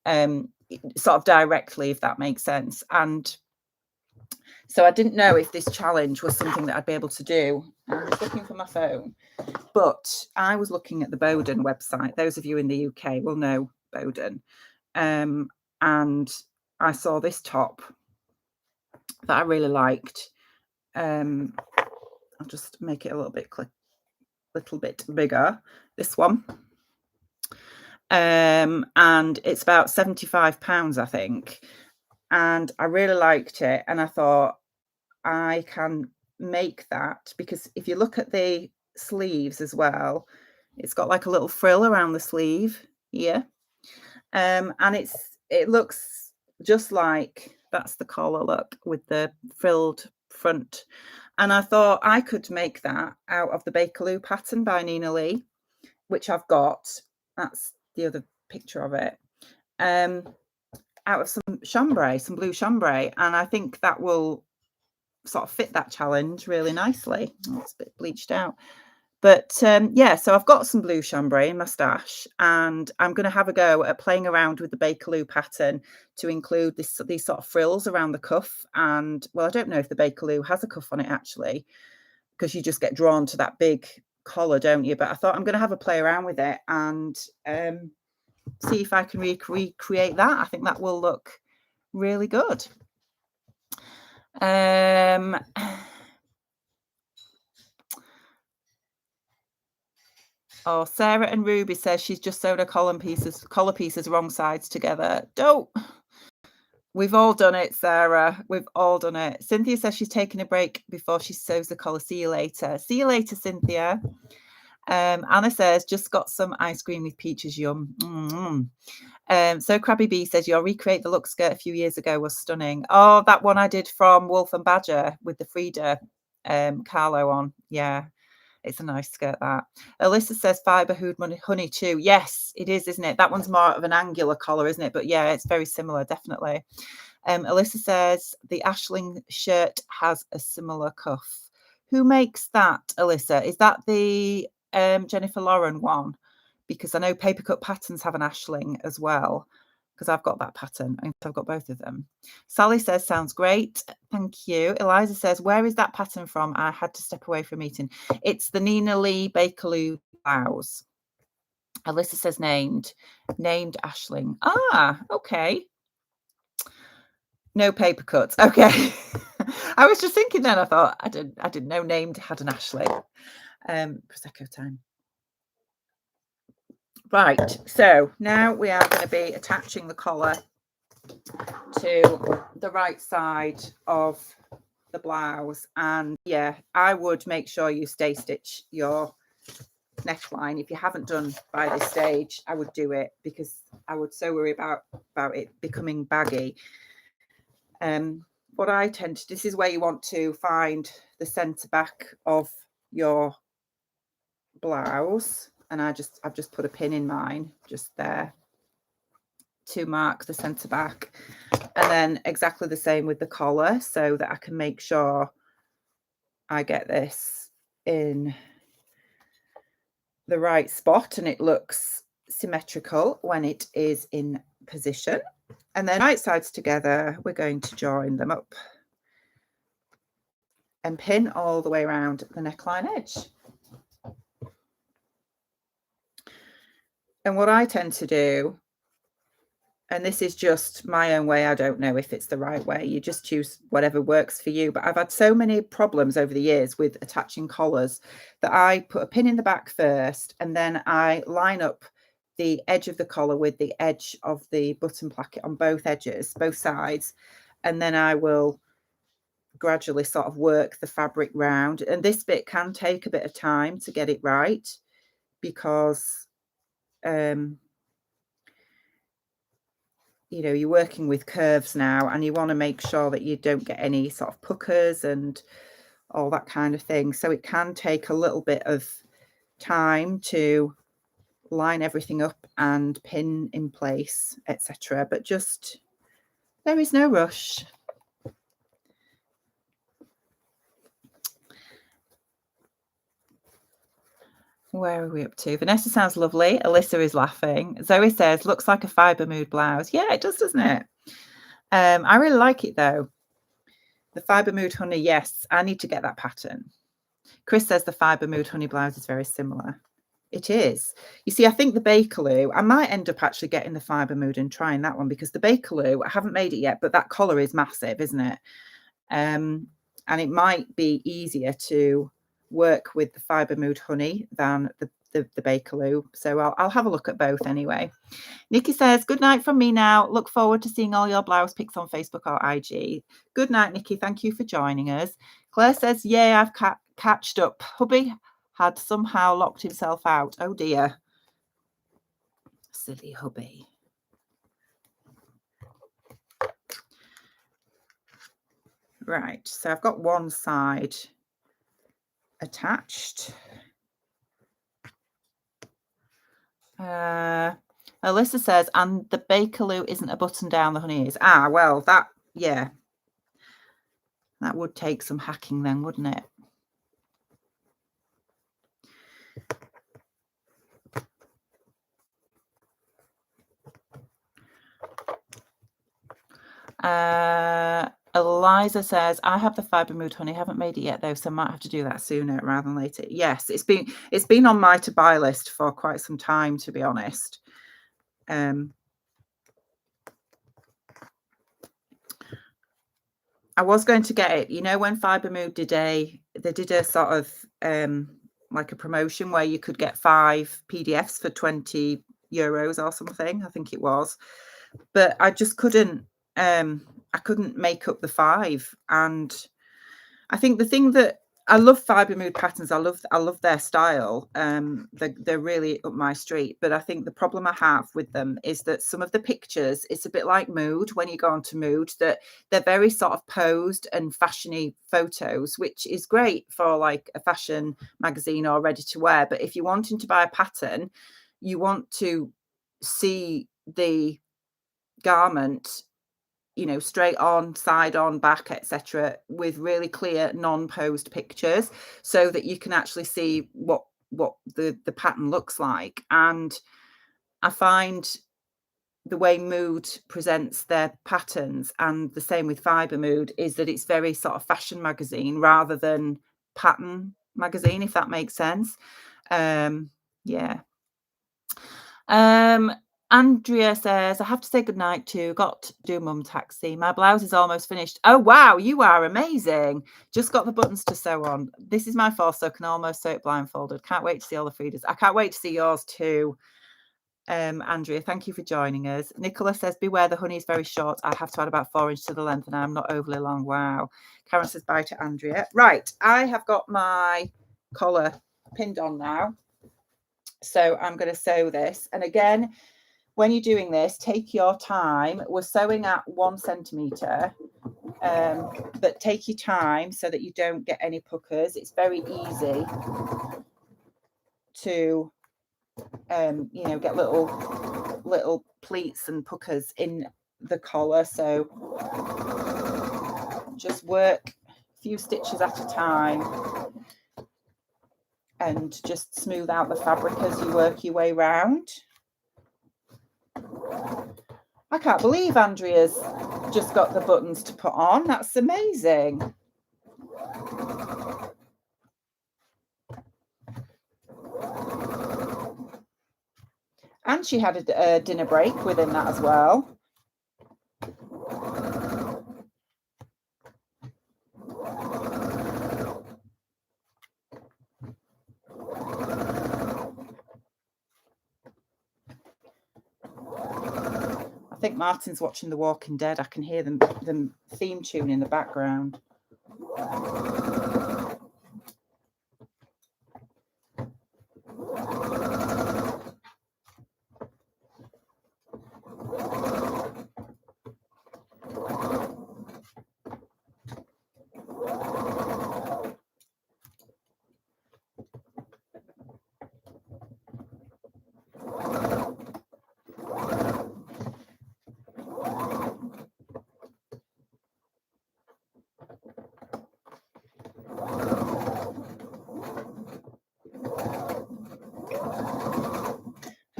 sort of directly, if that makes sense. And so I didn't know if this challenge was something that I'd be able to do. I was looking for my phone, but I was looking at the Boden website. Those of you in the UK will know Bowden. And I saw this top that I really liked. I'll just make it a little bit bigger. This one. And it's about £75, I think. And I really liked it. And I thought I can make that, because if you look at the sleeves as well, it's got like a little frill around the sleeve here. And it looks just like, that's the collar, look, with the frilled front. And I thought I could make that out of the Bakerloo pattern by Nina Lee, which I've got. That's the other picture of it. Out of some chambray, some blue chambray. And I think that will sort of fit that challenge really nicely. Oh, it's a bit bleached out. But yeah, so I've got some blue chambray in my stash, and I'm going to have a go at playing around with the Bakerloo pattern to include these sort of frills around the cuff. And well, I don't know if the Bakerloo has a cuff on it actually, because you just get drawn to that big collar, don't you? But I thought I'm going to have a play around with it and see if I can recreate that. I think that will look really good. Oh, Sarah and Ruby says she's just sewn her collar pieces wrong sides together. Don't. We've all done it, Sarah. We've all done it. Cynthia says she's taking a break before she sews the collar. See you later. See you later, Cynthia. Anna says, just got some ice cream with peaches, yum. So Crabby B says, your recreate the look skirt a few years ago was stunning. Oh, that one I did from Wolf and Badger with the Frida Carlo on. Yeah, it's a nice skirt, that. Alyssa says fibre hood honey too. Yes, it is, isn't it? That one's more of an angular collar, isn't it? But yeah, it's very similar, definitely. Alyssa says the Ashling shirt has a similar cuff. Who makes that, Alyssa? Is that the Jennifer Lauren one? Because I know Paper Cut Patterns have an Ashling as well, because I've got that pattern. I've got both of them. Sally says, sounds great. Thank you. Eliza says, where is that pattern from? I had to step away from eating. It's the Nina Lee Bakerloo blouse. Alyssa says named Ashling. Ah, okay. No paper cuts. Okay. I was just thinking then, I thought, I didn't know named had an Ashling. Prosecco time. Right, so now we are going to be attaching the collar to the right side of the blouse. And yeah, I would make sure you stay stitch your neckline. If you haven't done by this stage, I would do it, because I would so worry about it becoming baggy. What I tend to, this is where you want to find the centre back of your blouse. And I've just put a pin in mine just there to mark the centre back. And then exactly the same with the collar, so that I can make sure I get this in the right spot and it looks symmetrical when it is in position. And then right sides together, we're going to join them up and pin all the way around the neckline edge. And what I tend to do, and this is just my own way, I don't know if it's the right way, you just choose whatever works for you, but I've had so many problems over the years with attaching collars that I put a pin in the back first, and then I line up the edge of the collar with the edge of the button placket on both edges, both sides, and then I will gradually sort of work the fabric round. And this bit can take a bit of time to get it right, because you know, you're working with curves now, and you want to make sure that you don't get any sort of puckers and all that kind of thing. So it can take a little bit of time to line everything up and pin in place, etc. But just, there is no rush. Where are we up to? Vanessa sounds lovely. Alyssa is laughing. Zoe says, looks like a fibre mood blouse. Yeah, it does, doesn't it? I really like it though. The fibre mood honey, yes, I need to get that pattern. Chris says the fibre mood honey blouse is very similar. It is. You see, I think the Bakerloo, I might end up actually getting the Fibre Mood and trying that one, because the Bakerloo, I haven't made it yet, but that collar is massive, isn't it? And it might be easier to work with the Fibre Mood honey than the Bakerloo. So I'll have a look at both anyway. Nikki says, good night from me now. Look forward to seeing all your blouse pics on Facebook or IG. Good night, Nikki. Thank you for joining us. Claire says, yeah, I've catched up. Hubby had somehow locked himself out. Oh dear. Silly hubby. Right, so I've got one side attached. Alyssa says, and the Bakerloo isn't a button down, the honey is. Ah, well, that, yeah. That would take some hacking then, wouldn't it? Eliza says, I have the Fibre Mood honey, haven't made it yet though, so I might have to do that sooner rather than later. Yes, it's been on my to buy list for quite some time, to be honest. I was going to get it, you know, when Fibre Mood they did a sort of like a promotion where you could get 5 PDFs for 20 euros or something, I think it was, but I just couldn't I couldn't make up the 5. And I think the thing that I love Fibre Mood patterns, I love their style. They're really up my street. But I think the problem I have with them is that some of the pictures, it's a bit like Mood when you go onto Mood, that they're very sort of posed and fashiony photos, which is great for like a fashion magazine or ready to wear. But if you're wanting to buy a pattern, you want to see the garment, you know, straight on, side on, back, etc., with really clear non-posed pictures, so that you can actually see what the pattern looks like. And I find the way Mood presents their patterns, and the same with Fibre Mood, is that it's very sort of fashion magazine rather than pattern magazine, if that makes sense. Yeah. Andrea says, I have to say goodnight to, got to do mum taxi. My blouse is almost finished. Oh, wow, you are amazing. Just got the buttons to sew on. This is my fault, so can almost sew it blindfolded. Can't wait to see all the Fridas. I can't wait to see yours too. Andrea, thank you for joining us. Nicola says, beware, the honey is very short. I have to add about 4 inches to the length and I'm not overly long. Wow. Karen says, bye to Andrea. Right, I have got my collar pinned on now. So I'm going to sew this. And again, when you're doing this, take your time. We're sewing at 1 centimetre, but take your time so that you don't get any puckers. It's very easy to, you know, get little pleats and puckers in the collar. So just work a few stitches at a time and just smooth out the fabric as you work your way round. I can't believe Andrea's just got the buttons to put on. That's amazing. And she had a dinner break within that as well. I think Martin's watching The Walking Dead. I can hear them theme tune in the background.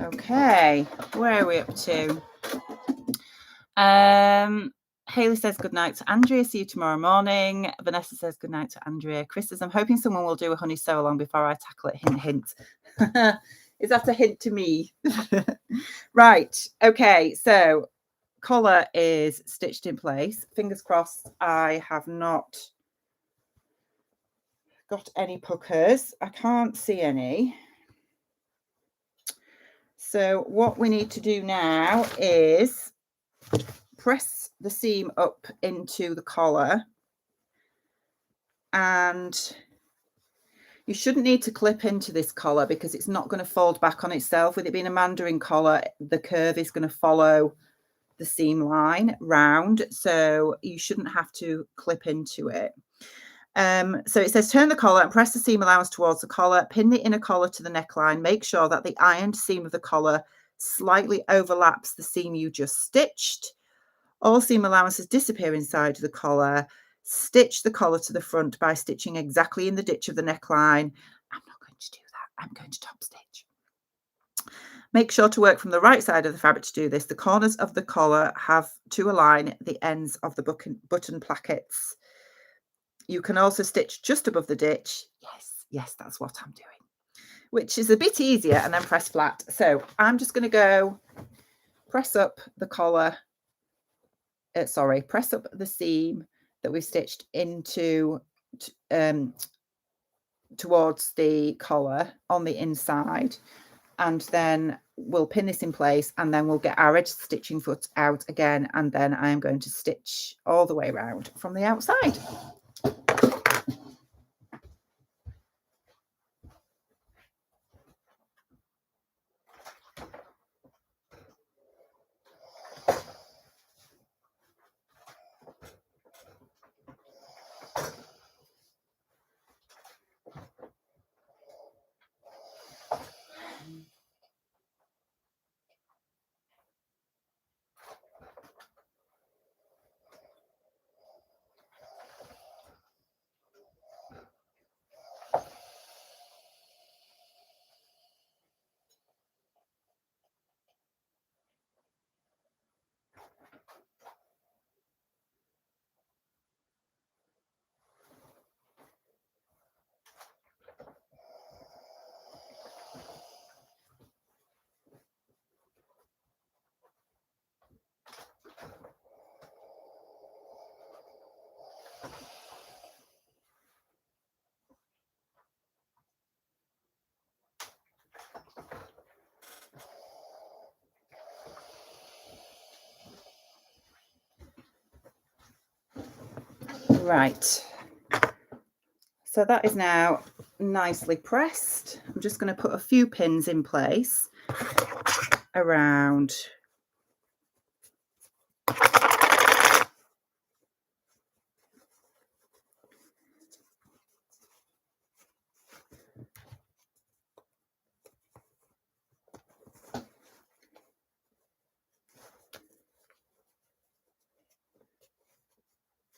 Okay, where are we up to? Hayley says good night to Andrea. See you tomorrow morning. Vanessa says good night to Andrea. Chris says, I'm hoping someone will do a honey sew along before I tackle it. Hint, hint. Is that a hint to me? Right. Okay. So collar is stitched in place. Fingers crossed I have not got any puckers. I can't see any. So what we need to do now is press the seam up into the collar, and you shouldn't need to clip into this collar because it's not going to fold back on itself. With it being a mandarin collar, the curve is going to follow the seam line round, so you shouldn't have to clip into it. So it says turn the collar and press the seam allowance towards the collar, pin the inner collar to the neckline, make sure that the ironed seam of the collar slightly overlaps the seam you just stitched. All seam allowances disappear inside the collar. Stitch the collar to the front by stitching exactly in the ditch of the neckline. I'm not going to do that. I'm going to top stitch. Make sure to work from the right side of the fabric to do this. The corners of the collar have to align the ends of the button plackets. You can also stitch just above the ditch. Yes, that's what I'm doing, which is a bit easier, and then press flat. So I'm just going to go press up the collar. Press up the seam that we stitched into towards the collar on the inside, and then we'll pin this in place, and then we'll get our edge stitching foot out again, and then I am going to stitch all the way around from the outside. Right, so that is now nicely pressed. I'm just going to put a few pins in place around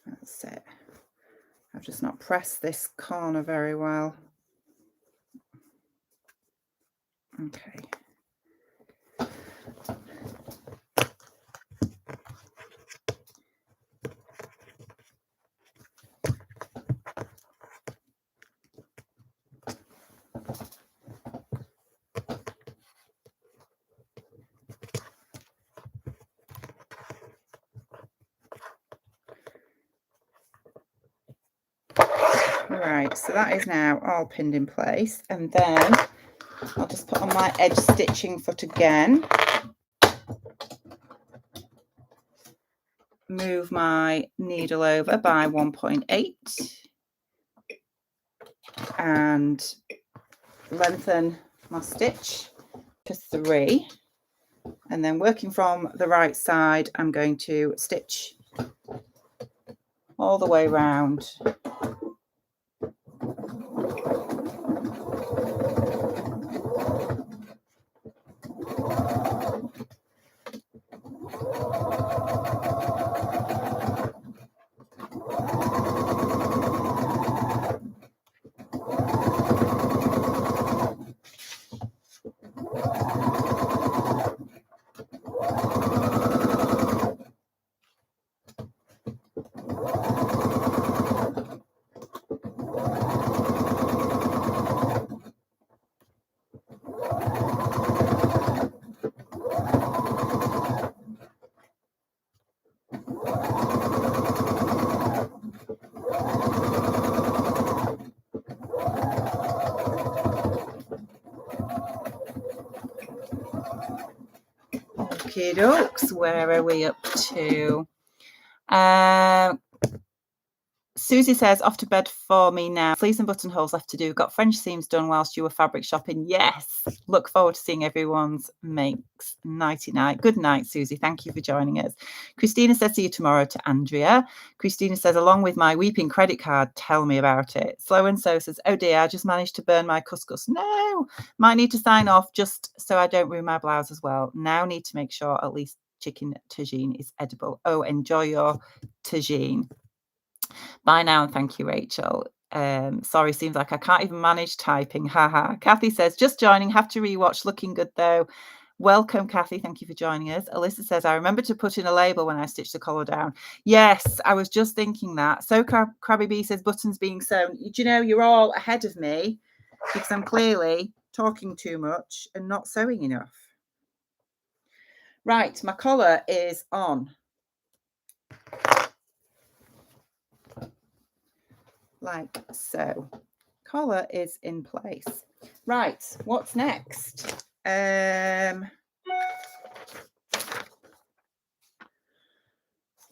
that's it. I've just not pressed this corner very well. Okay. Right, so that is now all pinned in place, and then I'll just put on my edge stitching foot again, move my needle over by 1.8 and lengthen my stitch to 3, and then working from the right side, I'm going to stitch all the way round. Okie dokes. Where are we up to? Susie says, off to bed for me now. Sleeves and buttonholes left to do. Got French seams done whilst you were fabric shopping. Yes. Look forward to seeing everyone's makes. Nighty night. Good night, Susie. Thank you for joining us. Christina says, see you tomorrow to Andrea. Christina says, along with my weeping credit card, tell me about it. Slow and So says, oh dear, I just managed to burn my couscous. No. Might need to sign off just so I don't ruin my blouse as well. Now need to make sure at least chicken tagine is edible. Oh, enjoy your tagine. Bye now and thank you, Rachel. Sorry, seems like I can't even manage typing. Haha. Kathy says, just joining, have to rewatch. Looking good though. Welcome, Kathy. Thank you for joining us. Alyssa says, I remember to put in a label when I stitched the collar down. Yes, I was just thinking that. So Crabby B says, buttons being sewn. Do you know, you're all ahead of me because I'm clearly talking too much and not sewing enough. Right, my collar is on. Like so. Collar is in place. Right, what's next?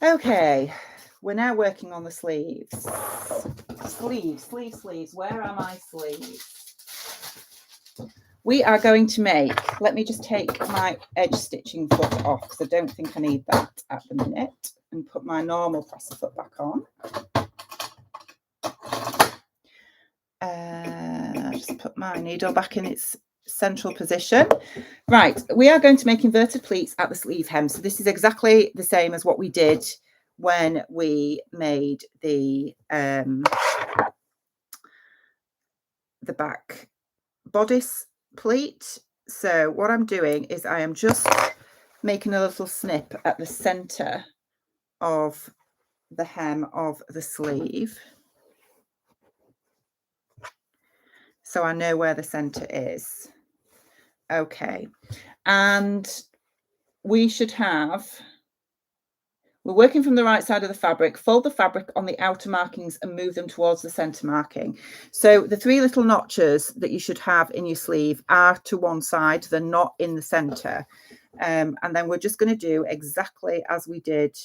Okay, we're now working on the sleeves. Sleeves. Where are my sleeves? We are going to make, let me just take my edge stitching foot off because I don't think I need that at the minute, and put my normal presser foot back on. Just put my needle back in its central position. Right, we are going to make inverted pleats at the sleeve hem. So this is exactly the same as what we did when we made the back bodice pleat. So what I'm doing is I am just making a little snip at the center of the hem of the sleeve, so I know where the center is. Okay, and we should have, we're working from the right side of the fabric. Fold the fabric on the outer markings and move them towards the center marking. So the three little notches that you should have in your sleeve are to one side, they're not in the center. And then we're just going to do exactly as we did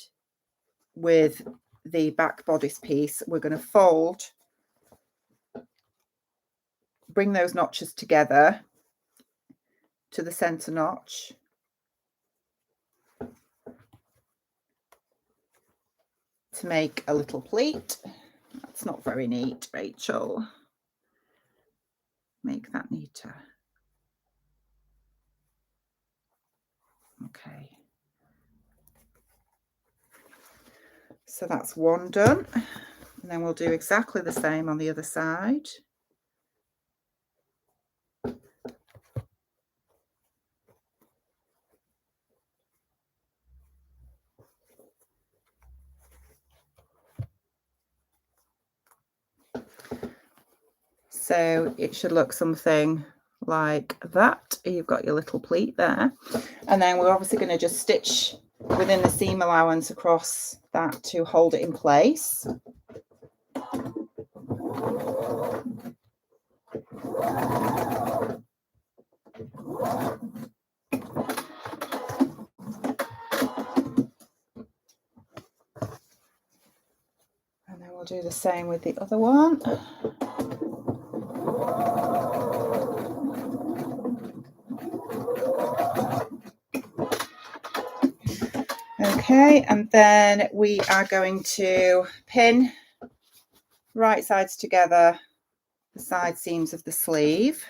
with the back bodice piece. We're going to fold, bring those notches together to the center notch, to make a little pleat. That's not very neat, Rachel. Make that neater. Okay. So that's one done. And then we'll do exactly the same on the other side. So it should look something like that. You've got your little pleat there. And then we're obviously going to just stitch within the seam allowance across that to hold it in place. And then we'll do the same with the other one. Okay, and then we are going to pin right sides together, the side seams of the sleeve.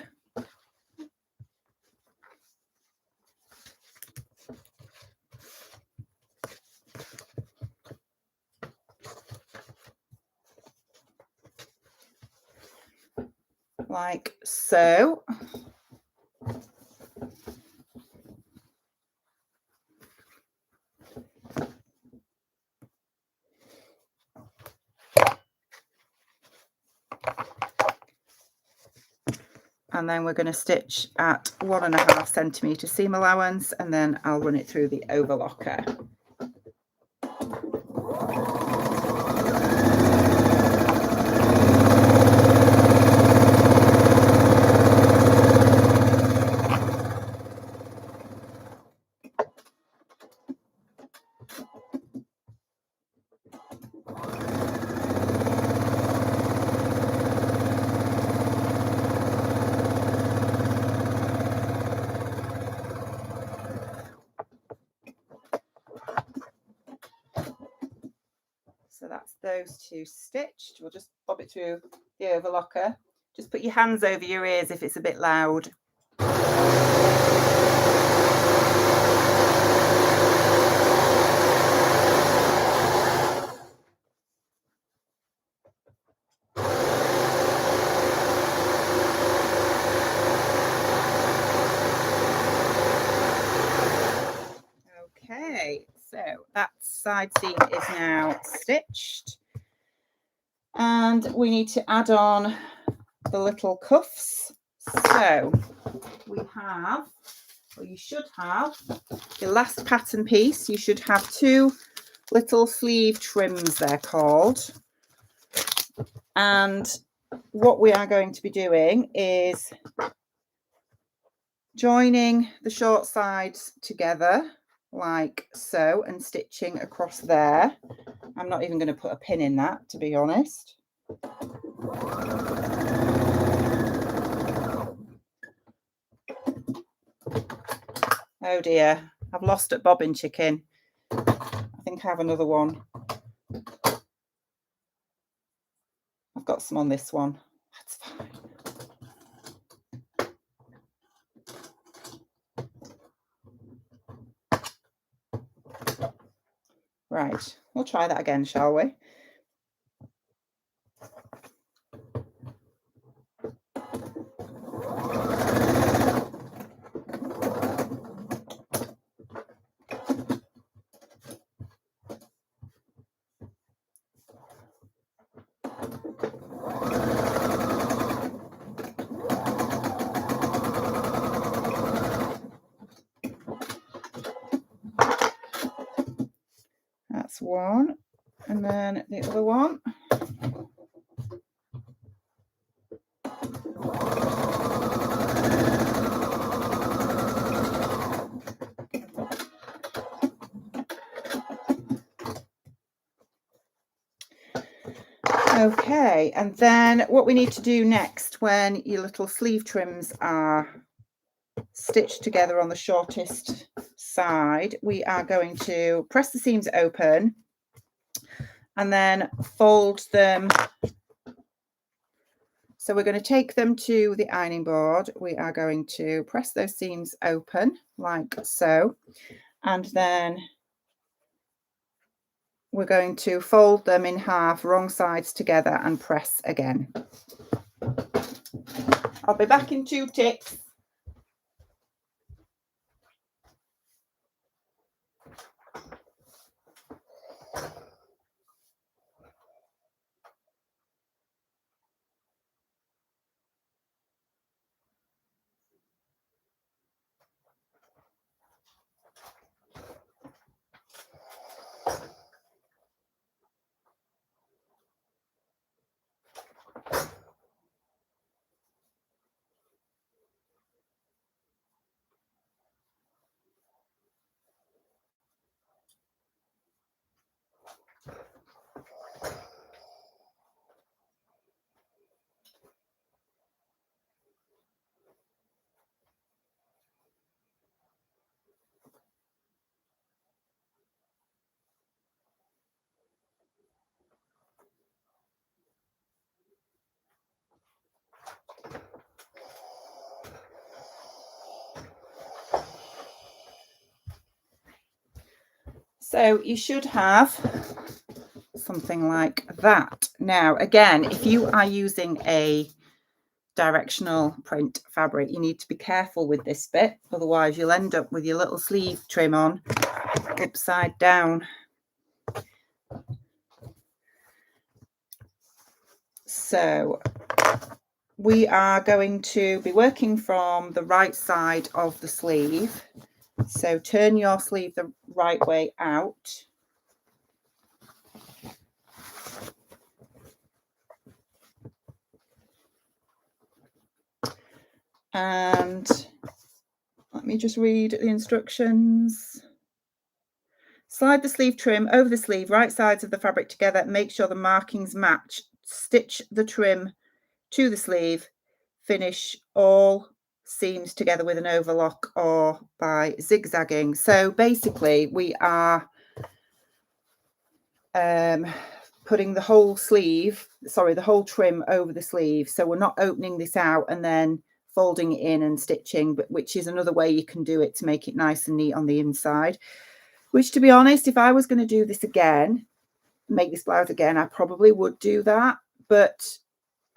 Like so. And then we're going to stitch at 1.5 centimetre seam allowance, and then I'll run it through the overlocker. So that's those two stitched. We'll just bob it through the overlocker. Just put your hands over your ears if it's a bit loud. Okay, so that side seam is now stitched. And we need to add on the little cuffs. So we have, or you should have, your last pattern piece. You should have two little sleeve trims, they're called. And what we are going to be doing is joining the short sides together like so and stitching across there. I'm not even going to put a pin in that, to be honest. Oh dear, I've lost a bobbin chicken. I think I have another one. I've got some on this one. That's fine. Right, we'll try that again, shall we? That's one, and then the other one. Okay, and then what we need to do next when your little sleeve trims are stitched together on the shortest side, we are going to press the seams open and then fold them. So we're going to take them to the ironing board. We are going to press those seams open like so, and then we're going to fold them in half, wrong sides together, and press again. I'll be back in 2 ticks. So you should have something like that. Now, again, if you are using a directional print fabric, you need to be careful with this bit, otherwise you'll end up with your little sleeve trim on upside down. So we are going to be working from the right side of the sleeve. So turn your sleeve the right way out. And let me just read the instructions. Slide the sleeve trim over the sleeve, right sides of the fabric together. Make sure the markings match. Stitch the trim to the sleeve. Finish all seams together with an overlock or by zigzagging. So basically we are putting the whole sleeve, sorry, the whole trim over the sleeve. So we're not opening this out and then folding it in and stitching, but which is another way you can do it to make it nice and neat on the inside. Which, to be honest, if I was going to do this again, make this blouse again, I probably would do that. But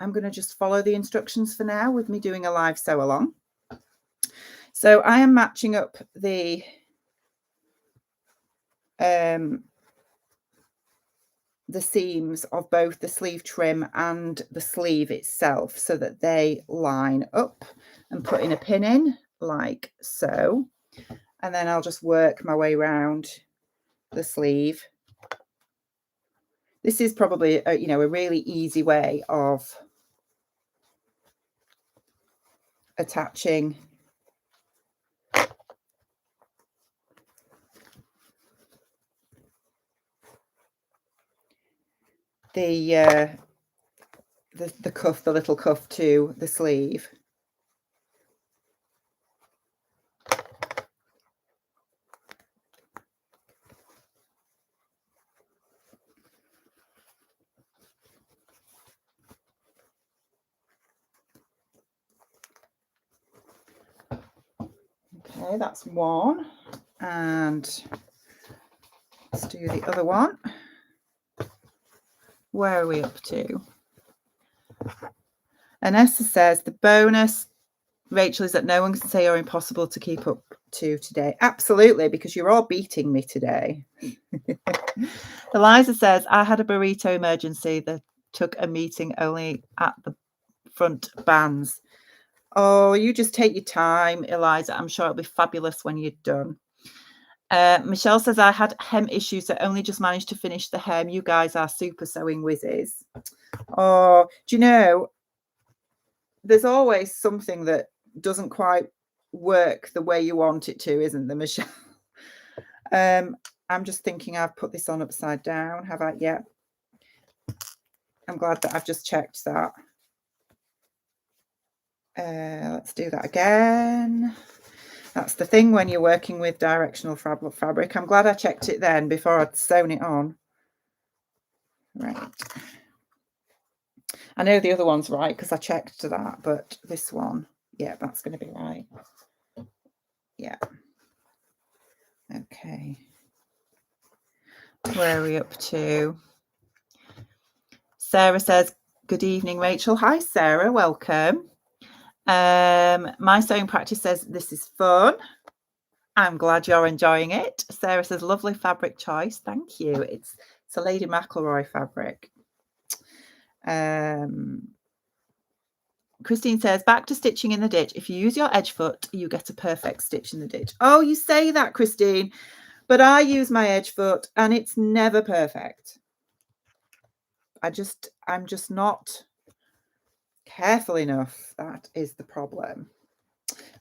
I'm going to just follow the instructions for now with me doing a live sew along. So I am matching up the seams of both the sleeve trim and the sleeve itself so that they line up, and putting a pin in like so. And then I'll just work my way around the sleeve. This is probably a, a really easy way of attaching the cuff, the little cuff to the sleeve. Okay, that's one, and let's do the other one. Where are we up to? Anessa says the bonus, Rachel, is that no one can say you're impossible to keep up to today. Absolutely, because you're all beating me today. Eliza says I had a burrito emergency that took a meeting only at the front bands. Oh, you just take your time, Eliza. I'm sure it'll be fabulous when you're done. Michelle says I had hem issues that only just managed to finish the hem. You guys are super sewing whizzes. Oh, do you know, there's always something that doesn't quite work the way you want it to, isn't there, Michelle? I'm just thinking I've put this on upside down. Have I? Yeah. I'm glad that I've just checked that. Let's do that again. That's the thing when you're working with directional fabric. I'm glad I checked it then before I'd sewn it on. Right. I know the other one's right because I checked that, but this one, yeah, that's going to be right. Yeah. Okay. Where are we up to? Sarah says, good evening, Rachel. Hi, Sarah. Welcome. My sewing practice says this is fun. I'm glad you're enjoying it. Sarah says lovely fabric choice. Thank you. It's a Lady McElroy fabric. Christine says back to stitching in the ditch. If you use your edge foot, you get a perfect stitch in the ditch. Oh, you say that, Christine, but I use my edge foot and it's never perfect. I'm just not careful enough. That is the problem.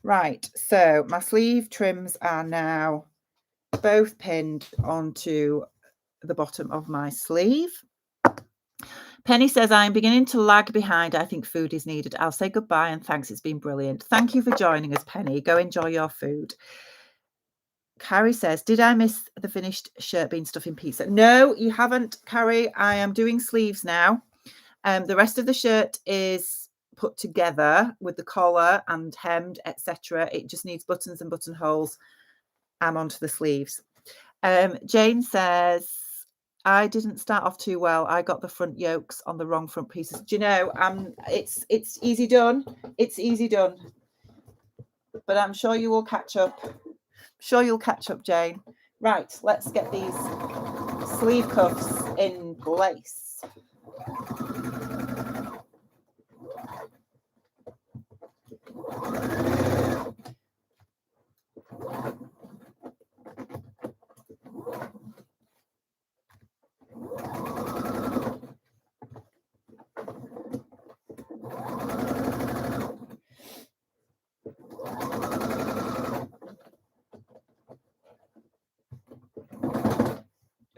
Right, so my sleeve trims are now both pinned onto the bottom of my sleeve. Penny says, I'm beginning to lag behind. I think food is needed. I'll say goodbye and thanks. It's been brilliant. Thank you for joining us, Penny. Go enjoy your food. Carrie says, did I miss the finished shirt being stuffing pizza? No, you haven't, Carrie. I am doing sleeves now. The rest of the shirt is put together with the collar and hemmed, etc. It just needs buttons and buttonholes. I'm onto the sleeves. Jane says, I didn't start off too well. I got the front yokes on the wrong front pieces. Do you know, it's easy done. It's easy done. But I'm sure you will catch up. Sure you'll catch up, Jane. Right, let's get these sleeve cuffs in place.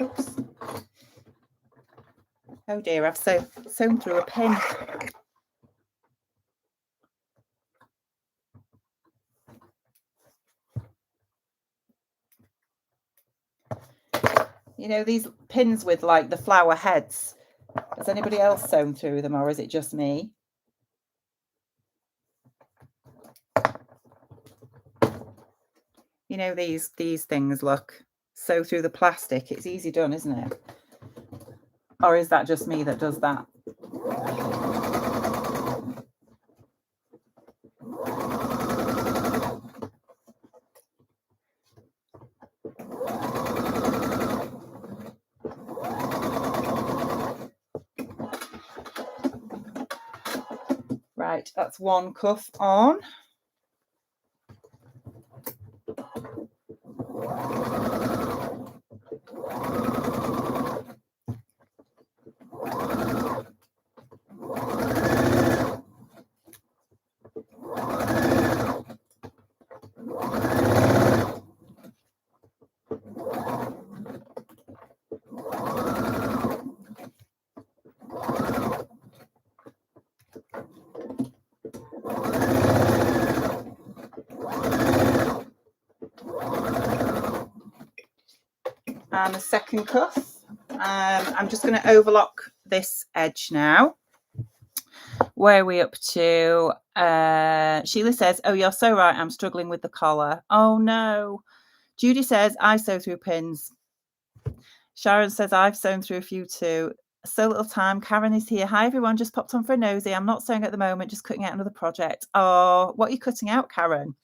Oops. Oh dear, I've sewn through a pin. You know, these pins with like the flower heads, Has anybody else sewn through them, or is it just me? You know, these things, look, sew through the plastic. It's easy done, isn't it? Or is that just me that does that? Right, that's one cuff on. And the second cuff. I'm just going to overlock this edge now. Where are we up to? Sheila says, oh, you're so right. I'm struggling with the collar. Oh, no. Judy says, I sew through pins. Sharon says, I've sewn through a few too. So little time. Karen is here. Hi, everyone. Just popped on for a nosy. I'm not sewing at the moment, just cutting out another project. Oh, what are you cutting out, Karen?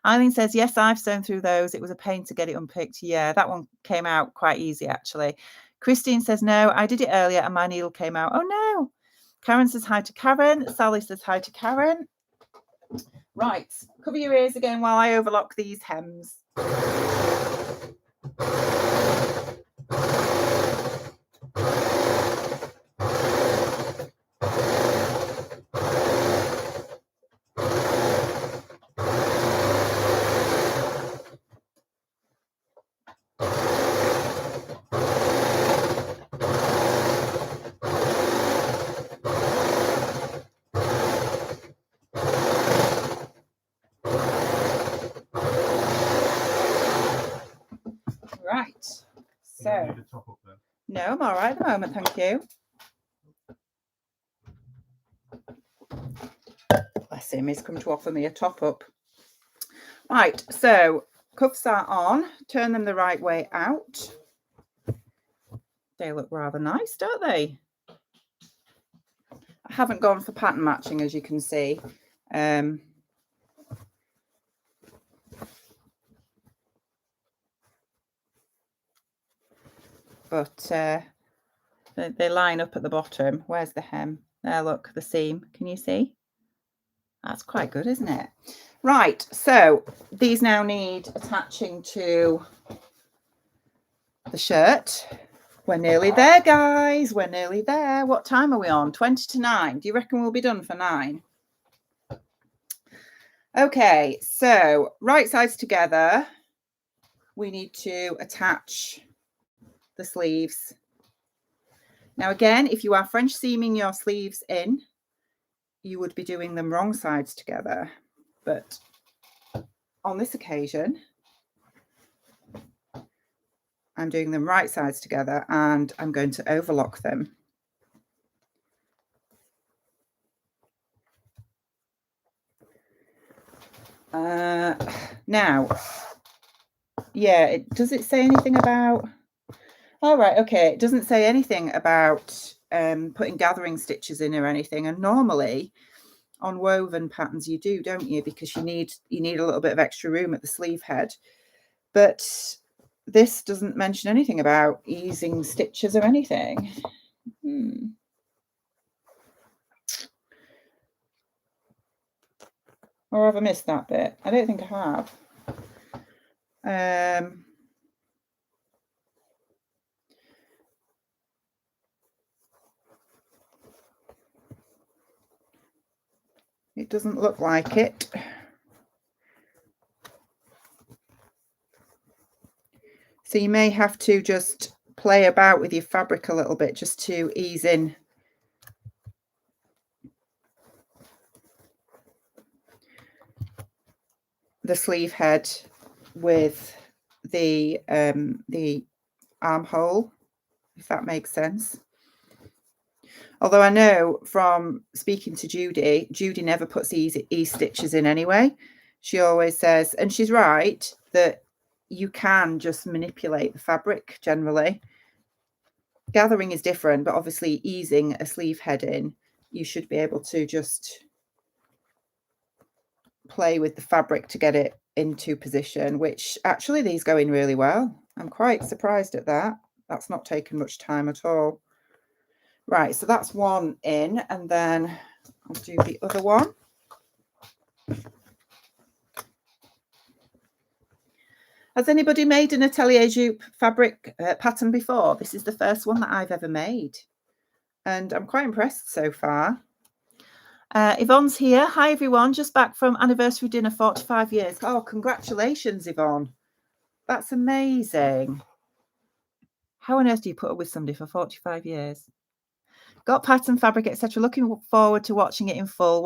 Eileen says, yes, I've sewn through those. It was a pain to get it unpicked. Yeah, that one came out quite easy, actually. Christine says, no, I did it earlier and my needle came out. Oh, no. Karen says hi to Karen. Sally says hi to Karen. Right, cover your ears again while I overlock these hems. Right, so no, I'm all right at the moment, thank you. Bless him, he's come to offer me a top up. Right, so cuffs are on, turn them the right way out. They look rather nice, don't they? I haven't gone for pattern matching, as you can see. But they line up at the bottom. Where's the hem? There, look, the seam. Can you see? That's quite good, isn't it? Right, so these now need attaching to the shirt. We're nearly there, guys. We're nearly there. What time are we on? 20 to 9. Do you reckon we'll be done for 9? Okay, so right sides together. We need to attach the sleeves. Now, again, if you are French seaming your sleeves in, you would be doing them wrong sides together. But on this occasion, I'm doing them right sides together and I'm going to overlock them. Now, yeah, does it say anything about... All right, okay, it doesn't say anything about putting gathering stitches in or anything. And normally on woven patterns you do, don't you? Because you need a little bit of extra room at the sleeve head. But this doesn't mention anything about easing stitches or anything. Or have I missed that bit? I don't think I have. It doesn't look like it. So you may have to just play about with your fabric a little bit just to ease in the sleeve head with the armhole, if that makes sense. Although I know from speaking to Judy never puts E-stitches in anyway. She always says, and she's right, that you can just manipulate the fabric generally. Gathering is different, but obviously easing a sleeve head in, you should be able to just play with the fabric to get it into position, which actually these go in really well. I'm quite surprised at that. That's not taken much time at all. Right, so that's one in, and then I'll do the other one. Has anybody made an Atelier Jupe fabric pattern before? This is the first one that I've ever made, and I'm quite impressed so far. Yvonne's here. Hi, everyone. Just back from anniversary dinner, 45 years. Oh, congratulations, Yvonne. That's amazing. How on earth do you put up with somebody for 45 years? Got pattern, fabric, etc. Looking forward to watching it in full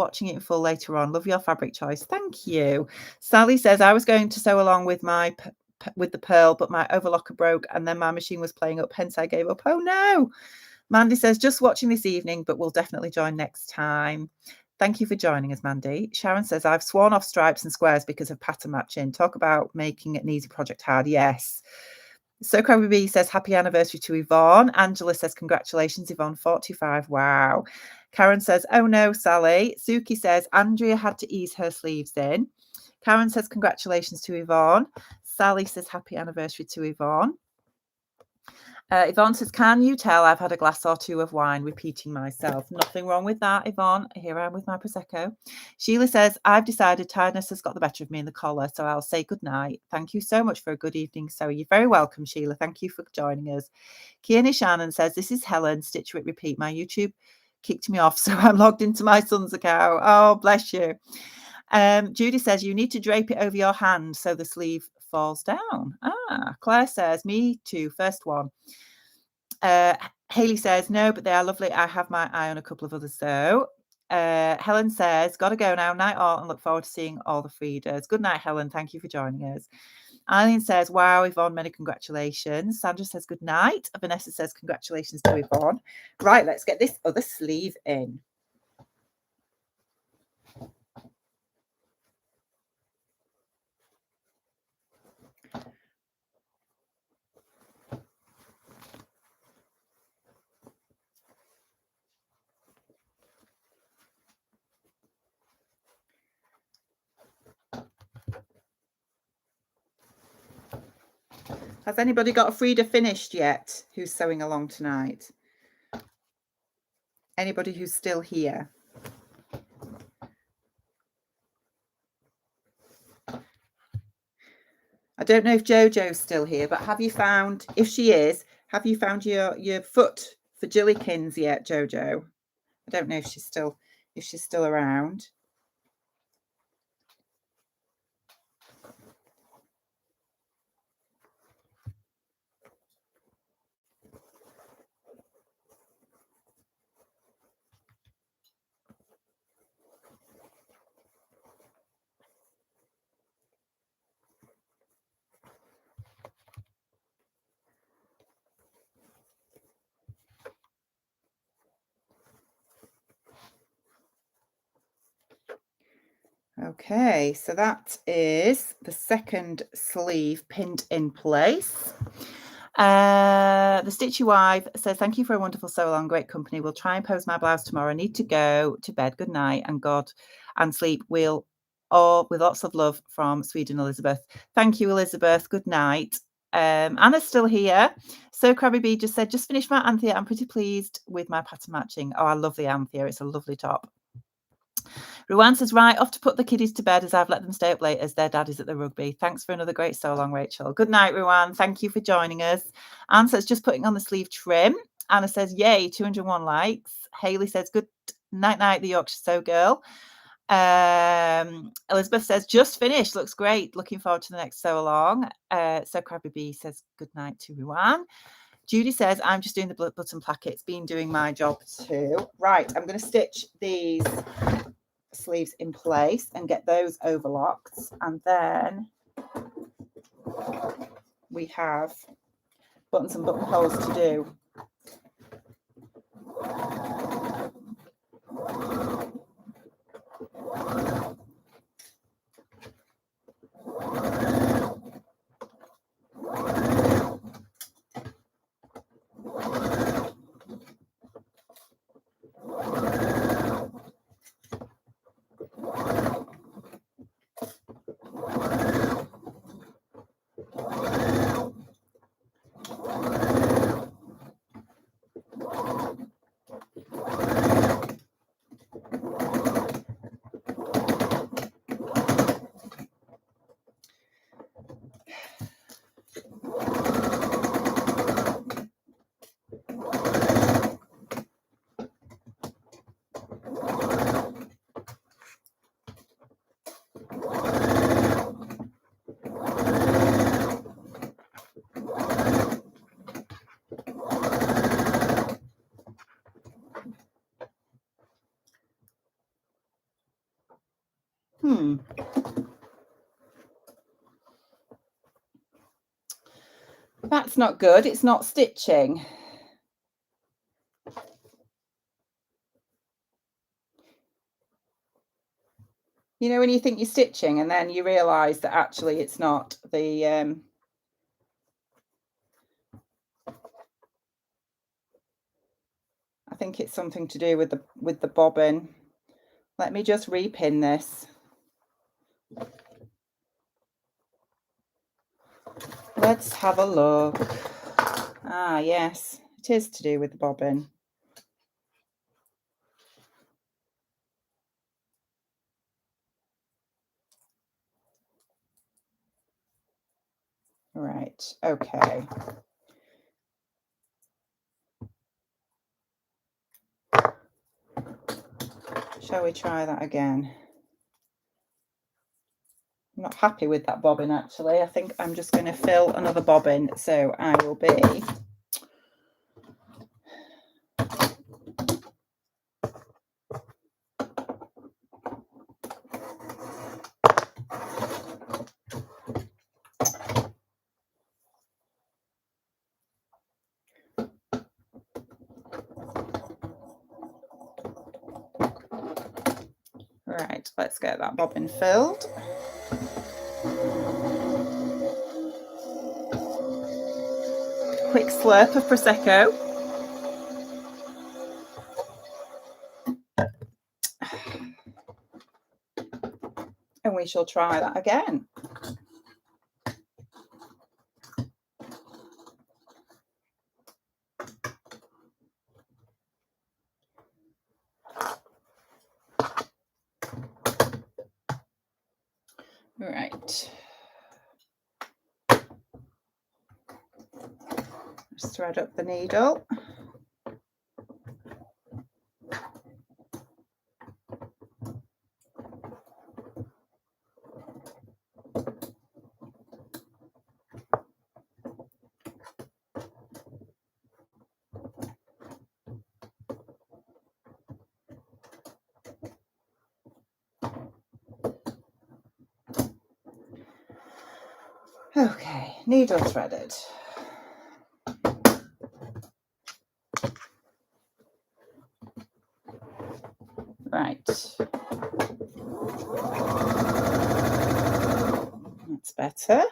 later on. Love your fabric choice. Thank you. Sally says, I was going to sew along with the pearl, but my overlocker broke and then my machine was playing up, hence I gave up. Oh no. Mandy says, just watching this evening, but we'll definitely join next time. Thank you for joining us, Mandy. Sharon says, I've sworn off stripes and squares because of pattern matching. Talk about making an easy project hard. Yes. So Crabby B says, happy anniversary to Yvonne. Angela says, congratulations, Yvonne, 45. Wow. Karen says, oh no, Sally. Suki says, Andrea had to ease her sleeves in. Karen says, congratulations to Yvonne. Sally says, happy anniversary to Yvonne. Yvonne says, can you tell I've had a glass or two of wine, repeating myself? Nothing wrong with that, Yvonne. Here I am with my Prosecco. Sheila says, I've decided tiredness has got the better of me in the collar, so I'll say good night. Thank you so much for a good evening. So you're very welcome, Sheila. Thank you for joining us. Kiana Shannon says, this is Helen, Stitch It Repeat. My YouTube kicked me off, so I'm logged into my son's account. Oh, bless you. Judy says, you need to drape it over your hand so the sleeve falls down. Claire says, me too, first one. Haley says, no, but they are lovely. I have my eye on a couple of others though. Helen says, gotta go now, night all, and look forward to seeing all the Fridas. Good night, Helen. Thank you for joining us. Eileen says, wow, Yvonne, many congratulations. Sandra says, good night. Vanessa says, congratulations to Yvonne. Right, let's get this other sleeve in. Has anybody got a Frida finished yet who's sewing along tonight? Anybody who's still here? I don't know if Jojo's still here, but have you found, if she is, have you found your foot for Jillykins yet, Jojo? I don't know if she's still around. Okay, so that is the second sleeve pinned in place. The Stitchy Wife says, thank you for a wonderful sew along, great company. We'll try and post my blouse tomorrow. I need to go to bed. Good night and God and sleep. We'll all with lots of love from Sweden, Elizabeth. Thank you, Elizabeth. Good night. Anna's still here. So Crabby B just said, just finished my Anthea. I'm pretty pleased with my pattern matching. Oh, I love the Anthea. It's a lovely top. Ruan says, right, off to put the kiddies to bed as I've let them stay up late as their daddy's at the rugby. Thanks for another great sew along, Rachel. Good night, Ruan. Thank you for joining us. Anne says, just putting on the sleeve trim. Anna says, yay, 201 likes. Haley says, good night, the Yorkshire Sew Girl. Elizabeth says, just finished. Looks great. Looking forward to the next sew along. So Crabby B says, good night to Ruan. Judy says, I'm just doing the button plackets. Been doing my job too. Right, I'm going to stitch these sleeves in place and get those overlocked, and then we have buttons and buttonholes to do. That's not good. It's not stitching. You know, when you think you're stitching and then you realise that actually it's not the I think it's something to do with the bobbin. Let me just repin this. Let's have a look. Ah, yes, it is to do with the bobbin. Right, okay. Shall we try that again? I'm not happy with that bobbin, actually. I think I'm just going to fill another bobbin. So I will be... Right, let's get that bobbin filled. Quick slurp of Prosecco. And we shall try that again. Right. Just thread up the needle. Okay, needle threaded. Right. That's better.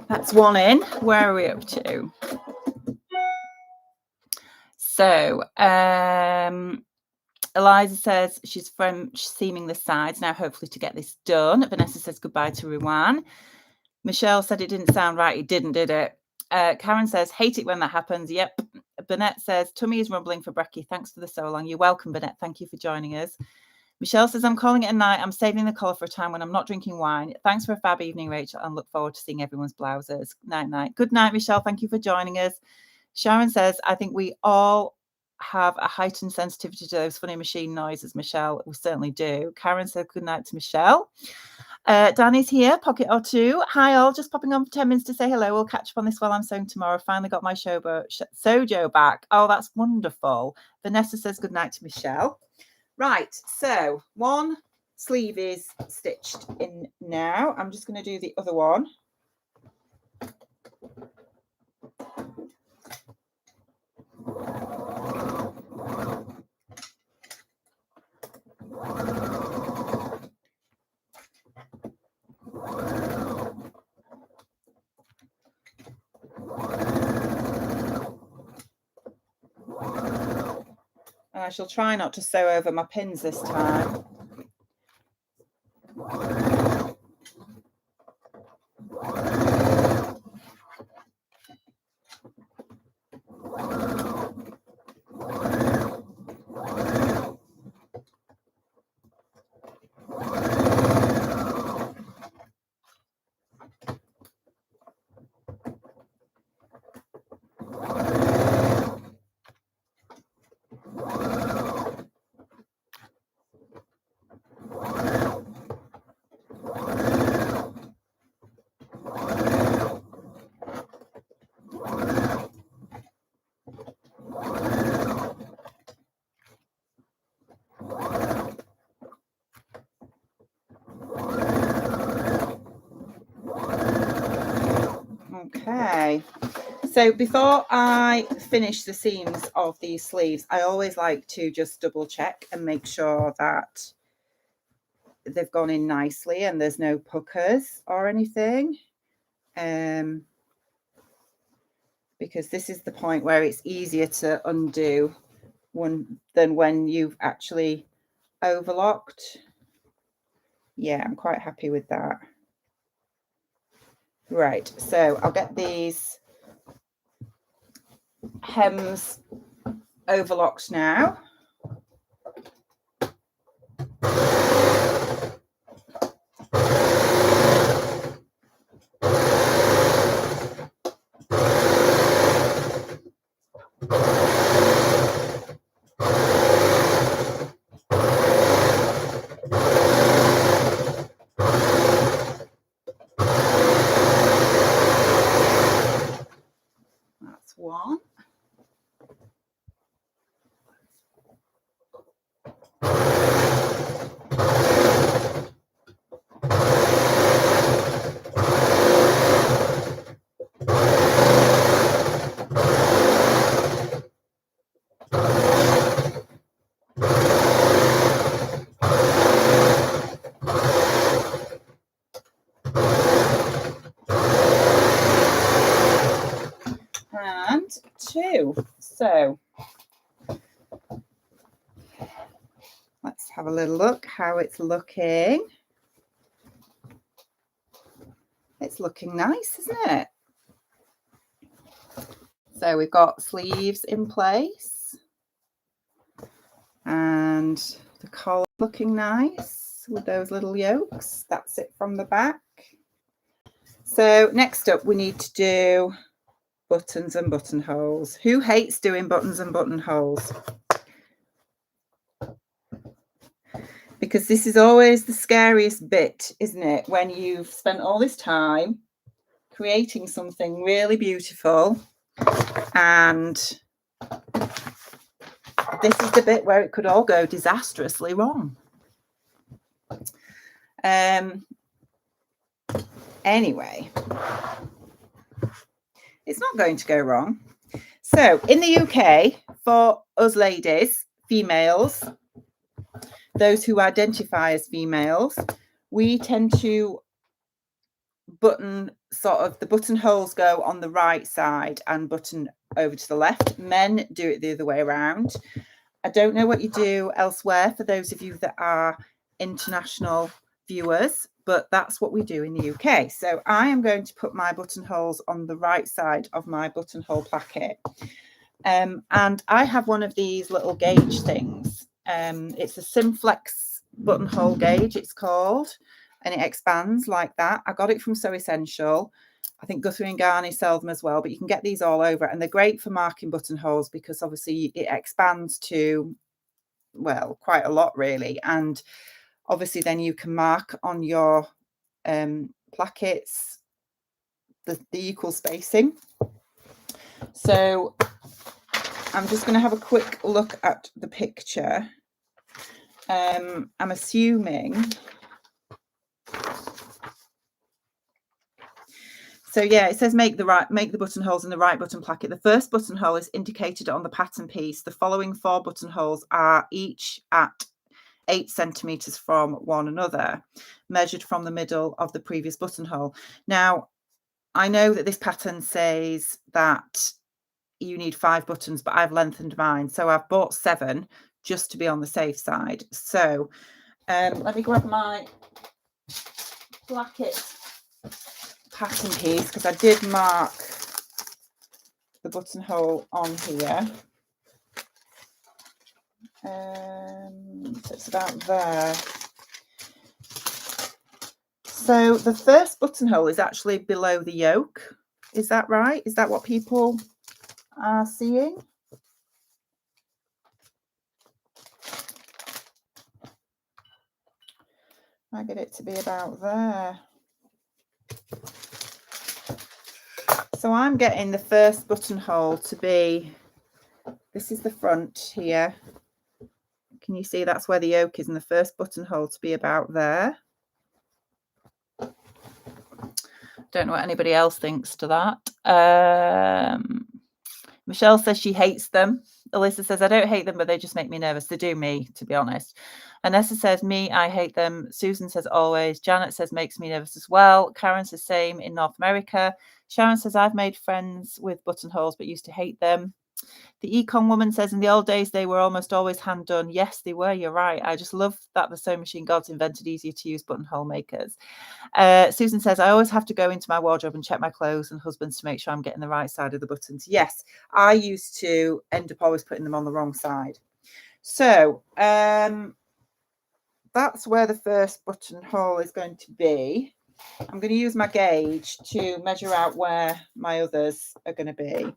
That's one in. Where are we up to? So, Eliza says she's seaming the sides now, hopefully to get this done. Vanessa says goodbye to Ruan. Michelle said it didn't sound right. It didn't, did it? Karen says, hate it when that happens. Yep. Burnett says, tummy is rumbling for brekkie. Thanks for the Sewalong. You're welcome, Burnett. Thank you for joining us. Michelle says, I'm calling it a night. I'm saving the colour for a time when I'm not drinking wine. Thanks for a fab evening, Rachel, and look forward to seeing everyone's blouses. Night, night. Good night, Michelle. Thank you for joining us. Sharon says, I think we all have a heightened sensitivity to those funny machine noises, Michelle. We certainly do. Karen said good night to Michelle. Danny's here, pocket or two. Hi all, just popping on for 10 minutes to say hello. We'll catch up on this while I'm sewing tomorrow. Finally got my Sojo back. Oh, that's wonderful. Vanessa says good night to Michelle. Right, so one sleeve is stitched in now. I'm just going to do the other one. And I shall try not to sew over my pins this time. Okay, so before I finish the seams of these sleeves, I always like to just double check and make sure that they've gone in nicely and there's no puckers or anything, because this is the point where it's easier to undo than when you've actually overlocked. Yeah, I'm quite happy with that. Right, so I'll get these hems overlocked now. That's one. And two. So let's have a little look how it's looking. It's looking nice, isn't it? So we've got sleeves in place and the collar looking nice with those little yokes. That's it from the back. So next up we need to do buttons and buttonholes. Who hates doing buttons and buttonholes? Because this is always the scariest bit, isn't it? When you've spent all this time creating something really beautiful and this is the bit where it could all go disastrously wrong. Anyway, it's not going to go wrong. So in the UK, for us ladies, females, those who identify as females, we tend to button sort of the buttonholes go on the right side and button over to the left. Men do it the other way around. I don't know what you do elsewhere for those of you that are international viewers, but that's what we do in the UK. So I am going to put my buttonholes on the right side of my buttonhole placket. And I have one of these little gauge things. It's a Simflex buttonhole gauge, it's called, and it expands like that. I got it from Sew Essential. I think Guthrie and Garni sell them as well, but you can get these all over, and they're great for marking buttonholes because obviously it expands to, well, quite a lot really. And obviously then you can mark on your plackets the equal spacing. So I'm just going to have a quick look at the picture. I'm assuming. So yeah, it says make the buttonholes in the right button placket. The first buttonhole is indicated on the pattern piece. The following 4 buttonholes are each at 8 centimeters from one another, measured from the middle of the previous buttonhole. Now, I know that this pattern says that you need 5 buttons, but I've lengthened mine, so I've bought 7 just to be on the safe side. So let me grab my placket pattern piece, because I did mark the buttonhole on here. So it's about there. So the first buttonhole is actually below the yoke. Is that right? Is that what people are seeing? I get it to be about there. So I'm getting the first buttonhole to be, this is the front here. Can you see that's where the yoke is, and the first buttonhole to be about there? Don't know what anybody else thinks to that. Michelle says she hates them. Alyssa says, I don't hate them, but they just make me nervous. They do me, to be honest. Anessa says, me, I hate them. Susan says, always. Janet says, makes me nervous as well. Karen says, same in North America. Sharon says, I've made friends with buttonholes, but used to hate them. The econ woman says, in the old days, they were almost always hand done. Yes, they were. You're right. I just love that the sewing machine gods invented easier to use buttonhole makers. Susan says, I always have to go into my wardrobe and check my clothes and husbands to make sure I'm getting the right side of the buttons. Yes, I used to end up always putting them on the wrong side. So that's where the first buttonhole is going to be. I'm going to use my gauge to measure out where my others are going to be.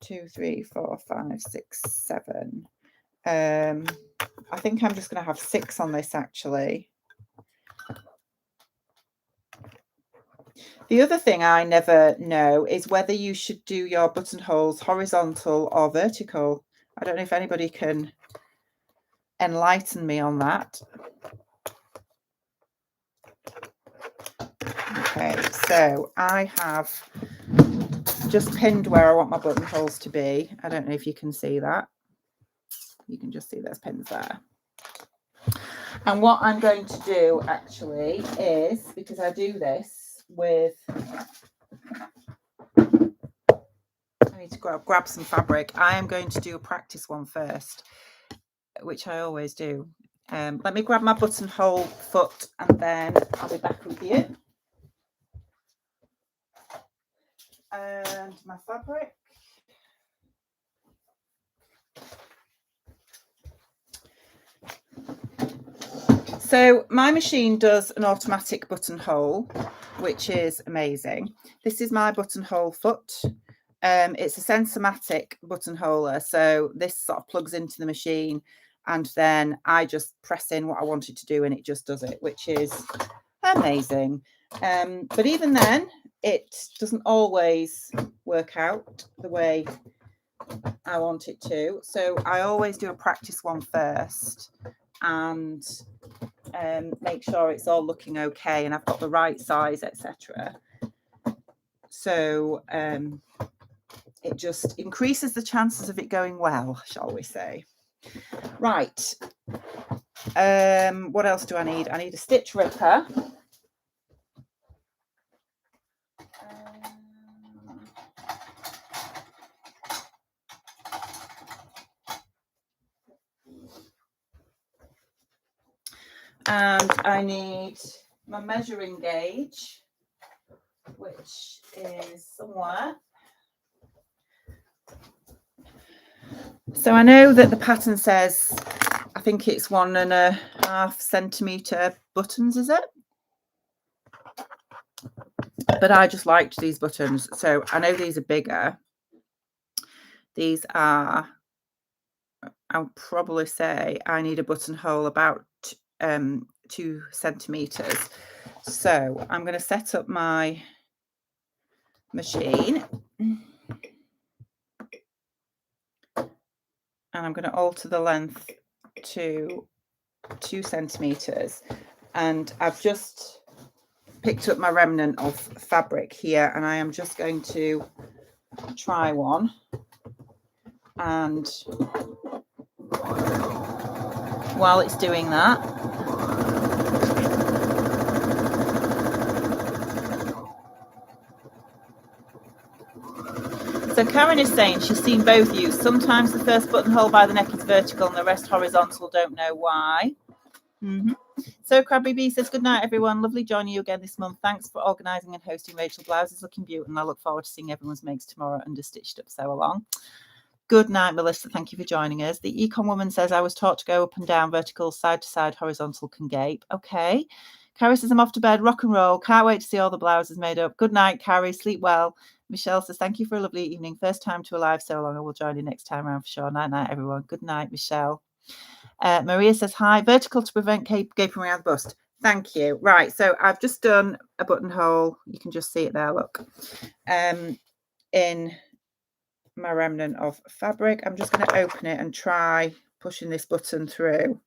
2, 3, 4, 5, 6, 7. I think I'm just going to have 6 on this actually. The other thing I never know is whether you should do your buttonholes horizontal or vertical. I don't know if anybody can enlighten me on that. Okay, so I have just pinned where I want my buttonholes to be. I don't know if you can see that. You can just see there's pins there. And what I'm going to do actually is, because I do this with, I need to grab some fabric. I am going to do a practice one first, which I always do. Let me grab my buttonhole foot and then I'll be back with you. And my fabric. So my machine does an automatic buttonhole, which is amazing. This is my buttonhole foot. It's a Sensormatic buttonholer, so this sort of plugs into the machine and then I just press in what I want it to do and it just does it, which is amazing. But even then, it doesn't always work out the way I want it to. So I always do a practice one first and make sure it's all looking okay and I've got the right size, etc. So it just increases the chances of it going well, shall we say. Right. What else do I need? I need a stitch ripper. And I need my measuring gauge, which is somewhere. So I know that the pattern says, I think it's 1.5 centimetre buttons, is it? but I just liked these buttons. So I know these are bigger. These are, I'll probably say I need a buttonhole about 2 centimeters. So I'm going to set up my machine and I'm going to alter the length to 2 centimeters. And I've just picked up my remnant of fabric here, and I am just going to try one. And while it's doing that, so Karen is saying she's seen both used. Sometimes the first buttonhole by the neck is vertical and the rest horizontal. Don't know why. So Crabby B says, good night, everyone. Lovely joining you again this month. Thanks for organising and hosting Rachel Blouses. Looking beautiful, and I look forward to seeing everyone's makes tomorrow under stitched up Sewalong. Good night, Melissa. Thank you for joining us. The Econ Woman says, I was taught to go up and down, vertical, side to side, horizontal can gape. Okay. Carrie says, I'm off to bed. Rock and roll. Can't wait to see all the blouses made up. Good night, Carrie. Sleep well. Michelle says, thank you for a lovely evening. First time to a live so long. I will join you next time around for sure. Night, night, everyone. Good night, Michelle. Maria says, hi. Vertical to prevent gaping around the bust. Thank you. Right. So I've just done a buttonhole. You can just see it there. Look. In my remnant of fabric. I'm just going to open it and try pushing this button through.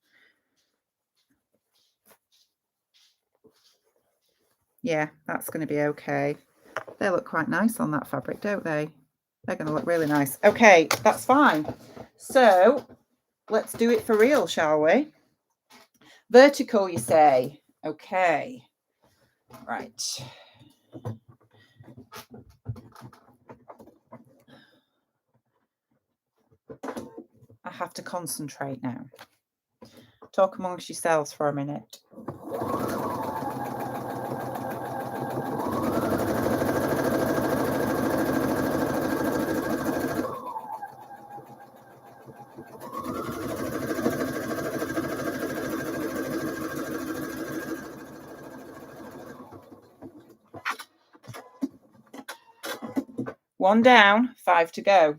Yeah, that's going to be okay. They look quite nice on that fabric, don't they? They're going to look really nice. Okay, that's fine. So let's do it for real, shall we? Vertical, you say? Okay. Right. I have to concentrate now. Talk amongst yourselves for a minute. One down, 5 to go.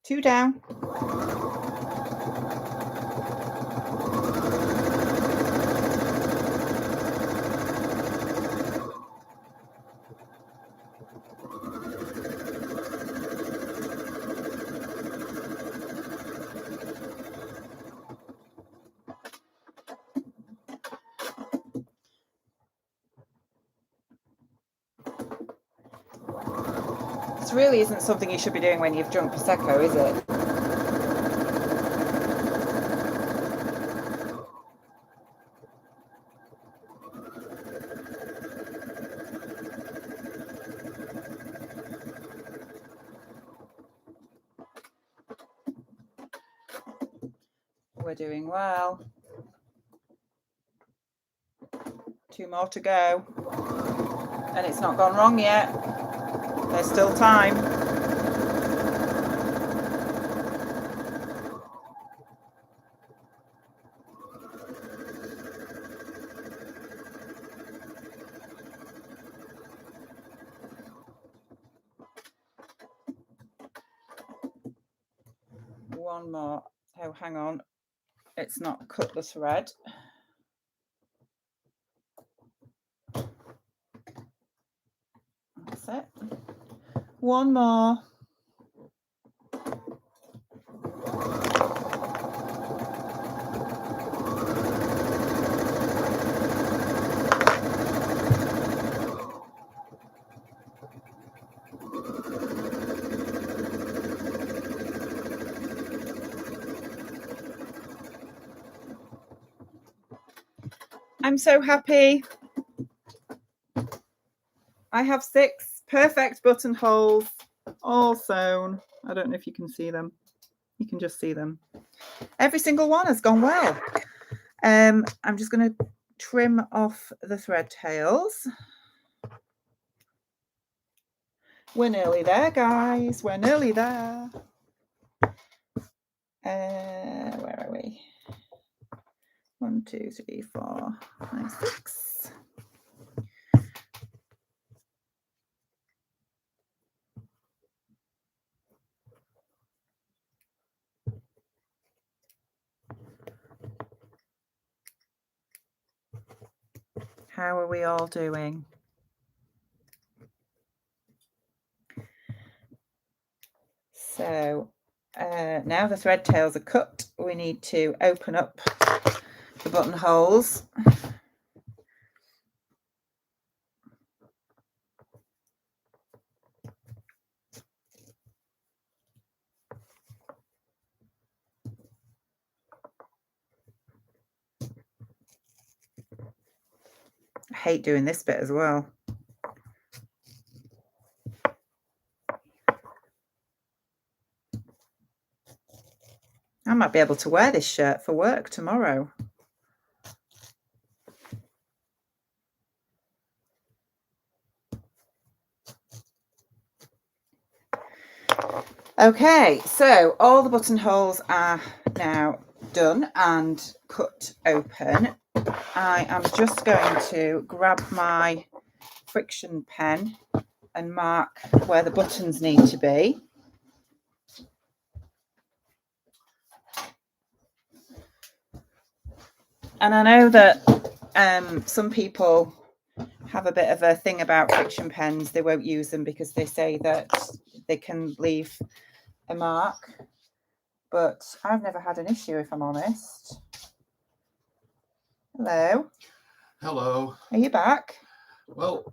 Two down. This really isn't something you should be doing when you've drunk Prosecco, is it? We're doing well. 2 more to go. And it's not gone wrong yet. There's still time. One more. Oh, hang on. It's not cut the thread. That's it. One more. I'm so happy. I have 6 Perfect buttonholes, all sewn. I don't know if you can see them. You can just see them. Every single one has gone well. I'm just going to trim off the thread tails. We're nearly there, guys. We're nearly there. Where are we? 1, 2, 3, 4, 5, 6. How are we all doing? So now the thread tails are cut, we need to open up the buttonholes. I hate doing this bit as well. I might be able to wear this shirt for work tomorrow. Okay, so all the buttonholes are now done and cut open. I am just going to grab my friction pen and mark where the buttons need to be. And I know that some people have a bit of a thing about friction pens. They won't use them because they say that they can leave a mark. But I've never had an issue, if I'm honest. Hello. Hello. Are you back? Well,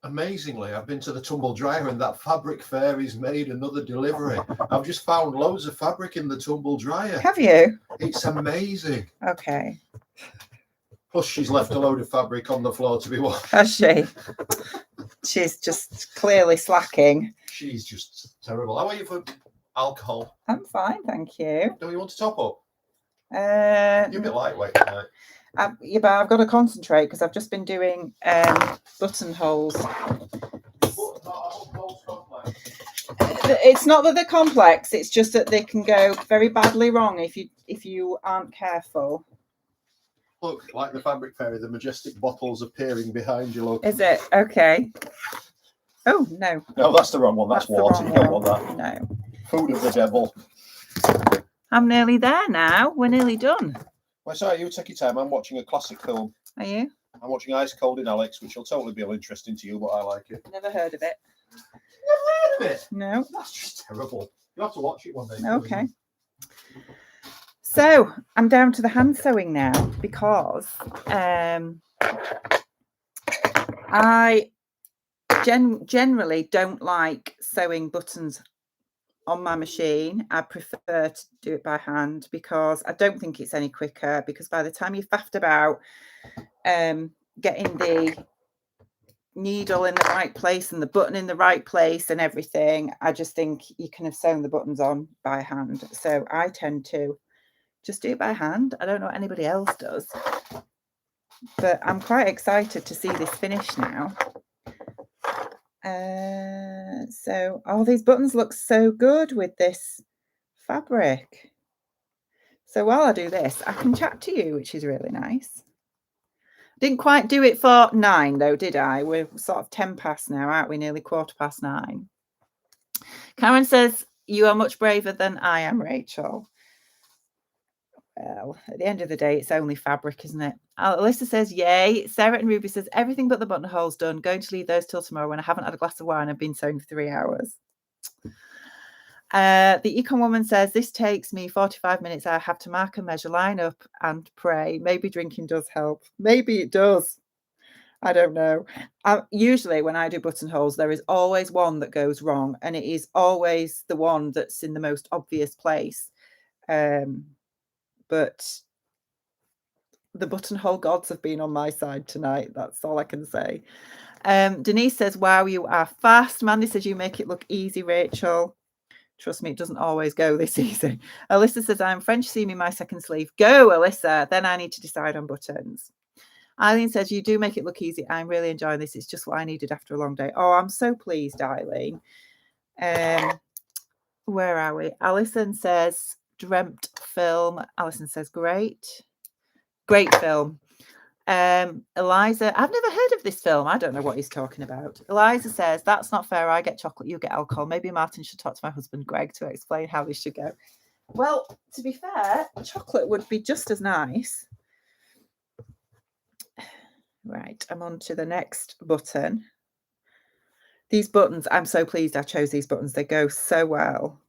amazingly, I've been to the tumble dryer and that fabric fairy's made another delivery. I've just found loads of fabric in the tumble dryer. Have you? It's amazing. Okay. Plus, she's left a load of fabric on the floor to be washed. Has she? She's just clearly slacking. She's just terrible. How are you for alcohol? I'm fine, thank you. Do you want to top up? You're a bit lightweight tonight. Yeah, but I've got to concentrate because I've just been doing buttonholes. It's not that they're complex, it's just that they can go very badly wrong if you aren't careful. Look, like the fabric fairy, the majestic bottle's appearing behind you, look. Is it? Okay. Oh, no. No, that's the wrong one. That's water. You don't want that. No. Food of the devil. I'm nearly there now. We're nearly done. Well, sorry, you take your time. I'm watching a classic film. Are you? I'm watching Ice Cold in Alex, which will totally be uninteresting to you, but I like it. Never heard of it. Never heard of it? No. That's just terrible. You have to watch it one day. Okay. So I'm down to the hand sewing now because I generally don't like sewing buttons on my machine. I prefer to do it by hand because I don't think it's any quicker, because by the time you've faffed about getting the needle in the right place and the button in the right place and everything, I just think you can have sewn the buttons on by hand. So I tend to just do it by hand. I don't know what anybody else does, but I'm quite excited to see this finish now. So all these buttons look so good with this fabric. So while I do this, I can chat to you, which is really nice. Didn't quite do it for 9 though, did I? We're sort of 10 past now, aren't we? Nearly 9:15. Karen says, you are much braver than I am, Rachel. Well, at the end of the day, it's only fabric, isn't it? Alyssa says, yay. Sarah and Ruby says, everything but the buttonholes done. Going to leave those till tomorrow when I haven't had a glass of wine. I've been sewing for 3 hours. The econ woman says, this takes me 45 minutes. I have to mark and measure, line up and pray. Maybe drinking does help. Maybe it does. I don't know. Usually when I do buttonholes, there is always one that goes wrong, and it is always the one that's in the most obvious place. But the buttonhole gods have been on my side tonight. That's all I can say. Denise says, wow, you are fast. Mandy says, you make it look easy, Rachel. Trust me, it doesn't always go this easy. Alyssa says, I'm French seaming my second sleeve. Go, Alyssa. Then I need to decide on buttons. Eileen says, you do make it look easy. I'm really enjoying this. It's just what I needed after a long day. Oh, I'm so pleased, Eileen. Where are we? Alison says, dreamt film. Alison says, great. Great film. Eliza, I've never heard of this film. I don't know what he's talking about. Eliza says, that's not fair. I get chocolate, you get alcohol. Maybe Martin should talk to my husband, Greg, to explain how this should go. Well, to be fair, chocolate would be just as nice. Right, I'm on to the next button. These buttons, I'm so pleased I chose these buttons. They go so well.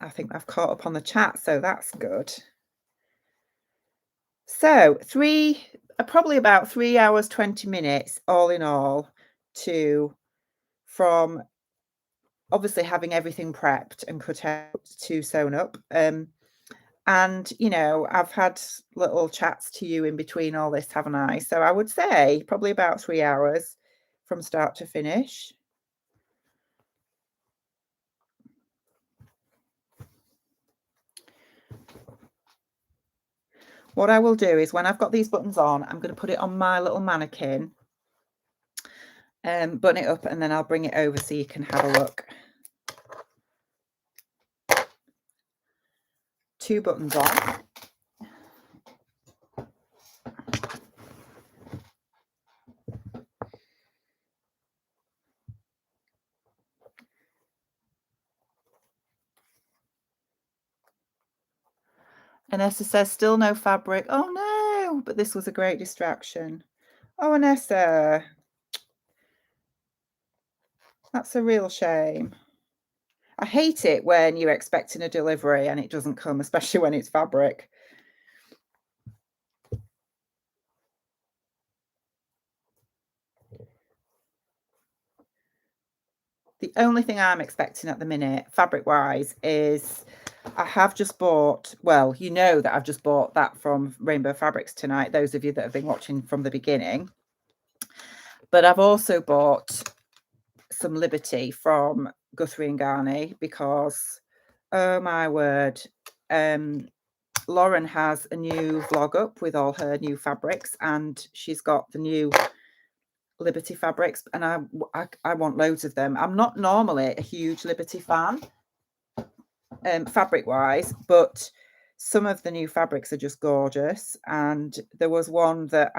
I think I've caught up on the chat, so that's good. So probably about 3 hours, 20 minutes, all in all, from obviously having everything prepped and cut out to sewn up. And, you know, I've had little chats to you in between all this, haven't I? So I would say probably about 3 hours from start to finish. What I will do is when I've got these buttons on, I'm going to put it on my little mannequin, button it up, and then I'll bring it over so you can have a look. 2 buttons on. Anessa says, still no fabric. Oh no, but this was a great distraction. Oh, Anessa. That's a real shame. I hate it when you're expecting a delivery and it doesn't come, especially when it's fabric. The only thing I'm expecting at the minute, fabric-wise, is I have just bought, well, you know that I've just bought that from Rainbow Fabrics tonight, those of you that have been watching from the beginning. But I've also bought some Liberty from Guthrie and Garney because, oh my word, Lauren has a new vlog up with all her new fabrics, and she's got the new Liberty fabrics, and I want loads of them. I'm not normally a huge Liberty fan, fabric wise, but some of the new fabrics are just gorgeous. And there was one that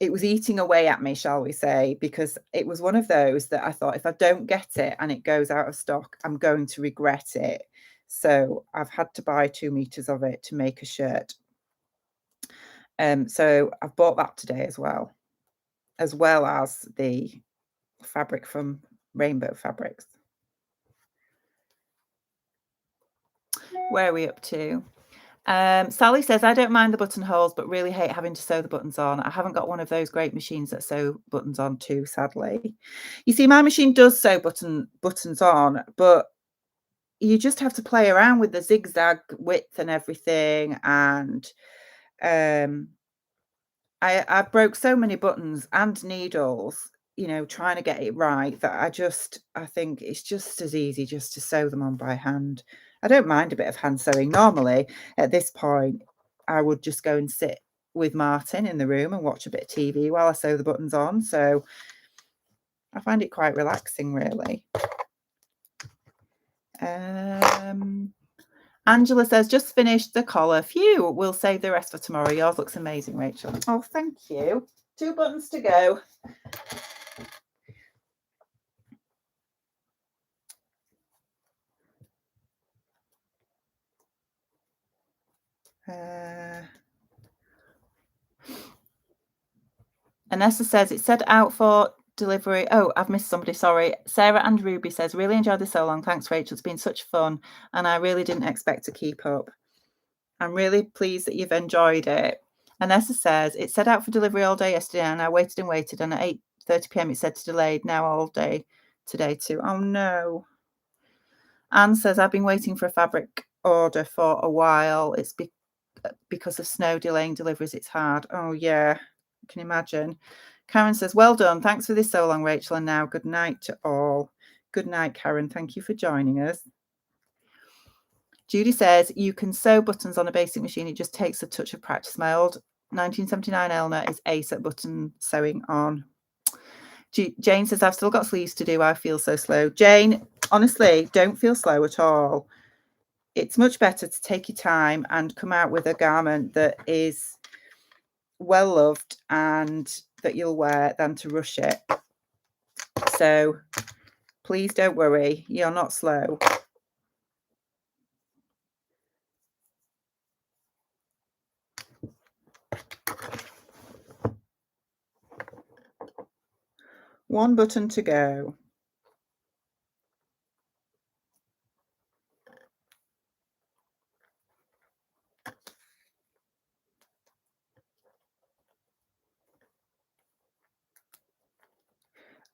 it was eating away at me, shall we say, because it was one of those that I thought if I don't get it and it goes out of stock, I'm going to regret it. So I've had to buy 2 meters of it to make a shirt. So I've bought that today as well as the fabric from Rainbow Fabrics. Where are we up to? Sally says, I don't mind the buttonholes, but really hate having to sew the buttons on. I haven't got one of those great machines that sew buttons on too, sadly. You see, my machine does sew buttons on, but you just have to play around with the zigzag width and everything. And I broke so many buttons and needles, you know, trying to get it right, that I think it's just as easy just to sew them on by hand. I don't mind a bit of hand sewing. Normally, at this point, I would just go and sit with Martin in the room and watch a bit of TV while I sew the buttons on. So I find it quite relaxing, really. Angela says, just finished the collar. Phew, we'll save the rest for tomorrow. Yours looks amazing, Rachel. Oh, thank you. 2 buttons to go. Anessa says, it said out for delivery. Oh, I've missed somebody, sorry. Sarah and Ruby says, really enjoyed this so long. Thanks, Rachel. It's been such fun, and I really didn't expect to keep up. I'm really pleased that you've enjoyed it. Anessa says, it said out for delivery all day yesterday, and I waited and waited, and at 8:30 p.m. it said to delayed, now all day today too. Oh no. Anne says, I've been waiting for a fabric order for a while. It's because of snow delaying deliveries, it's hard. Oh yeah, I can imagine. Karen says, well done. Thanks for this so long, Rachel. And now good night to all. Good night, Karen. Thank you for joining us. Judy says, you can sew buttons on a basic machine. It just takes a touch of practice. My old 1979 Elna is ace at button sewing on. Jane says, I've still got sleeves to do. I feel so slow. Jane, honestly, don't feel slow at all. It's much better to take your time and come out with a garment that is well loved and that you'll wear than to rush it. So please don't worry, you're not slow. One button to go.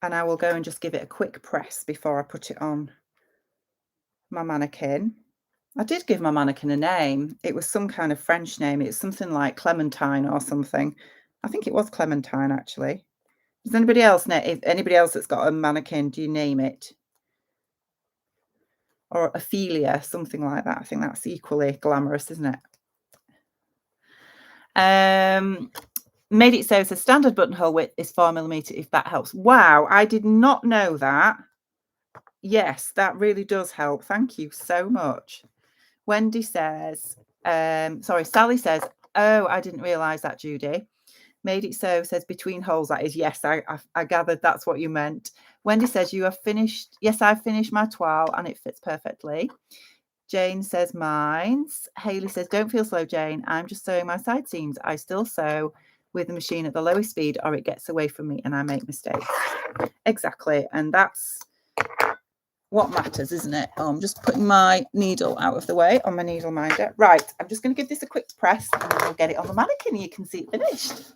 And I will go and just give it a quick press before I put it on my mannequin. I did give my mannequin a name. It was some kind of French name. It's something like Clementine or something. I think it was Clementine, actually. Does anybody else know? If anybody else that's got a mannequin, do you name it? Or Ophelia, something like that. I think that's equally glamorous, isn't it? Made it so standard buttonhole width is 4mm, if that helps. Wow, I did not know that. Yes, that really does help. Thank you so much. Wendy says, sorry, Sally says, oh, I didn't realise that, Judy. Made it so says between holes, that is. Yes, I gathered that's what you meant. Wendy says, you have finished. Yes, I've finished my toile and it fits perfectly. Jane says, mine's. Hayley says, don't feel slow, Jane. I'm just sewing my side seams. I still sew with the machine at the lowest speed or it gets away from me and I make mistakes. Exactly. And that's what matters, isn't it? Oh, I'm just putting my needle out of the way on my needle minder. Right, I'm just going to give this a quick press and then we'll get it on the mannequin and you can see it finished.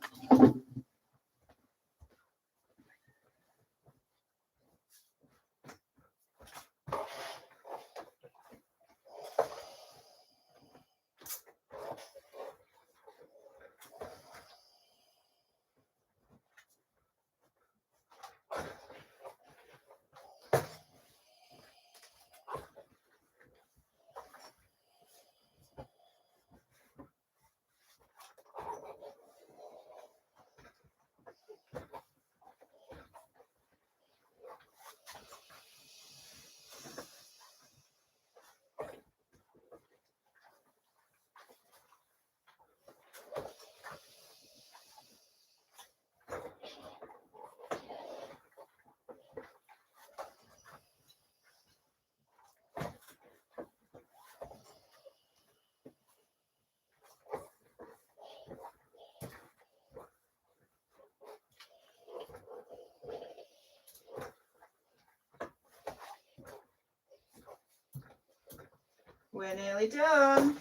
We're nearly done.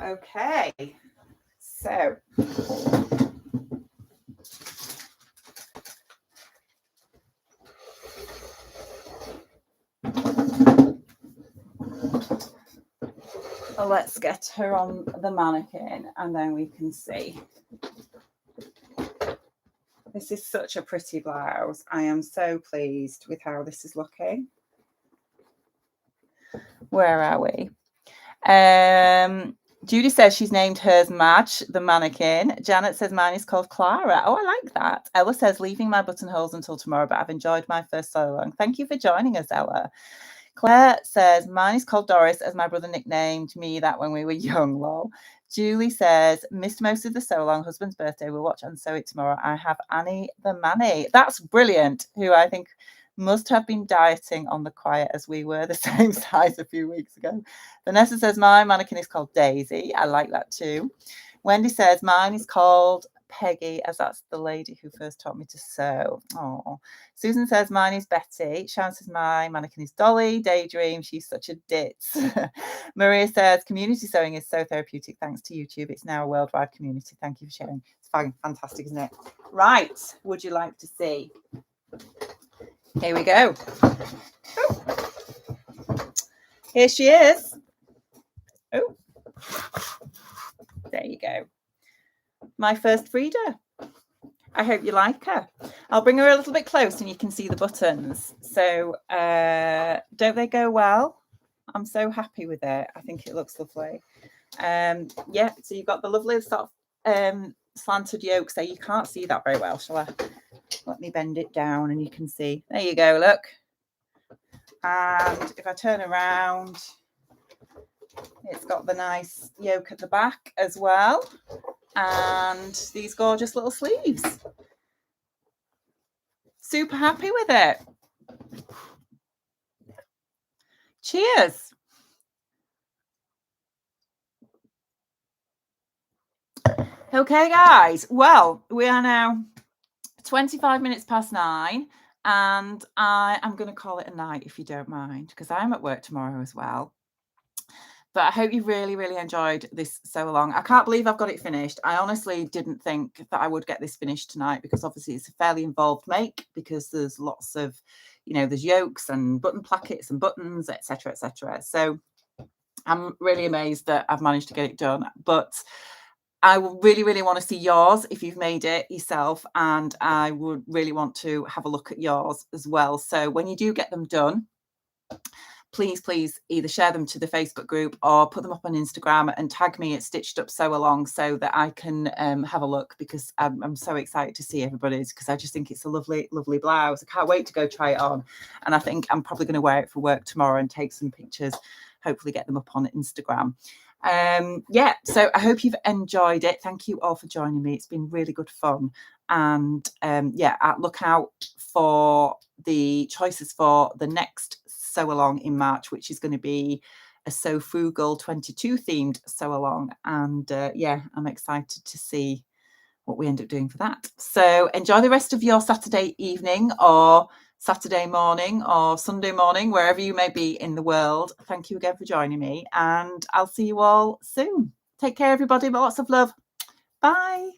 Okay, so let's get her on the mannequin and then we can see. This is such a pretty blouse. I am so pleased with how this is looking. Where are we? Judy says she's named hers Madge, the mannequin. Janet says mine is called Clara. Oh, I like that. Ella says leaving my buttonholes until tomorrow, but I've enjoyed my first so long. Thank you for joining us, Ella. Claire says mine is called Doris, as my brother nicknamed me that when we were young, lol. Julie says missed most of the so long, husband's birthday. We'll watch and sew it tomorrow. I have Annie the Manny. That's brilliant. Who I think must have been dieting on the quiet as we were the same size a few weeks ago. Vanessa says my mannequin is called Daisy. I like that too. Wendy says mine is called Peggy, as that's the lady who first taught me to sew. Oh, Susan says mine is Betty. Sharon says my mannequin is Dolly. Daydream, she's such a ditz. Maria says community sewing is so therapeutic thanks to YouTube. It's now a worldwide community. Thank you for sharing. It's fantastic, isn't it? Right, would you like to see Here we go. Oh. Here she is. Oh, there you go. My first Frida. I hope you like her. I'll bring her a little bit close and you can see the buttons. So don't they go well? I'm so happy with it. I think it looks lovely. Yeah, so you've got the lovely sort of slanted yokes there. You can't see that very well. Shall I? Let me bend it down and you can see. There you go, look. And if I turn around, it's got the nice yoke at the back as well. And these gorgeous little sleeves. Super happy with it. Cheers. Okay, guys. Well, we are now 25 minutes past 9, and I am going to call it a night if you don't mind, because I'm at work tomorrow as well. But I hope you really, really enjoyed this Sewalong. I can't believe I've got it finished. I honestly didn't think that I would get this finished tonight, because obviously it's a fairly involved make, because there's lots of, you know, there's yokes and button plackets and buttons, etc., etc. So I'm really amazed that I've managed to get it done. But I really, really want to see yours if you've made it yourself, and I would really want to have a look at yours as well. So when you do get them done, please either share them to the Facebook group or put them up on Instagram and tag me at Stitched Up Sewalong so that I can have a look, because I'm so excited to see everybody's, because I just think it's a lovely, lovely blouse. I can't wait to go try it on. And I think I'm probably going to wear it for work tomorrow and take some pictures, hopefully get them up on Instagram. Yeah, so I hope you've enjoyed it. Thank you all for joining me. It's been really good fun. And yeah, look out for the choices for the next Sewalong in March, which is going to be a So Frugal 22 themed Sewalong. And yeah, I'm excited to see what we end up doing for that. So enjoy the rest of your Saturday evening or Saturday morning or Sunday morning, wherever you may be in the world. Thank you again for joining me, and I'll see you all soon. Take care, everybody. Lots of love. Bye.